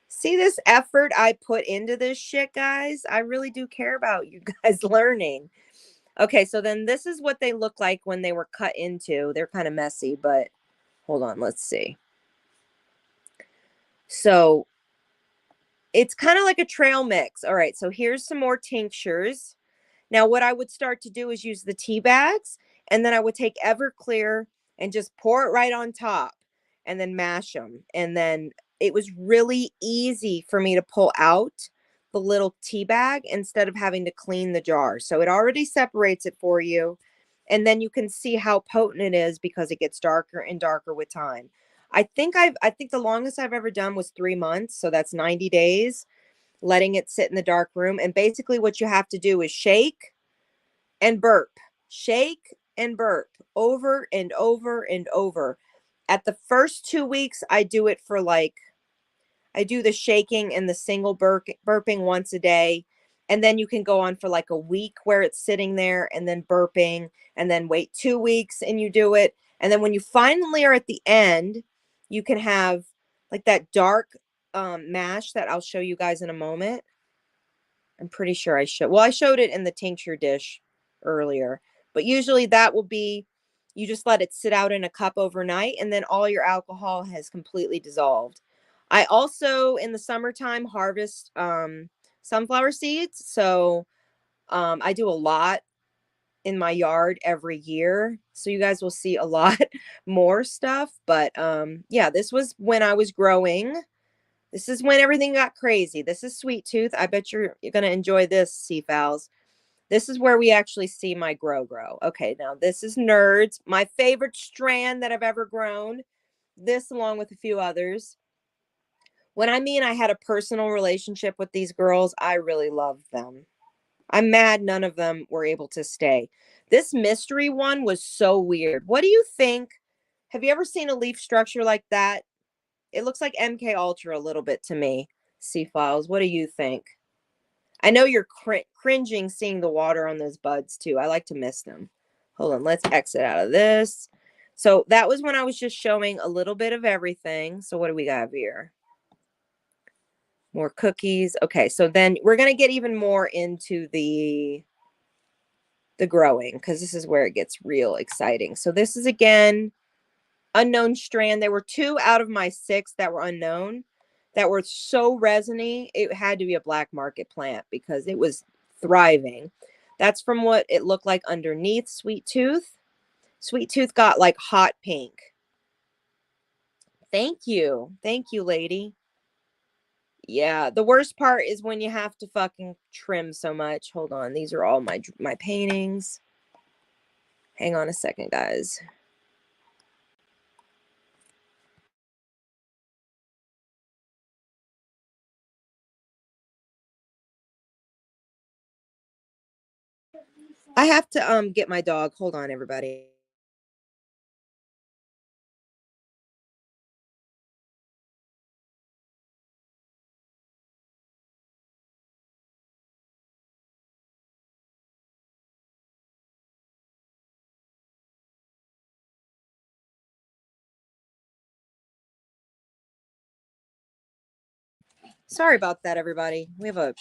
See this effort I put into this shit, guys? I really do care about you guys learning. Okay, so then this is what they look like when they were cut into. They're kind of messy, but hold on, let's see. So it's kind of like a trail mix. All right, so here's some more tinctures. Now, what I would start to do is use the tea bags, and then I would take Everclear and just pour it right on top and then mash them. And then it was really easy for me to pull out the little tea bag instead of having to clean the jar. So it already separates it for you. And then you can see how potent it is because it gets darker and darker with time. I think the longest I've ever done was 3 months, so that's 90 days letting it sit in the dark room. And basically, what you have to do is shake and burp over and over and over. At the first 2 weeks, I do it for I do the shaking and the single burping once a day. And then you can go on for like a week where it's sitting there and then burping, and then wait 2 weeks and you do it. And then when you finally are at the end, you can have like that dark mash that I'll show you guys in a moment. I'm pretty sure I showed it in the tincture dish earlier, but usually that will be, you just let it sit out in a cup overnight and then all your alcohol has completely dissolved. I also, in the summertime, harvest sunflower seeds. So I do a lot in my yard every year. So you guys will see a lot more stuff. But yeah, this was when I was growing. This is when everything got crazy. This is Sweet Tooth. I bet you're going to enjoy this, Seafowls. This is where we actually see my grow. Okay, now this is Nerds, my favorite strand that I've ever grown. this along with a few others. When I mean I had a personal relationship with these girls, I really loved them. I'm mad none of them were able to stay. This mystery one was so weird. What do you think? Have you ever seen a leaf structure like that? It looks like MK Ultra a little bit to me. C-Files, what do you think? I know you're cringing seeing the water on those buds too. I like to miss them. Hold on, let's exit out of this. So that was when I was just showing a little bit of everything. So what do we got here? More cookies. Okay, so then we're going to get even more into the growing because this is where it gets real exciting. So this is, again, unknown strand. There were 2 out of my 6 that were unknown that were so resiny. It had to be a black market plant because it was thriving. That's from what it looked like underneath Sweet Tooth. Sweet Tooth got like hot pink. Thank you. Thank you, lady. Yeah, the worst part is when you have to fucking trim so much. Hold on. These are all my paintings. Hang on a second, guys. I have to get my dog. Hold on, everybody. Sorry about that, everybody. We have a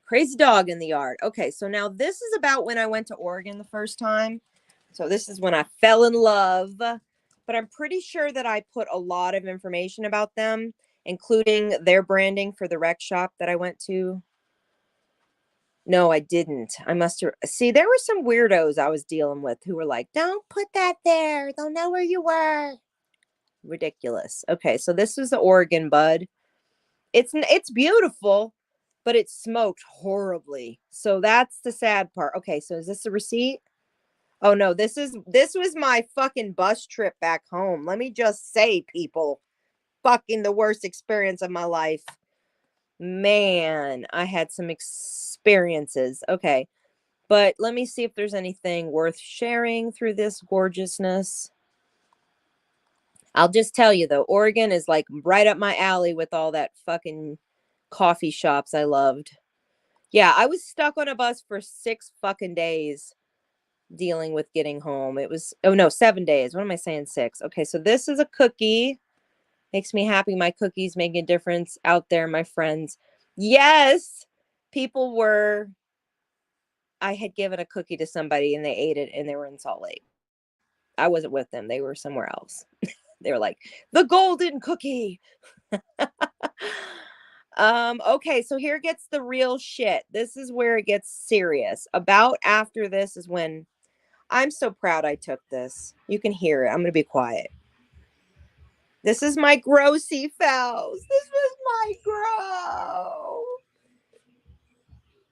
crazy dog in the yard. Okay, so now this is about when I went to Oregon the first time. So this is when I fell in love. But I'm pretty sure that I put a lot of information about them, including their branding for the rec shop that I went to. No, I didn't. I must have. See, there were some weirdos I was dealing with who were like, don't put that there. They'll know where you were. Ridiculous. Okay, so this is the Oregon bud. It's beautiful, but it smoked horribly. So that's the sad part. Okay, so is this a receipt? Oh no, this was my fucking bus trip back home. Let me just say, people, fucking the worst experience of my life. Man, I had some experiences. Okay. But let me see if there's anything worth sharing through this gorgeousness. I'll just tell you though, Oregon is like right up my alley with all that fucking coffee shops I loved. Yeah, I was stuck on a bus for 6 fucking days dealing with getting home. It was, oh no, 7 days. What am I saying? 6. Okay, so this is a cookie. Makes me happy. My cookies make a difference out there, my friends. Yes, people were, I had given a cookie to somebody and they ate it and they were in Salt Lake. I wasn't with them. They were somewhere else. They were like, the golden cookie. Okay, so here gets the real shit. This is where it gets serious. About after this is when I'm so proud I took this. You can hear it. I'm going to be quiet. This is my grow C-Files. This was my grow.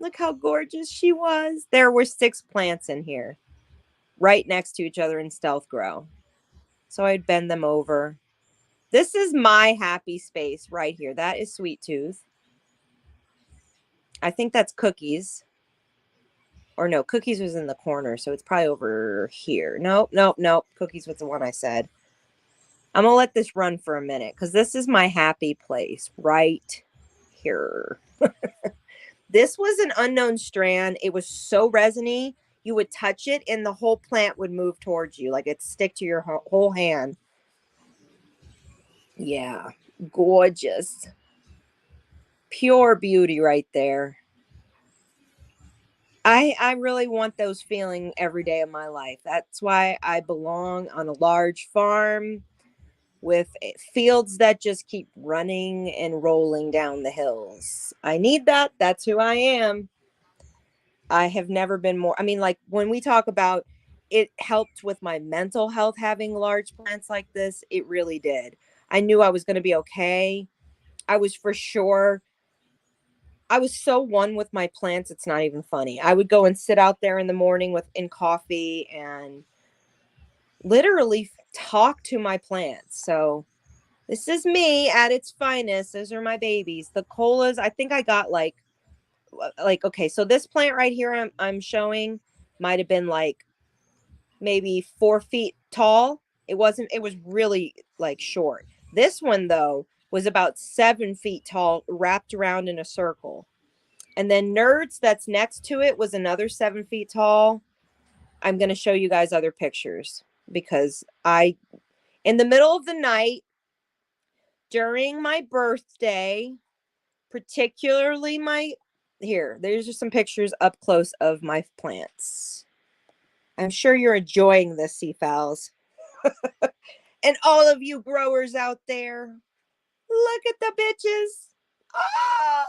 Look how gorgeous she was. There were 6 plants in here, right next to each other in stealth grow. So I'd bend them over. This is my happy space right here. That is Sweet Tooth. I think that's Cookies. Or no, Cookies was in the corner, so it's probably over here. Nope. Cookies was the one I said. I'm going to let this run for a minute because this is my happy place right here. This was an unknown strand. It was so resiny. You would touch it and the whole plant would move towards you. Like it'd stick to your whole hand. Yeah. Gorgeous. Pure beauty right there. I really want those feeling every day of my life. That's why I belong on a large farm with fields that just keep running and rolling down the hills. I need that. That's who I am. I have never been more. I mean, like when we talk about it helped with my mental health having large plants like this, it really did. I knew I was going to be okay. I was for sure. I was so one with my plants, it's not even funny. I would go and sit out there in the morning in coffee and literally talk to my plants. So This is me at its finest. Those are my babies. The colas, I think I got like okay, so this plant right here I'm showing might have been like maybe 4 feet tall. It wasn't, it was really like short. This one though was about 7 feet tall, wrapped around in a circle. And then Nerds, that's next to it, was another 7 feet tall. I'm going to show you guys other pictures because in the middle of the night during my birthday, particularly there's just some pictures up close of my plants. I'm sure you're enjoying this, Seafowls. And all of you growers out there, look at the bitches. Ah!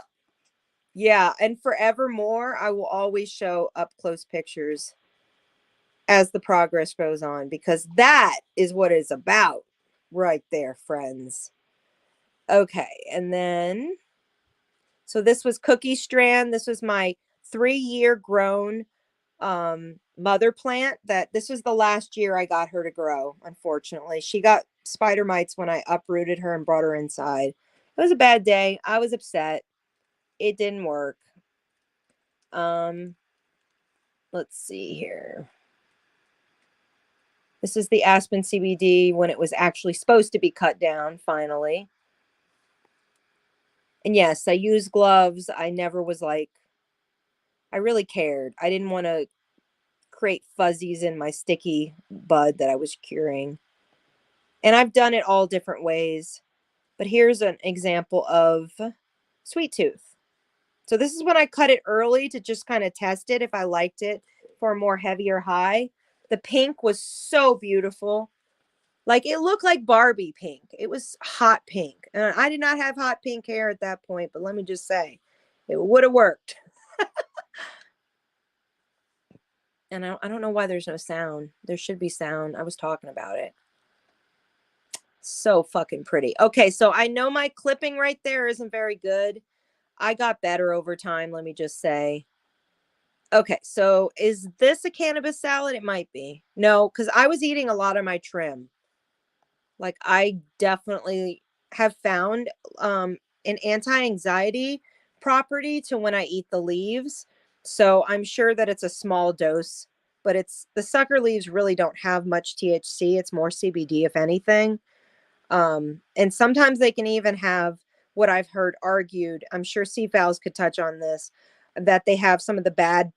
Yeah, and forevermore, I will always show up close pictures as the progress goes on, because that is what it's about right there, friends. Okay, and then, so this was Cookie Strand. This was my 3-year grown mother plant. That this was the last year I got her to grow. Unfortunately, she got spider mites when I uprooted her and brought her inside. It was a bad day. I was upset. It didn't work. Let's see here. This is the Aspen CBD when it was actually supposed to be cut down finally. And yes, I use gloves. I never was like, I really cared. I didn't want to create fuzzies in my sticky bud that I was curing. And I've done it all different ways. But here's an example of Sweet Tooth. So this is when I cut it early to just kind of test it if I liked it for a more heavier high. The pink was so beautiful. Like, it looked like Barbie pink. It was hot pink. And I did not have hot pink hair at that point, but let me just say, it would have worked. And I don't know why there's no sound. There should be sound. I was talking about it. So fucking pretty. Okay, so I know my clipping right there isn't very good. I got better over time, let me just say. Okay, so is this a cannabis salad? It might be. No, because I was eating a lot of my trim. Like, I definitely have found an anti-anxiety property to when I eat the leaves. So I'm sure that it's a small dose, but the sucker leaves really don't have much THC. It's more CBD, if anything. And sometimes they can even have what I've heard argued. I'm sure Seafowls could touch on this, that they have some of the bad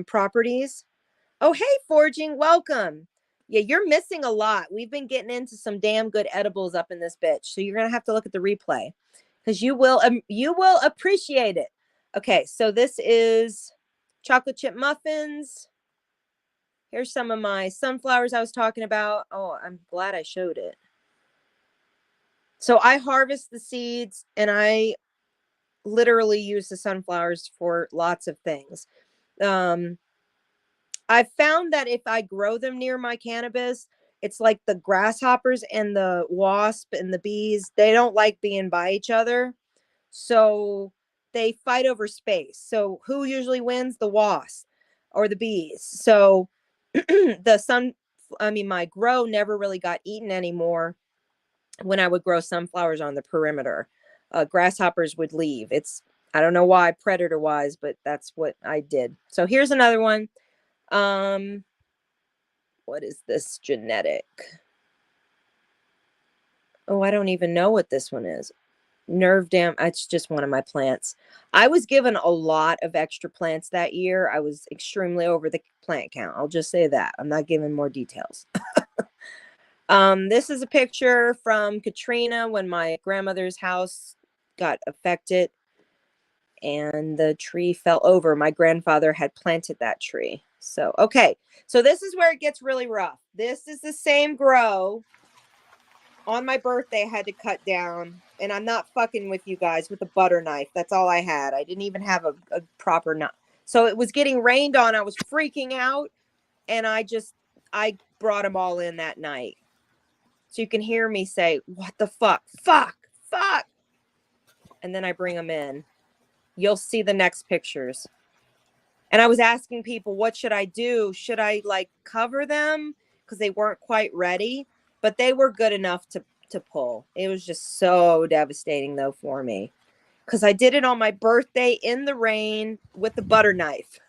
properties. Oh, hey, Forging, welcome. Yeah, you're missing a lot. We've been getting into some damn good edibles up in this bitch. So you're going to have to look at the replay because you will appreciate it. Okay, so this is chocolate chip muffins. Here's some of my sunflowers I was talking about. Oh, I'm glad I showed it. So I harvest the seeds and I literally use the sunflowers for lots of things. I've found that if I grow them near my cannabis, it's like the grasshoppers and the wasp and the bees, they don't like being by each other. So they fight over space. So who usually wins? The wasp or the bees. So my grow never really got eaten anymore when I would grow sunflowers on the perimeter. Grasshoppers would leave. I don't know why, predator wise, but that's what I did. So here's another one. What is this genetic? Oh, I don't even know what this one is. Nerve dam. It's just one of my plants. I was given a lot of extra plants that year. I was extremely over the plant count. I'll just say that. I'm not giving more details. This is a picture from Katrina when my grandmother's house got affected and the tree fell over. My grandfather had planted that tree. So, okay. So this is where it gets really rough. This is the same grow. On my birthday, I had to cut down, and I'm not fucking with you guys with a butter knife. That's all I had. I didn't even have a proper knife. So it was getting rained on. I was freaking out, and I brought them all in that night. So you can hear me say, what the fuck? Fuck. Fuck. And then I bring them in. You'll see the next pictures. And I was asking people, what should I do? Should I like cover them? Because they weren't quite ready, but they were good enough to to pull. It was just so devastating though for me. Because I did it on my birthday in the rain with the butter knife.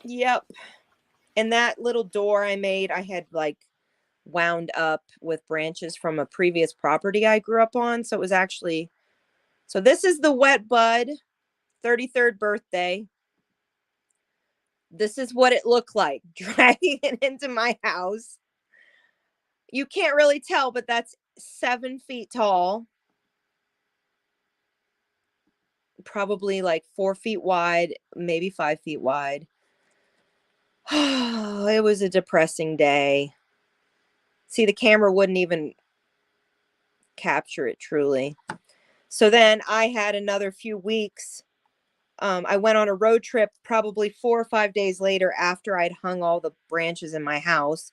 Yep. And that little door I made, I had like wound up with branches from a previous property I grew up on. So it was actually, so this is the wet bud 33rd birthday. This is what it looked like dragging it into my house. You can't really tell, but that's 7 feet tall. Probably like 4 feet wide, maybe 5 feet wide. It was a depressing day. See, the camera wouldn't even capture it truly. So then I had another few weeks. I went on a road trip probably 4 or 5 days later after I'd hung all the branches in my house.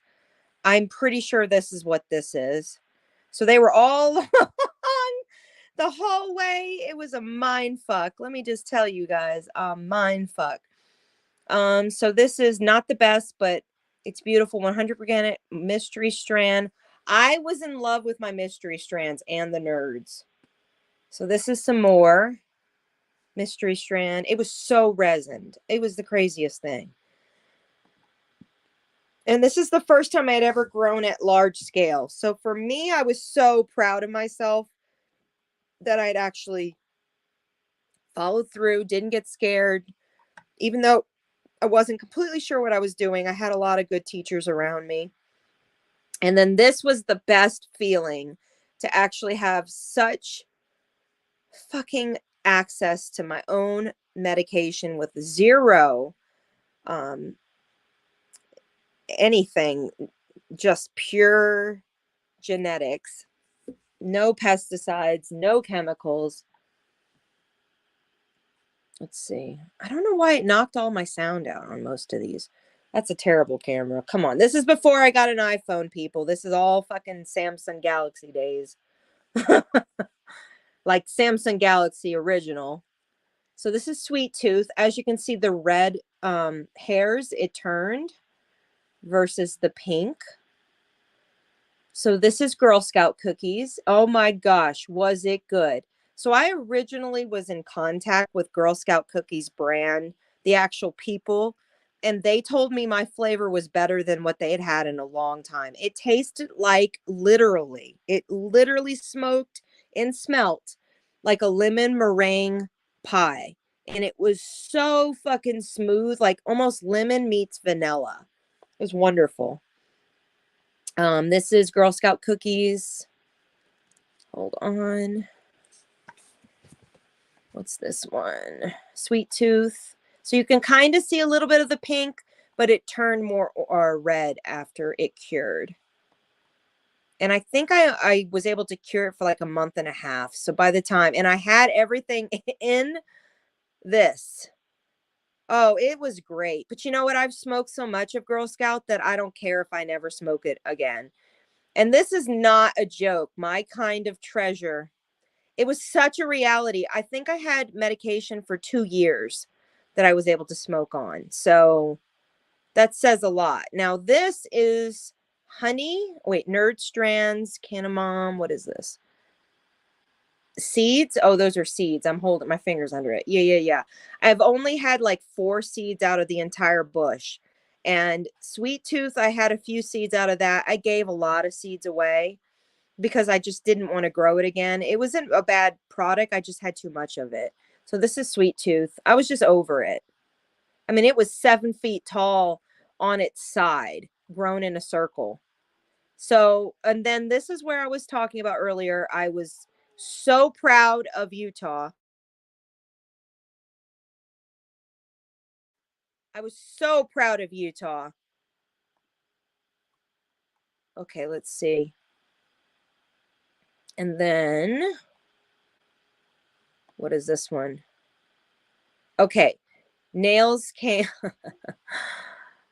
I'm pretty sure this is what this is. So they were all along the hallway. It was a mind fuck. Let me just tell you guys, mind fuck. So this is not the best, but it's beautiful. 100% mystery strand. I was in love with my mystery strands and the nerds. So this is some more mystery strand. It was so resined. It was the craziest thing. And this is the first time I had ever grown at large scale. So for me, I was so proud of myself that I'd actually followed through, didn't get scared, even though I wasn't completely sure what I was doing. I had a lot of good teachers around me. And then this was the best feeling, to actually have such fucking access to my own medication with zero anything, just pure genetics, no pesticides, no chemicals. Let's see. I don't know why it knocked all my sound out on most of these. That's a terrible camera. Come on. This is before I got an iPhone, people. This is all fucking Samsung Galaxy days. Like Samsung Galaxy original. So this is Sweet Tooth. As you can see, the red hairs, it turned versus the pink. So this is Girl Scout cookies. Oh my gosh, was it good? So I originally was in contact with Girl Scout Cookies brand, the actual people, and they told me my flavor was better than what they had had in a long time. It tasted like it literally smoked and smelt like a lemon meringue pie. And it was so fucking smooth, like almost lemon meets vanilla. It was wonderful. This is Girl Scout cookies. Hold on. What's this one? Sweet Tooth. So you can kind of see a little bit of the pink, but it turned more red after it cured. And I think I was able to cure it for like a month and a half. So by the time, and I had everything in this. Oh, it was great. But you know what? I've smoked so much of Girl Scout that I don't care if I never smoke it again. And this is not a joke. My kind of treasure. It was such a reality. I think I had medication for 2 years that I was able to smoke on. So that says a lot. Now this is honey. Wait, Nerd Strands, Canamom. What is this? Seeds. Oh, those are seeds. I'm holding my fingers under it. Yeah. I've only had like 4 seeds out of the entire bush. And Sweet Tooth, I had a few seeds out of that. I gave a lot of seeds away because I just didn't want to grow it again. It wasn't a bad product. I just had too much of it. So this is Sweet Tooth. I was just over it. I mean, it was 7 feet tall on its side, grown in a circle. So, and then this is where I was talking about earlier. I was so proud of Utah. I was so proud of Utah. Okay, let's see. And then, what is this one? Okay, nails came.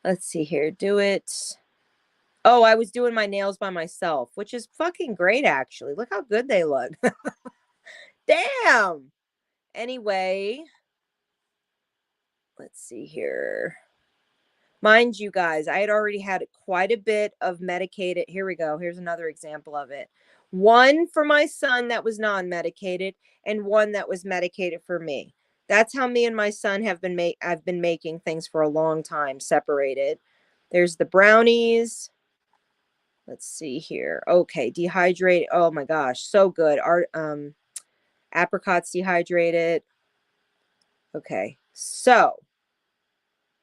Let's see here. Do it. Oh, I was doing my nails by myself, which is fucking great, actually. Look how good they look. Damn. Anyway, let's see here. Mind you guys, I had already had quite a bit of medicated. Here we go. Here's another example of it. One for my son that was non-medicated and one that was medicated for me. That's how me and my son I've been making things for a long time, separated. There's the brownies. Let's see here. Okay, dehydrated. Oh my gosh, so good. Our apricots dehydrated. Okay, so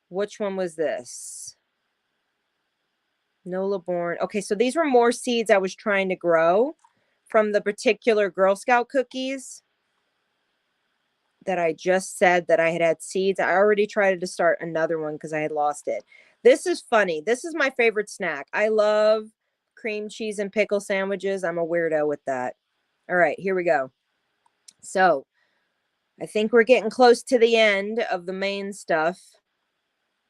which one was this? Nola Born. Okay, so these were more seeds I was trying to grow from the particular Girl Scout cookies that I just said that I had seeds. I already tried to start another one because I had lost it. This is funny. This is my favorite snack. I love cream cheese and pickle sandwiches. I'm a weirdo with that. All right, here we go. So I think we're getting close to the end of the main stuff.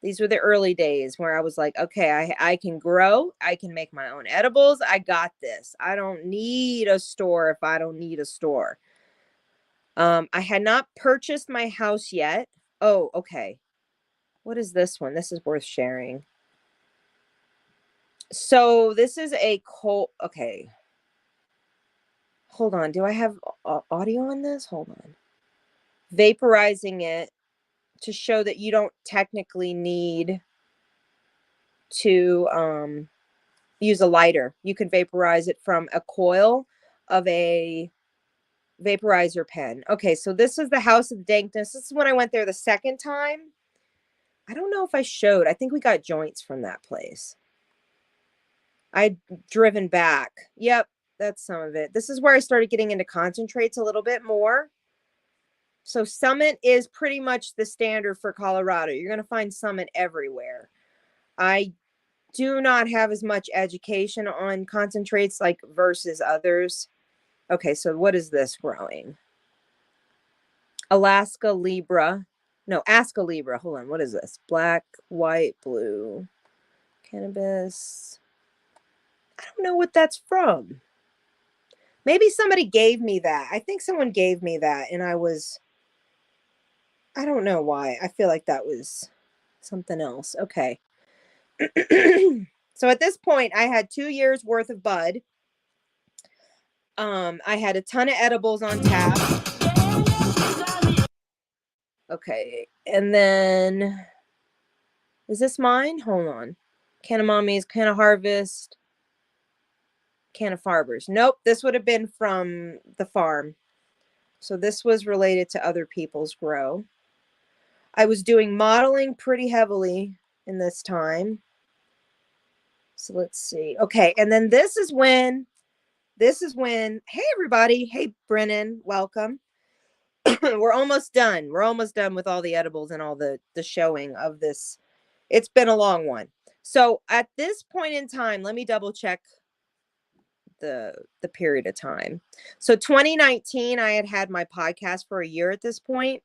These were the early days where I was like, okay, I can grow. I can make my own edibles. I got this. I don't need a store if I don't need a store. I had not purchased my house yet. Oh, okay. What is this one? This is worth sharing. So this is a cold. Okay. Hold on. Do I have audio on this? Hold on. Vaporizing it to show that you don't technically need to use a lighter. You can vaporize it from a coil of a vaporizer pen. Okay, so this is the House of Dankness. This is when I went there the second time. I don't know if I showed. I think we got joints from that place. I'd driven back. Yep, that's some of it. This is where I started getting into concentrates a little bit more. So Summit is pretty much the standard for Colorado. You're going to find Summit everywhere. I do not have as much education on concentrates like versus others. Okay, so what is this growing? Alaska Libra. No, Aska Libra. Hold on. What is this? Black, white, blue. Cannabis. I don't know what that's from. Maybe somebody gave me that. I think someone gave me that and I don't know why. I feel like that was something else. Okay. So at this point, I had 2 years worth of bud. I had a ton of edibles on tap. Okay. And then, is this mine? Hold on. Can of Mommies, Can of Harvest, Can of Farbers. Nope, this would have been from the farm. So this was related to other people's grow. I was doing modeling pretty heavily in this time. So let's see. Okay, and then this is when, hey everybody, hey Brennan, welcome. We're almost done. We're almost done with all the edibles and all the showing of this. It's been a long one. So at this point in time, let me double check the period of time. So 2019, I had my podcast for a year at this point.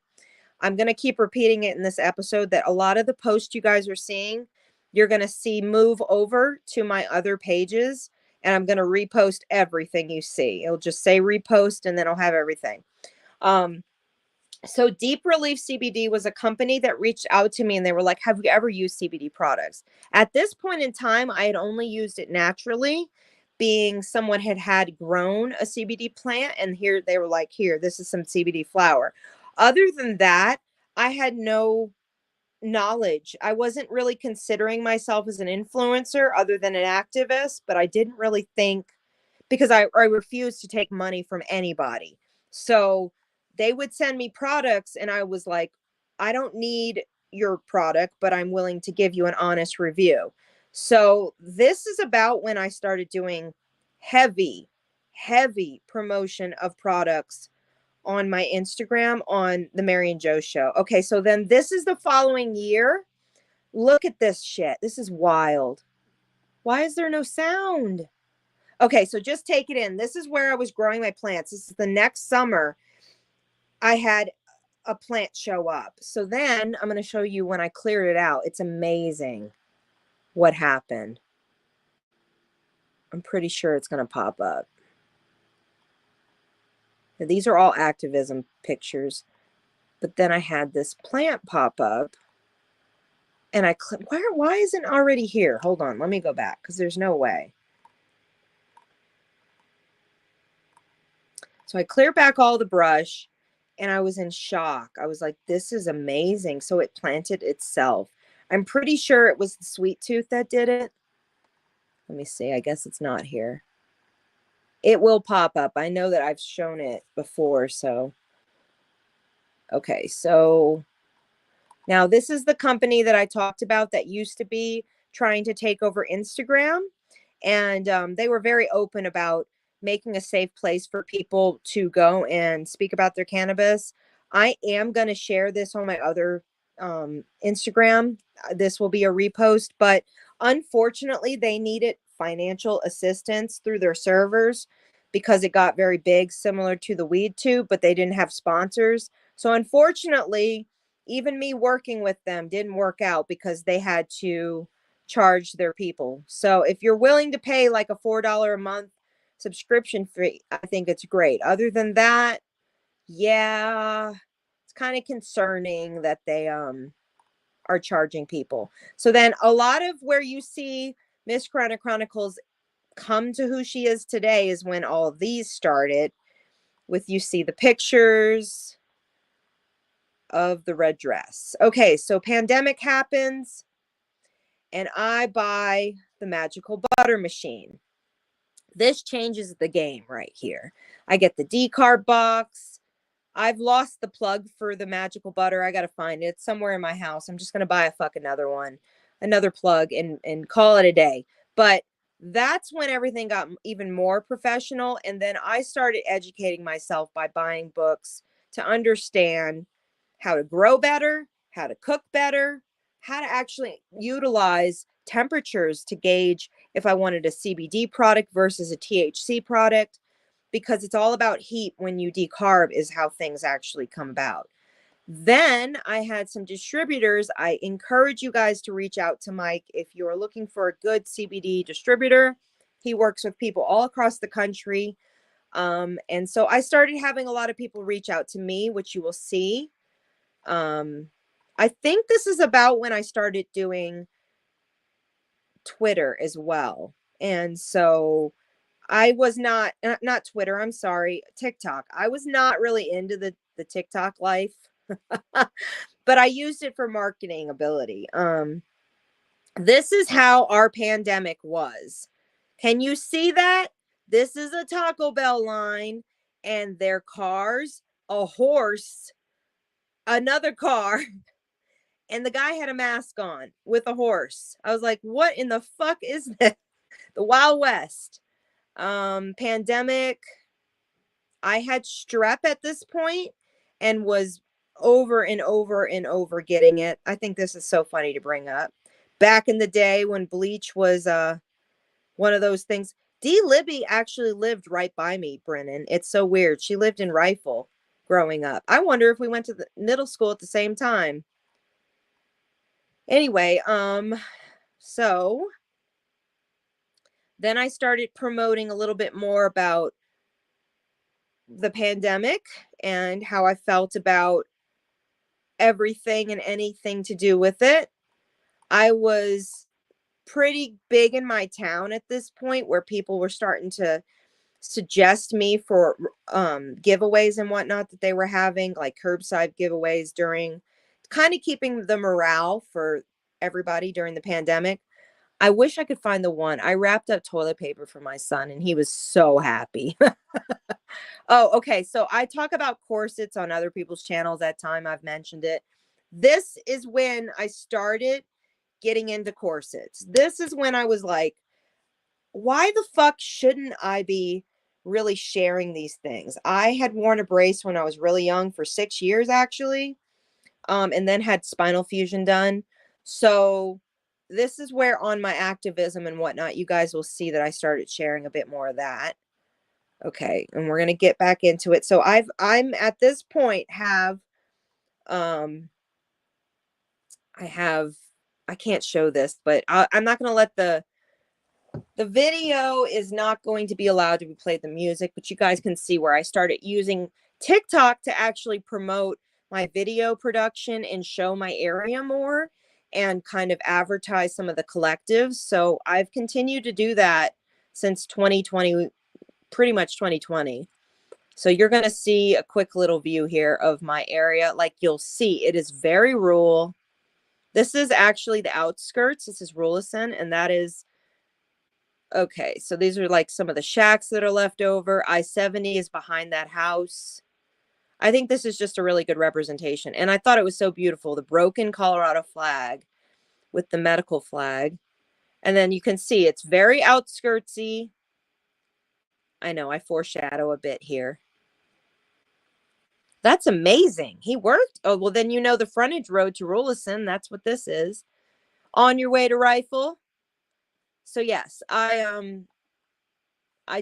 I'm going to keep repeating it in this episode that a lot of the posts you guys are seeing, you're going to see move over to my other pages, and I'm going to repost everything you see. It'll just say repost, and then I'll have everything. So Deep Relief CBD was a company that reached out to me and they were like, have you ever used CBD products? At this point in time, I had only used it naturally, being someone had grown a CBD plant. And here they were like, here, this is some CBD flower. Other than that, I had no knowledge. I wasn't really considering myself as an influencer other than an activist, but I didn't really think, because I refused to take money from anybody. So they would send me products and I was like, I don't need your product, but I'm willing to give you an honest review. So this is about when I started doing heavy promotion of products on my Instagram on the Mary and Joe Show. Okay, so then this is the following year. Look at this shit. This is wild. Why is there no sound? Okay, so just take it in. This is where I was growing my plants. This is the next summer. I had a plant show up. So then I'm going to show you when I cleared it out. It's amazing what happened. I'm pretty sure it's going to pop up. Now, these are all activism pictures. But then I had this plant pop up. And why isn't it already here? Hold on, let me go back because there's no way. So I clear back all the brush and I was in shock. I was like, this is amazing. So it planted itself. I'm pretty sure it was the sweet tooth that did it. Let me see. I guess it's not here. It will pop up. I know that I've shown it before. So, okay. So now this is the company that I talked about that used to be trying to take over Instagram. And they were very open about making a safe place for people to go and speak about their cannabis. I am going to share this on my other Instagram. This will be a repost, but unfortunately, they needed financial assistance through their servers because it got very big, similar to the weed tube, but they didn't have sponsors. So unfortunately, even me working with them didn't work out because they had to charge their people. So if you're willing to pay like a $4 a month subscription fee, I think it's great. Other than that, yeah, it's kind of concerning that they are charging people. So then a lot of where you see Miss Chronic Chronicles come to who she is today is when all of these started with you see the pictures of the red dress. Okay, so pandemic happens and I buy the magical butter machine. This changes the game right here. I get the decarb box. I've lost the plug for the magical butter. I got to find it. It's somewhere in my house. I'm just going to buy a fuck another one, another plug and call it a day. But that's when everything got even more professional. And then I started educating myself by buying books to understand how to grow better, how to cook better, how to actually utilize temperatures to gauge if I wanted a CBD product versus a THC product, because it's all about heat when you decarb is how things actually come about. Then I had some distributors. I encourage you guys to reach out to Mike if you're looking for a good CBD distributor. He works with people all across the country. And so I started having a lot of people reach out to me, which you will see. I think this is about when I started doing Twitter as well. And so I was not Twitter, I'm sorry, TikTok. I was not really into the TikTok life, but I used it for marketing ability. This is how our pandemic was. Can you see that? This is a Taco Bell line and their cars, a horse, another car, and the guy had a mask on with a horse. I was like, what in the fuck is this? The Wild West. Pandemic. I had strep at this point and was over and over and over getting it. I think this is so funny to bring up. Back in the day when bleach was one of those things. D. Libby actually lived right by me, Brennan. It's so weird. She lived in Rifle growing up. I wonder if we went to the middle school at the same time. Anyway, so then I started promoting a little bit more about the pandemic and how I felt about everything and anything to do with it. I was pretty big in my town at this point where people were starting to suggest me for giveaways and whatnot that they were having, like curbside giveaways during kind of keeping the morale for everybody during the pandemic. I wish I could find the one. I wrapped up toilet paper for my son and he was so happy. Oh, okay. So I talk about corsets on other people's channels that time. I've mentioned it. This is when I started getting into corsets. This is when I was like, why the fuck shouldn't I be really sharing these things? I had worn a brace when I was really young for 6 years, actually, and then had spinal fusion done. So this is where on my activism and whatnot, you guys will see that I started sharing a bit more of that. Okay, and we're gonna get back into it. So I'm at this point have I have I can't show this, but I'm not gonna let the video is not going to be allowed to be played the music, but you guys can see where I started using TikTok to actually promote my video production and show my area more. and kind of advertise some of the collectives. So I've continued to do that since 2020, pretty much 2020. So you're going to see a quick little view here of my area. Like you'll see, it is very rural. This is actually the outskirts. This is Rulison, and that is, okay, so these are like some of the shacks that are left over. I-70 is behind that house. I think this is just a really good representation. And I thought it was so beautiful. The broken Colorado flag with the medical flag. And then you can see it's very outskirtsy. I know I foreshadow a bit here. That's amazing. He worked. Oh, well, then you know the frontage road to Rulison. That's what this is. On your way to Rifle. So yes, I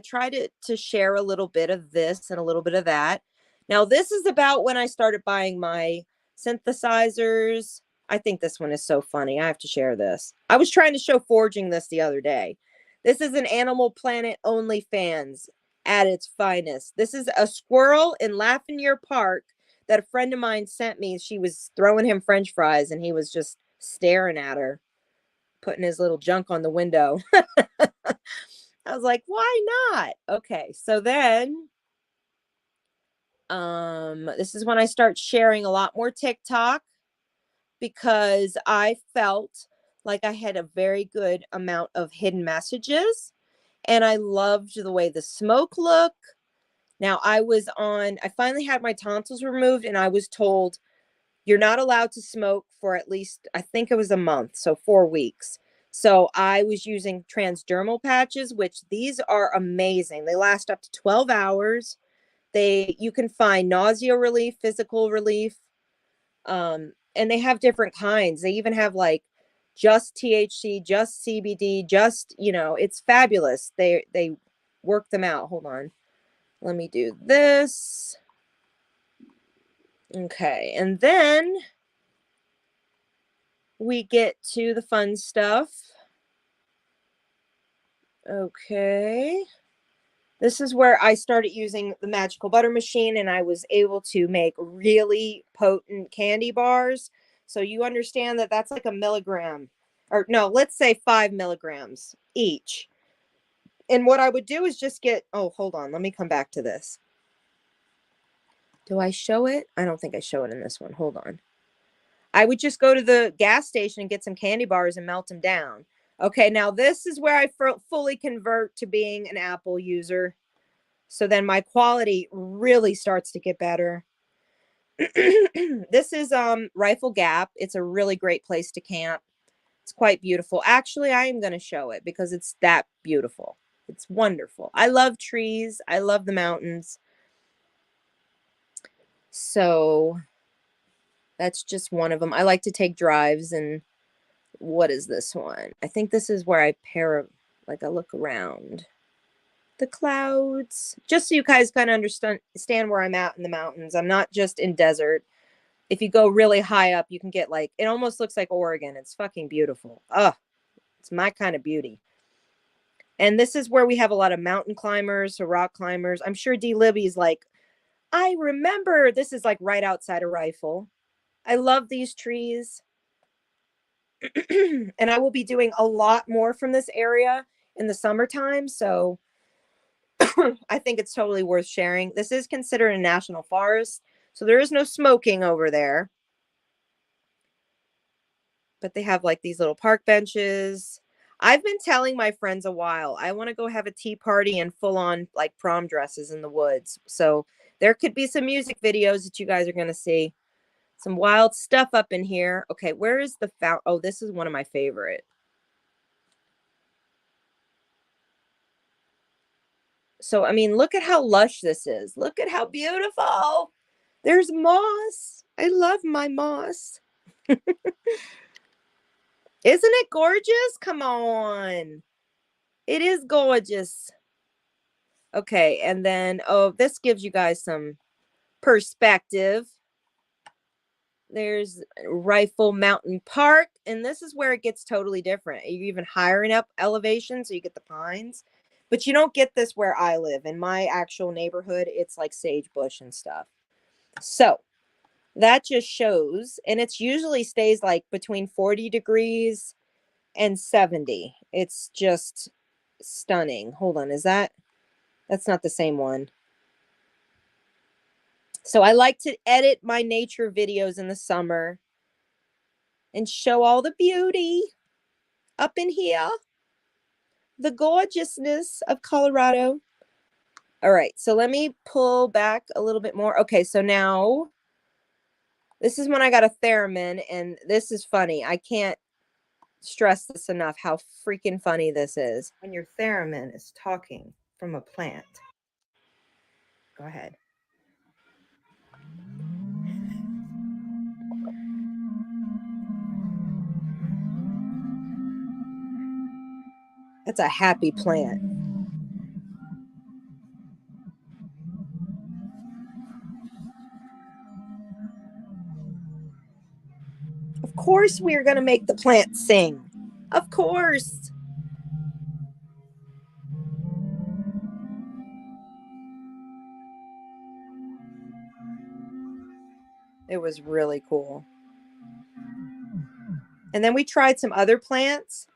try to share a little bit of this and a little bit of that. Now, this is about when I started buying my synthesizers. I think this one is so funny. I have to share this. I was trying to show Forging this the other day. This is an Animal Planet OnlyFans at its finest. This is a squirrel in Lafayette Park that a friend of mine sent me. She was throwing him French fries, and he was just staring at her, putting his little junk on the window. I was like, why not? Okay, so then this is when I start sharing a lot more TikTok because I felt like I had a very good amount of hidden messages and I loved the way the smoke looked. Now I finally had my tonsils removed and I was told you're not allowed to smoke for at least, I think it was a month, so 4 weeks. So I was using transdermal patches, which these are amazing. They last up to 12 hours. You can find nausea relief, physical relief, and they have different kinds. They even have like just THC, just CBD, just, it's fabulous. They work them out. Hold on. Let me do this. Okay, and then we get to the fun stuff. Okay. This is where I started using the magical butter machine and I was able to make really potent candy bars. So you understand that that's like a milligram, or no, let's say 5 milligrams each. And what I would do is just hold on. Let me come back to this. Do I show it? I don't think I show it in this one. Hold on. I would just go to the gas station and get some candy bars and melt them down. Okay, now this is where I fully convert to being an Apple user. So then my quality really starts to get better. This is Rifle Gap. It's a really great place to camp. It's quite beautiful. Actually, I am going to show it because it's that beautiful. It's wonderful. I love trees. I love the mountains. So that's just one of them. I like to take drives. And what is this one? I think this is where I I look around the clouds, just so you guys kind of understand where I'm at in the mountains. I'm not just in desert. If you go really high up, you can get it almost looks like Oregon. It's fucking beautiful. It's my kind of beauty. And this is where we have a lot of mountain climbers, so rock climbers. I'm sure D. Libby's like, I remember this is like right outside of Rifle. I love these trees. And I will be doing a lot more from this area in the summertime. So I think it's totally worth sharing. This is considered a national forest, so there is no smoking over there. But they have these little park benches. I've been telling my friends a while, I want to go have a tea party and full on prom dresses in the woods. So there could be some music videos that you guys are going to see. Some wild stuff up in here. Okay, where is the fountain? Oh, this is one of my favorite. So, I mean, look at how lush this is. Look at how beautiful. There's moss. I love my moss. Isn't it gorgeous? Come on. It is gorgeous. Okay, and then, this gives you guys some perspective. There's Rifle Mountain Park, and this is where it gets totally different. You're even higher up elevation, so you get the pines. But you don't get this where I live. In my actual neighborhood, it's like sagebush and stuff. So, that just shows, and it's usually stays like between 40 degrees and 70. It's just stunning. Hold on, that's not the same one. So I like to edit my nature videos in the summer and show all the beauty up in here, the gorgeousness of Colorado. All right, so let me pull back a little bit more. Okay, so now this is when I got a theremin, and this is funny. I can't stress this enough how freaking funny this is. When your theremin is talking from a plant. Go ahead. That's a happy plant. Of course we're going to make the plant sing. Of course. It was really cool. And then we tried some other plants,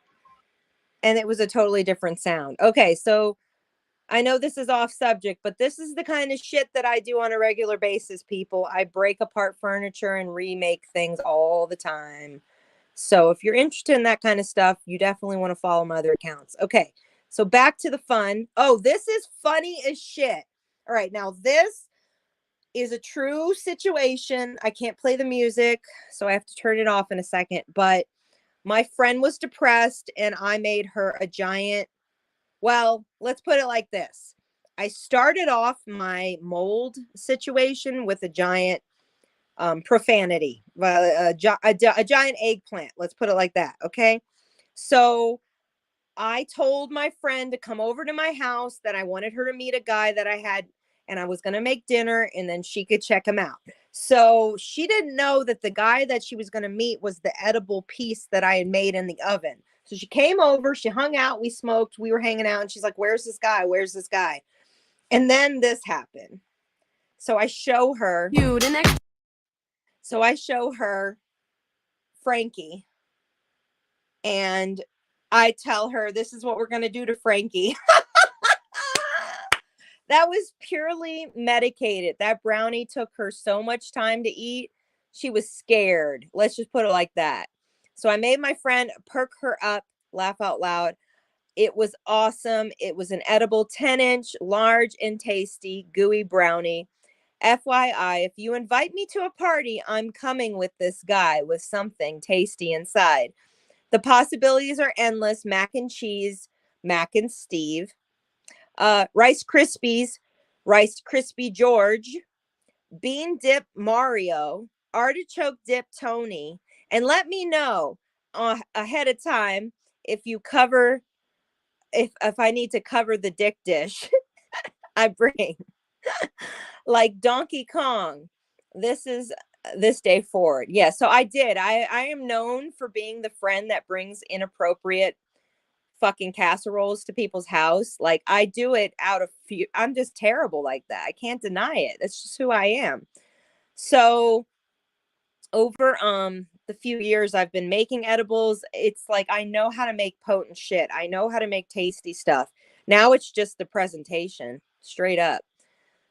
and it was a totally different sound. Okay, so I know this is off subject, but this is the kind of shit that I do on a regular basis, people. I break apart furniture and remake things all the time. So if you're interested in that kind of stuff, you definitely want to follow my other accounts. Okay, so back to the fun. Oh, this is funny as shit. All right, now this is a true situation. I can't play the music, so I have to turn it off in a second. But my friend was depressed, and I made her a giant, well, let's put it like this. I started off my mold situation with a giant profanity, a giant eggplant. Let's put it like that. Okay. So I told my friend to come over to my house, that I wanted her to meet a guy that I had, and I was going to make dinner, and then she could check him out. So she didn't know that the guy that she was going to meet was the edible piece that I had made in the oven. So she came over, she hung out, we smoked, we were hanging out, and she's like, "Where's this guy? Where's this guy?" And then this happened. So I show her. So I show her Frankie, and I tell her, "This is what we're going to do to Frankie." That was purely medicated. That brownie took her so much time to eat. She was scared. Let's just put it like that. So I made my friend perk her up, laugh out loud. It was awesome. It was an edible 10-inch, large and tasty, gooey brownie. FYI, if you invite me to a party, I'm coming with this guy with something tasty inside. The possibilities are endless. Mac and cheese, Mac and Steve. Rice Krispies, Rice Krispie George, Bean Dip Mario, Artichoke Dip Tony, and let me know ahead of time if you cover, if I need to cover the dick dish I bring. Like Donkey Kong. This is this day forward. Yeah, so I did. I am known for being the friend that brings inappropriate fucking casseroles to people's house. Like, I do it out of fear. I'm just terrible like that. I can't deny it. That's just who I am. So over the few years I've been making edibles, it's like I know how to make potent shit. I know how to make tasty stuff. Now it's just the presentation, straight up.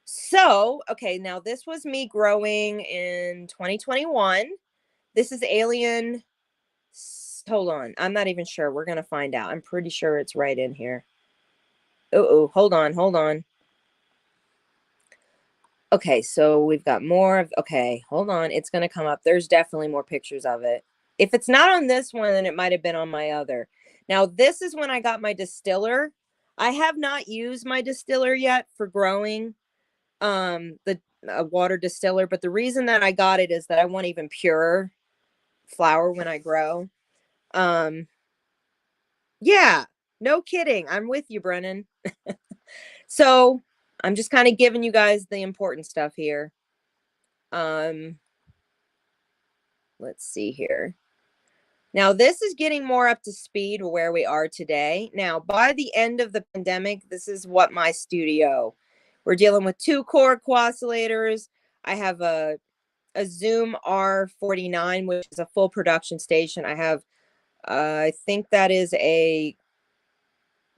So, okay, now this was me growing in 2021. This is Alien. Hold on. I'm not even sure. We're going to find out. I'm pretty sure it's right in here. Oh, hold on. Okay, so we've got more of, okay, hold on. It's going to come up. There's definitely more pictures of it. If it's not on this one, then it might have been on my other. Now, this is when I got my distiller. I have not used my distiller yet for growing the water distiller, but the reason that I got it is that I want even purer flour when I grow. Yeah, no kidding. I'm with you, Brennan. So I'm just kind of giving you guys the important stuff here. Let's see here. Now, this is getting more up to speed where we are today. Now, by the end of the pandemic, this is what my studio. We're dealing with 2 core oscillators. I have a a Zoom R49, which is a full production station. I have, I think that is a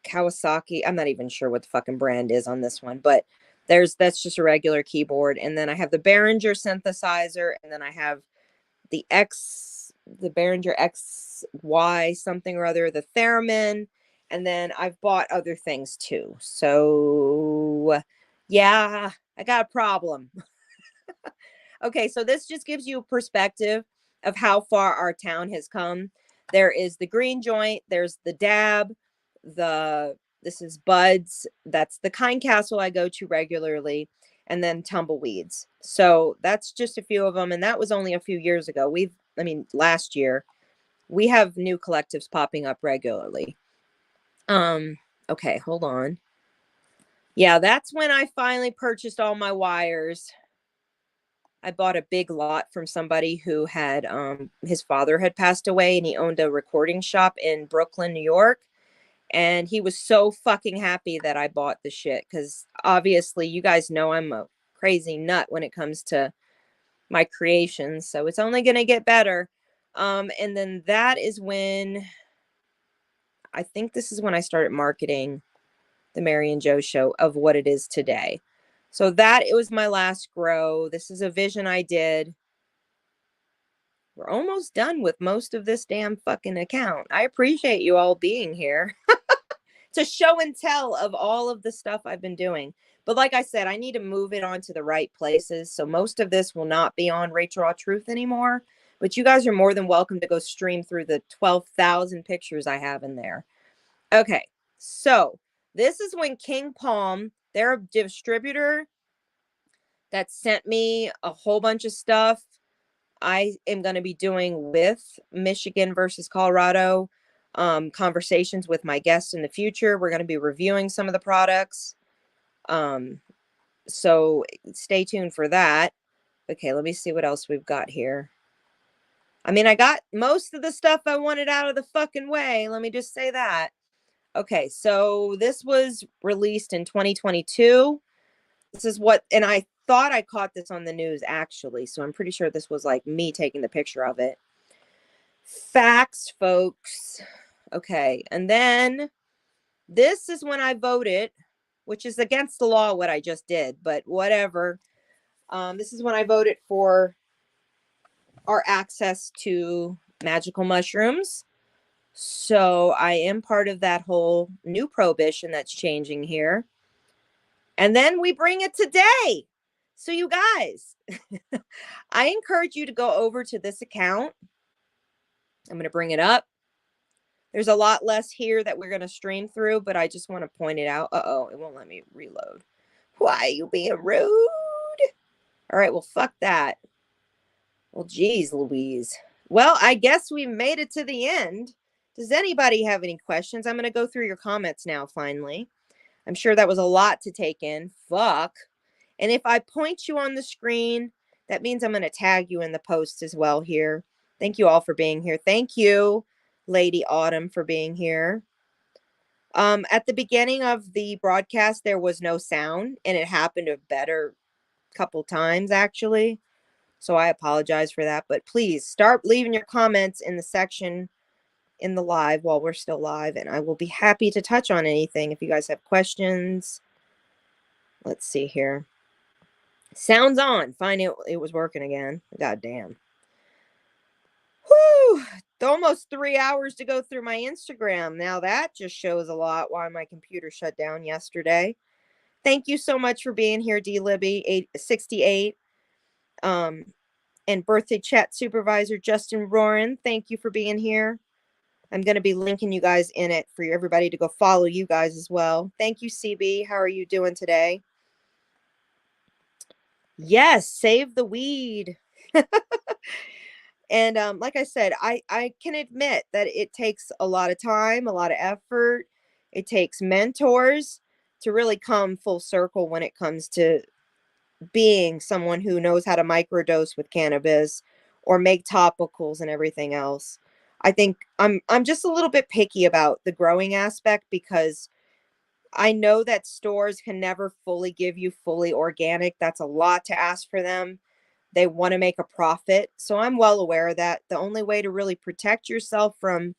Kawasaki. I'm not even sure what the fucking brand is on this one, but that's just a regular keyboard. And then I have the Behringer synthesizer, and then I have the Behringer XY something or other, the Theremin, and then I've bought other things too. So yeah, I got a problem. Okay, so this just gives you a perspective of how far our town has come. There is the Green Joint, there's the Dab, this is Buds, that's the Kind Castle I go to regularly, and then Tumbleweeds. So that's just a few of them, and that was only a few years ago. Last year. We have new collectives popping up regularly. Okay, hold on. Yeah, that's when I finally purchased all my wires. I bought a big lot from somebody who had his father had passed away, and he owned a recording shop in Brooklyn, New York. And he was so fucking happy that I bought the shit, because obviously you guys know I'm a crazy nut when it comes to my creations, so it's only going to get better. And then that is when I think this is when I started marketing the Mary and Joe show of what it is today. So it was my last grow. This is a vision I did. We're almost done with most of this damn fucking account. I appreciate you all being here. To show and tell of all of the stuff I've been doing. But like I said, I need to move it onto the right places. So most of this will not be on Rachel Raw Truth anymore. But you guys are more than welcome to go stream through the 12,000 pictures I have in there. Okay, so this is when King Palm, they're a distributor that sent me a whole bunch of stuff I am going to be doing with Michigan versus Colorado. Conversations with my guests in the future. We're going to be reviewing some of the products. So stay tuned for that. Okay, let me see what else we've got here. I mean, I got most of the stuff I wanted out of the fucking way. Let me just say that. Okay, so this was released in 2022. This is and I thought I caught this on the news actually. So I'm pretty sure this was like me taking the picture of it. Facts, folks. Okay, and then this is when I voted, which is against the law what I just did, but whatever. This is when I voted for our access to magical mushrooms. So I am part of that whole new prohibition that's changing here. And then we bring it today. So you guys, I encourage you to go over to this account. I'm going to bring it up. There's a lot less here that we're going to stream through, but I just want to point it out. Uh-oh, it won't let me reload. Why are you being rude? All right, well, fuck that. Well, geez, Louise. Well, I guess we made it to the end. Does anybody have any questions? I'm going to go through your comments now, finally. I'm sure that was a lot to take in. Fuck. And if I point you on the screen, that means I'm going to tag you in the post as well here. Thank you all for being here. Thank you, Lady Autumn, for being here. At the beginning of the broadcast, there was no sound, and it happened a better couple times, actually. So I apologize for that. But please start leaving your comments in the section in the live while we're still live, and I will be happy to touch on anything if you guys have questions. Let's see here. Sounds on. Fine, it was working again. God damn. Whew. Almost 3 hours to go through my Instagram. Now that just shows a lot why my computer shut down yesterday. Thank you so much for being here, D Libby 68. And birthday chat supervisor Justin Roran. Thank you for being here. I'm going to be linking you guys in it for everybody to go follow you guys as well. Thank you, CB. How are you doing today? Yes, save the weed. And like I said, I can admit that it takes a lot of time, a lot of effort. It takes mentors to really come full circle when it comes to being someone who knows how to microdose with cannabis or make topicals and everything else. I think I'm just a little bit picky about the growing aspect, because I know that stores can never fully give you fully organic. That's a lot to ask for them. they want to make a profit. So I'm well aware of that. The only way to really protect yourself from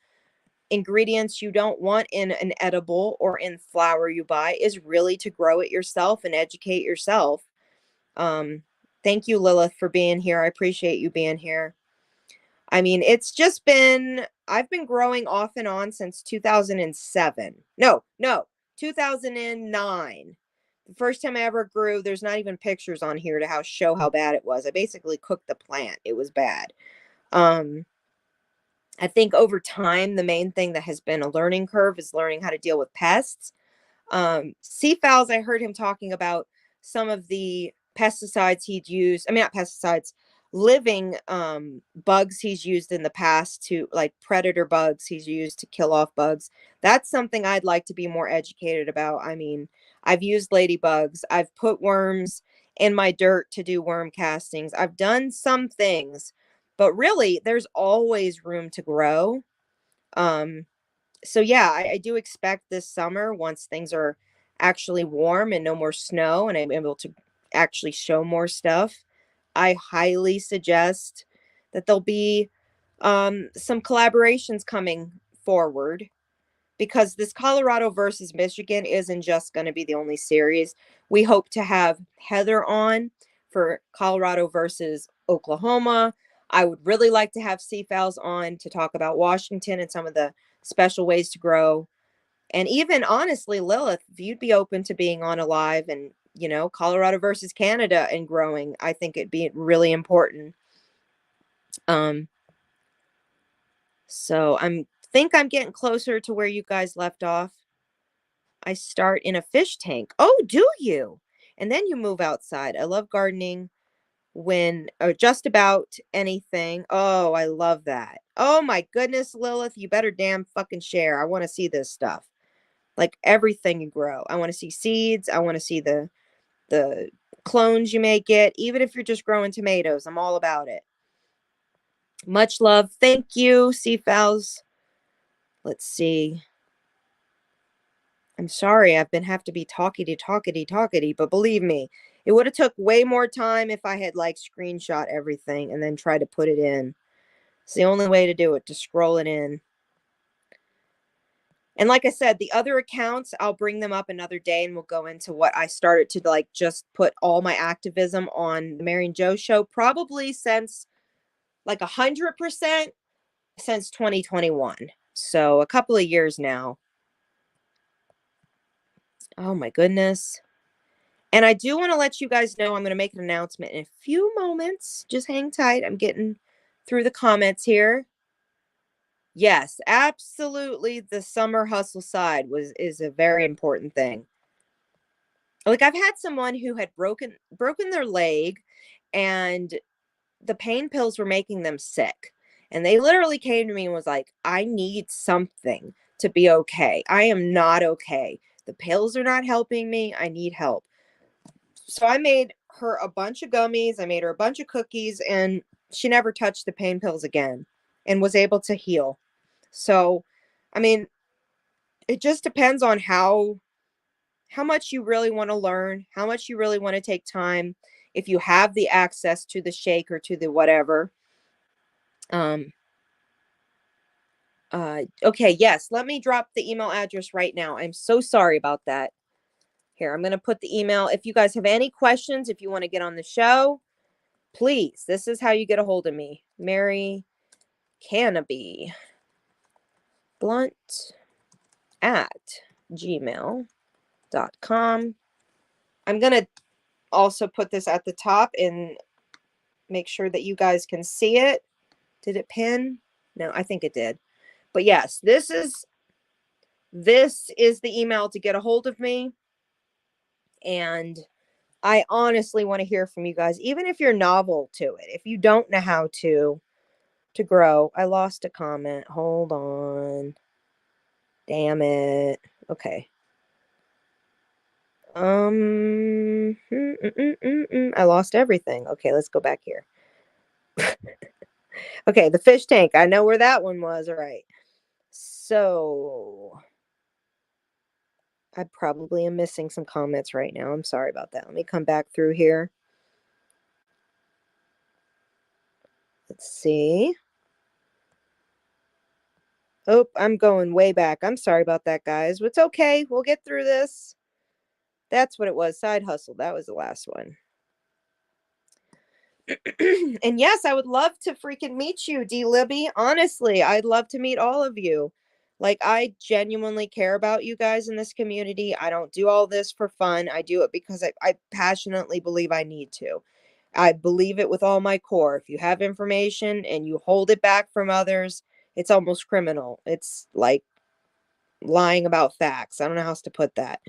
ingredients you don't want in an edible or in flour you buy is really to grow it yourself and educate yourself. Um, Thank you, Lilith, for being here. I appreciate you being here. I mean, it's just been, I've been growing off and on since 2007. No, 2009. The first time I ever grew, there's not even pictures on here to show how bad it was. I basically cooked the plant. It was bad. I think over time, the main thing that has been a learning curve is learning how to deal with pests. Seafowls, I heard him talking about some of the pesticides he'd used. I mean, not pesticides, living bugs he's used in the past, to like predator bugs he's used to kill off bugs. That's something I'd like to be more educated about. I mean, I've used ladybugs. I've put worms in my dirt to do worm castings. I've done some things, but really there's always room to grow. So yeah, I do expect this summer, once things are actually warm and no more snow and I'm able to actually show more stuff, I highly suggest that there'll be some collaborations coming forward, because this Colorado versus Michigan isn't just going to be the only series. We hope to have Heather on for Colorado versus Oklahoma. I would really like to have Seafowls on to talk about Washington and some of the special ways to grow. And even honestly, Lilith, if you'd be open to being on alive and, Colorado versus Canada and growing, I think it'd be really important. So I'm getting closer to where you guys left off. I start in a fish tank. Oh, do you? And then you move outside. I love gardening when, or just about anything. Oh, I love that. Oh my goodness, Lilith, you better damn fucking share. I want to see this stuff. Like everything you grow. I want to see seeds. I want to see the clones you may get. Even if you're just growing tomatoes, I'm all about it. Much love. Thank you, Seafowls. Let's see. I'm sorry I've been have to be talkity, but believe me, it would have took way more time if I had like screenshot everything and then try to put it in. It's the only way to do it, to scroll it in. And like I said, the other accounts, I'll bring them up another day and we'll go into what I started to like just put all my activism on the Mary and Joe show, probably since like 100% since 2021. So a couple of years now. Oh my goodness. And I do want to let you guys know I'm going to make an announcement in a few moments. Just hang tight. I'm getting through the comments here. Yes, absolutely. The summer hustle side is a very important thing. Like I've had someone who had broken their leg and the pain pills were making them sick. And they literally came to me and was like, "I need something to be okay. I am not okay. The pills are not helping me. I need help." So I made her a bunch of gummies. I made her a bunch of cookies, and she never touched the pain pills again and was able to heal. So, I mean, it just depends on how much you really want to learn, how much you really want to take time. If you have the access to the shake or to the whatever. Okay, yes, let me drop the email address right now. I'm so sorry about that. Here, I'm going to put the email. If you guys have any questions, if you want to get on the show, please, this is how you get a hold of me. Mary Canopy Blunt at gmail.com. I'm going to also put this at the top and make sure that you guys can see it. Did it pin? No, I think it did. But yes, this is the email to get a hold of me. And I honestly want to hear from you guys, even if you're novel to it. If you don't know how to grow. I lost a comment. Hold on. Damn it. Okay. I lost everything. Okay, let's go back here. Okay, the fish tank. I know where that one was. All right. So I probably am missing some comments right now. I'm sorry about that. Let me come back through here. Let's see. Oh, I'm going way back. I'm sorry about that, guys. It's okay. We'll get through this. That's what it was. Side hustle. That was the last one. And yes, I would love to freaking meet you, D Libby. Honestly, I'd love to meet all of you. Like, I genuinely care about you guys in this community. I don't do all this for fun. I do it because I passionately believe I need to. I believe it with all my core. If you have information and you hold it back from others, it's almost criminal. It's like lying about facts. I don't know how else to put that.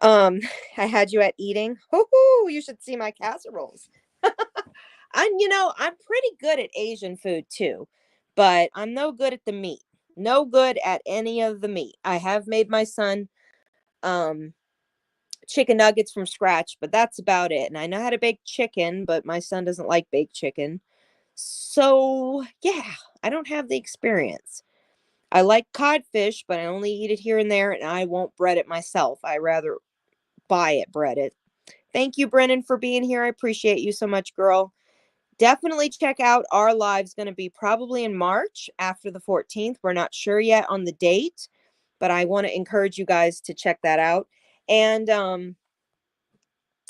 I had you at eating. Hoo-hoo, you should see my casseroles. I'm pretty good at Asian food too, but I'm no good at the meat. No good at any of the meat. I have made my son um chicken nuggets from scratch, but that's about it. And I know how to bake chicken, but my son doesn't like baked chicken. So, yeah, I don't have the experience. I like codfish, but I only eat it here and there, and I won't bread it myself. I rather buy it breaded. Thank you, Brennan, for being here. I appreciate you so much, girl. Definitely check out Our Lives, going to be probably in March after the 14th. We're not sure yet on the date, but I want to encourage you guys to check that out. And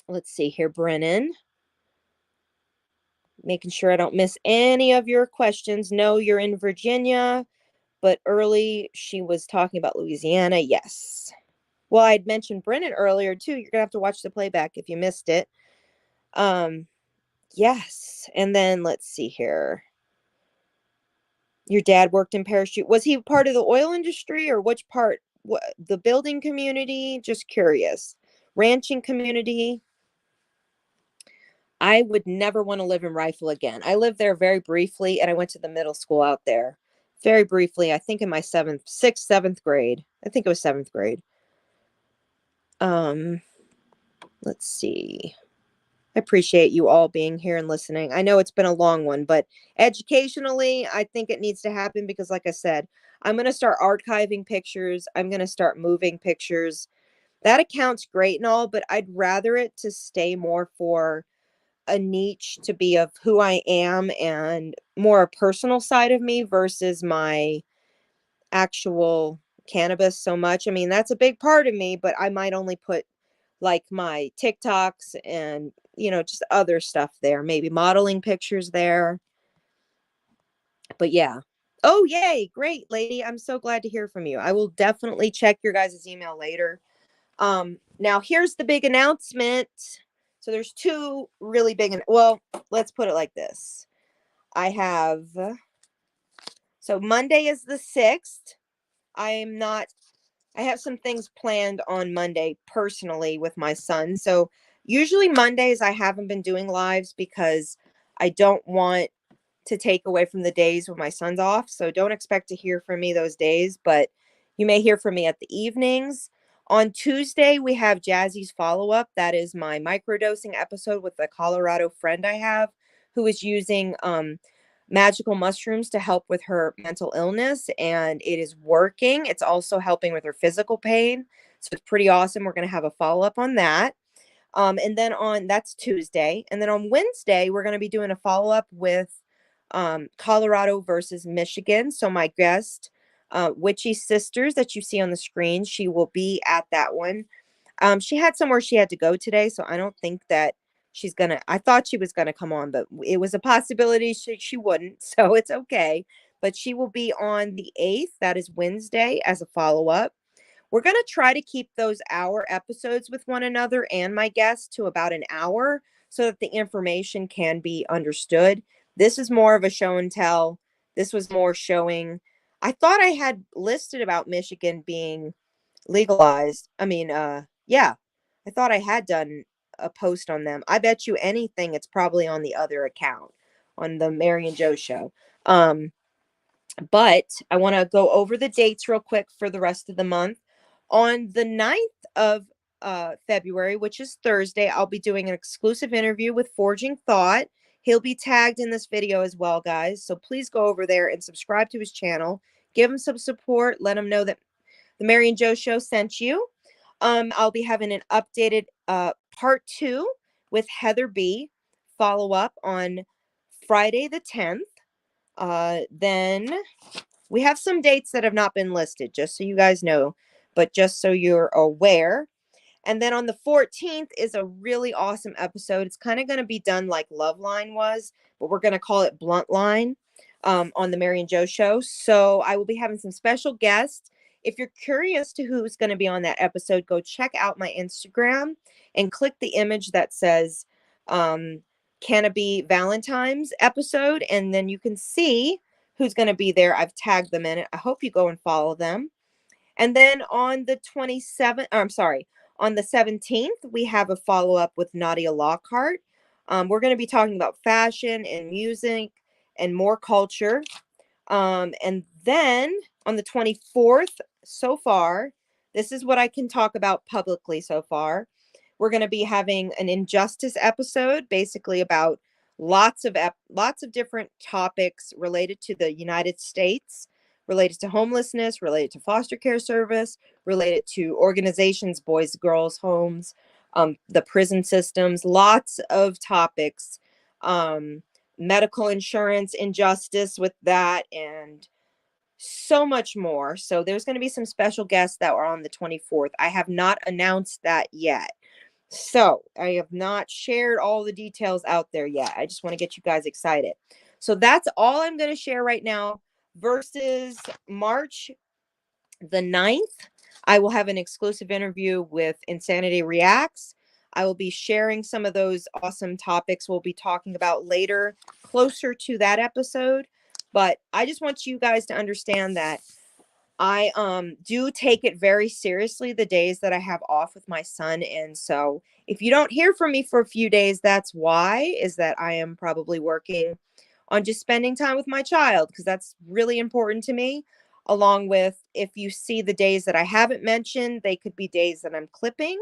let's see here, Brennan. Making sure I don't miss any of your questions. No, you're in Virginia, but early she was talking about Louisiana. Yes. Well, I'd mentioned Brennan earlier too. You're gonna have to watch the playback if you missed it. Yes. And then let's see here. Your dad worked in parachute. Was he part of the oil industry or which part? What, the building community? Just curious. Ranching community. I would never want to live in Rifle again. I lived there very briefly and I went to the middle school out there. Very briefly, I think in my sixth, seventh grade. I think it was seventh grade. Let's see. I appreciate you all being here and listening. I know it's been a long one, but educationally, I think it needs to happen because, like I said, I'm going to start archiving pictures. I'm going to start moving pictures. That account's great and all, but I'd rather it to stay more for a niche to be of who I am and more a personal side of me versus my actual cannabis so much. I mean, that's a big part of me, but I might only put like my TikToks and, just other stuff there, maybe modeling pictures there. But yeah. Oh, yay. Great, lady. I'm so glad to hear from you. I will definitely check your guys' email later. Now here's the big announcement. So there's two really big, well, let's put it like this. So Monday is the 6th. I have some things planned on Monday personally with my son. So usually Mondays I haven't been doing lives because I don't want to take away from the days when my son's off. So don't expect to hear from me those days, but you may hear from me at the evenings. On Tuesday, we have Jazzy's follow-up. That is my microdosing episode with a Colorado friend I have who is using magical mushrooms to help with her mental illness, and it is working. It's also helping with her physical pain. So it's pretty awesome. We're going to have a follow-up on that. And then that's Tuesday. And then on Wednesday, we're going to be doing a follow-up with Colorado versus Michigan. So my guest, Witchy Sisters that you see on the screen, she will be at that one. She had somewhere she had to go today, so I don't think that I thought she was gonna come on, but it was a possibility she wouldn't, so it's okay. But she will be on the 8th, that is Wednesday, as a follow-up. We're gonna try to keep those hour episodes with one another and my guest to about an hour so that the information can be understood. This is more of a show and tell. This was more showing. I thought I had listed about Michigan being legalized. I mean, yeah, I thought I had done a post on them. I bet you anything it's probably on the other account on the Mary and Joe show. But I want to go over the dates real quick for the rest of the month. On the 9th of February, which is Thursday, I'll be doing an exclusive interview with Forging Thought. He'll be tagged in this video as well, guys. So please go over there and subscribe to his channel. Give him some support. Let him know that the Mary and Joe show sent you. I'll be having an updated part 2 with Heather B. follow up on Friday the 10th. Then we have some dates that have not been listed, just so you guys know, but just so you're aware. And then on the 14th is a really awesome episode. It's kind of going to be done like Loveline was, but we're going to call it Bluntline on the Mary and Joe show. So I will be having some special guests. If you're curious to who's going to be on that episode, go check out my Instagram and click the image that says Can It Be Valentine's episode, and then you can see who's going to be there. I've tagged them in it. I hope you go and follow them. And then on the 27th, on the 17th, we have a follow-up with Nadia Lockhart. We're going to be talking about fashion and music and more culture. And then on the 24th, so far, this is what I can talk about publicly so far. We're going to be having an injustice episode, basically about lots of different topics related to the United States, related to homelessness, related to foster care service, related to organizations, boys, girls, homes, the prison systems, lots of topics, medical insurance, injustice with that, and so much more. So there's going to be some special guests that are on the 24th. I have not announced that yet. So I have not shared all the details out there yet. I just want to get you guys excited. So that's all I'm going to share right now. Versus March the 9th, I will have an exclusive interview with Insanity Reacts. I will be sharing some of those awesome topics we'll be talking about later, closer to that episode. But I just want you guys to understand that I do take it very seriously the days that I have off with my son. And so if you don't hear from me for a few days, that's why, is that I am probably working on just spending time with my child, because that's really important to me. Along with, if you see the days that I haven't mentioned, they could be days that I'm clipping.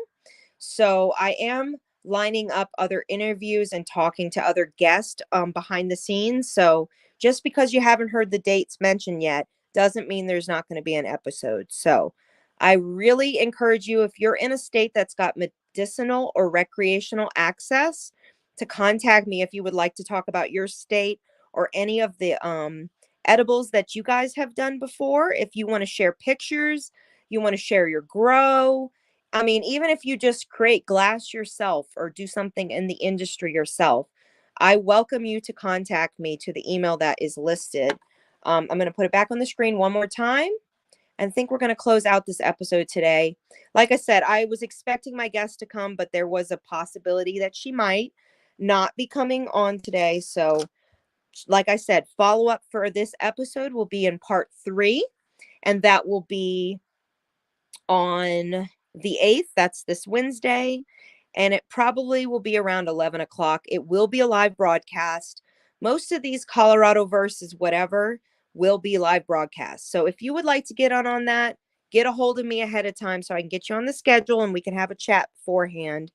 So I am lining up other interviews and talking to other guests behind the scenes. So just because you haven't heard the dates mentioned yet doesn't mean there's not going to be an episode. So I really encourage you, if you're in a state that's got medicinal or recreational access, to contact me if you would like to talk about your state or any of the edibles that you guys have done before. If you want to share pictures, you want to share your grow. I mean, even if you just create glass yourself or do something in the industry yourself, I welcome you to contact me to the email that is listed. I'm going to put it back on the screen one more time. And think we're going to close out this episode today. Like I said, I was expecting my guest to come, but there was a possibility that she might not be coming on today. So, like I said, follow up for this episode will be in part 3, and that will be on the 8th. That's this Wednesday. And it probably will be around 11 o'clock. It will be a live broadcast. Most of these Colorado versus whatever will be live broadcasts. So if you would like to get on that, get a hold of me ahead of time so I can get you on the schedule and we can have a chat beforehand.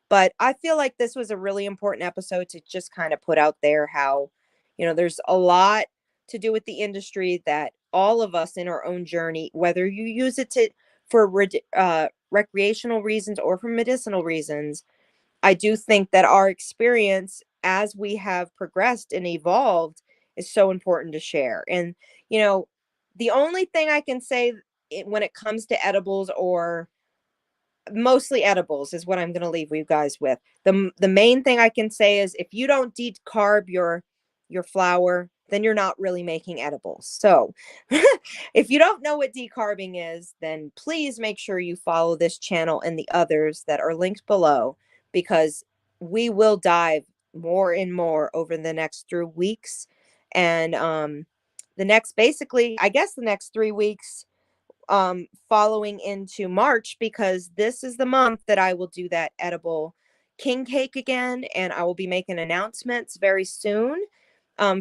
But I feel like this was a really important episode to just kind of put out there how, there's a lot to do with the industry that all of us in our own journey, whether you use it for recreational reasons or for medicinal reasons, I do think that our experience as we have progressed and evolved is so important to share. And, the only thing I can say when it comes to edibles, or mostly edibles, is what I'm going to leave you guys with. The main thing I can say is if you don't decarb your flower, then you're not really making edibles. So if you don't know what decarbing is, then please make sure you follow this channel and the others that are linked below, because we will dive more and more over the next 3 weeks. And the next 3 weeks following into March, because this is the month that I will do that edible king cake again. And I will be making announcements very soon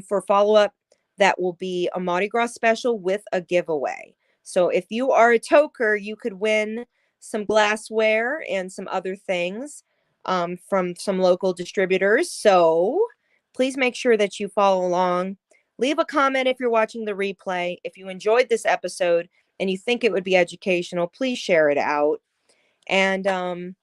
for follow-up. That will be a Mardi Gras special with a giveaway. So if you are a toker, you could win some glassware and some other things from some local distributors. So please make sure that you follow along. Leave a comment if you're watching the replay. If you enjoyed this episode and you think it would be educational, please share it out. And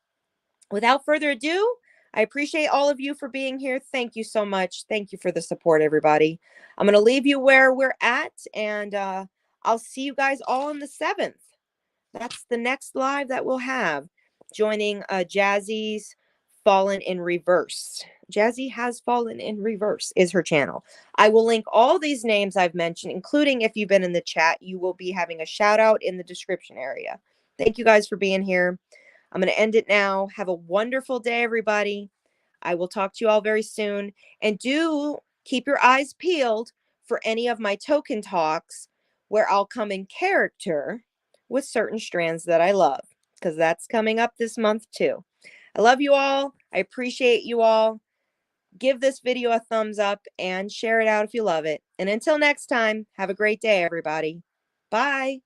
without further ado, I appreciate all of you for being here. Thank you so much. Thank you for the support, everybody. I'm going to leave you where we're at, and I'll see you guys all on the 7th. That's the next live that we'll have, joining Jazzy's Fallen in Reverse. Jazzy Has Fallen in Reverse is her channel. I will link all these names I've mentioned, including if you've been in the chat, you will be having a shout out in the description area. Thank you guys for being here. I'm going to end it now. Have a wonderful day, everybody. I will talk to you all very soon. And do keep your eyes peeled for any of my token talks where I'll come in character with certain strands that I love, because that's coming up this month too. I love you all. I appreciate you all. Give this video a thumbs up and share it out if you love it. And until next time, have a great day, everybody. Bye.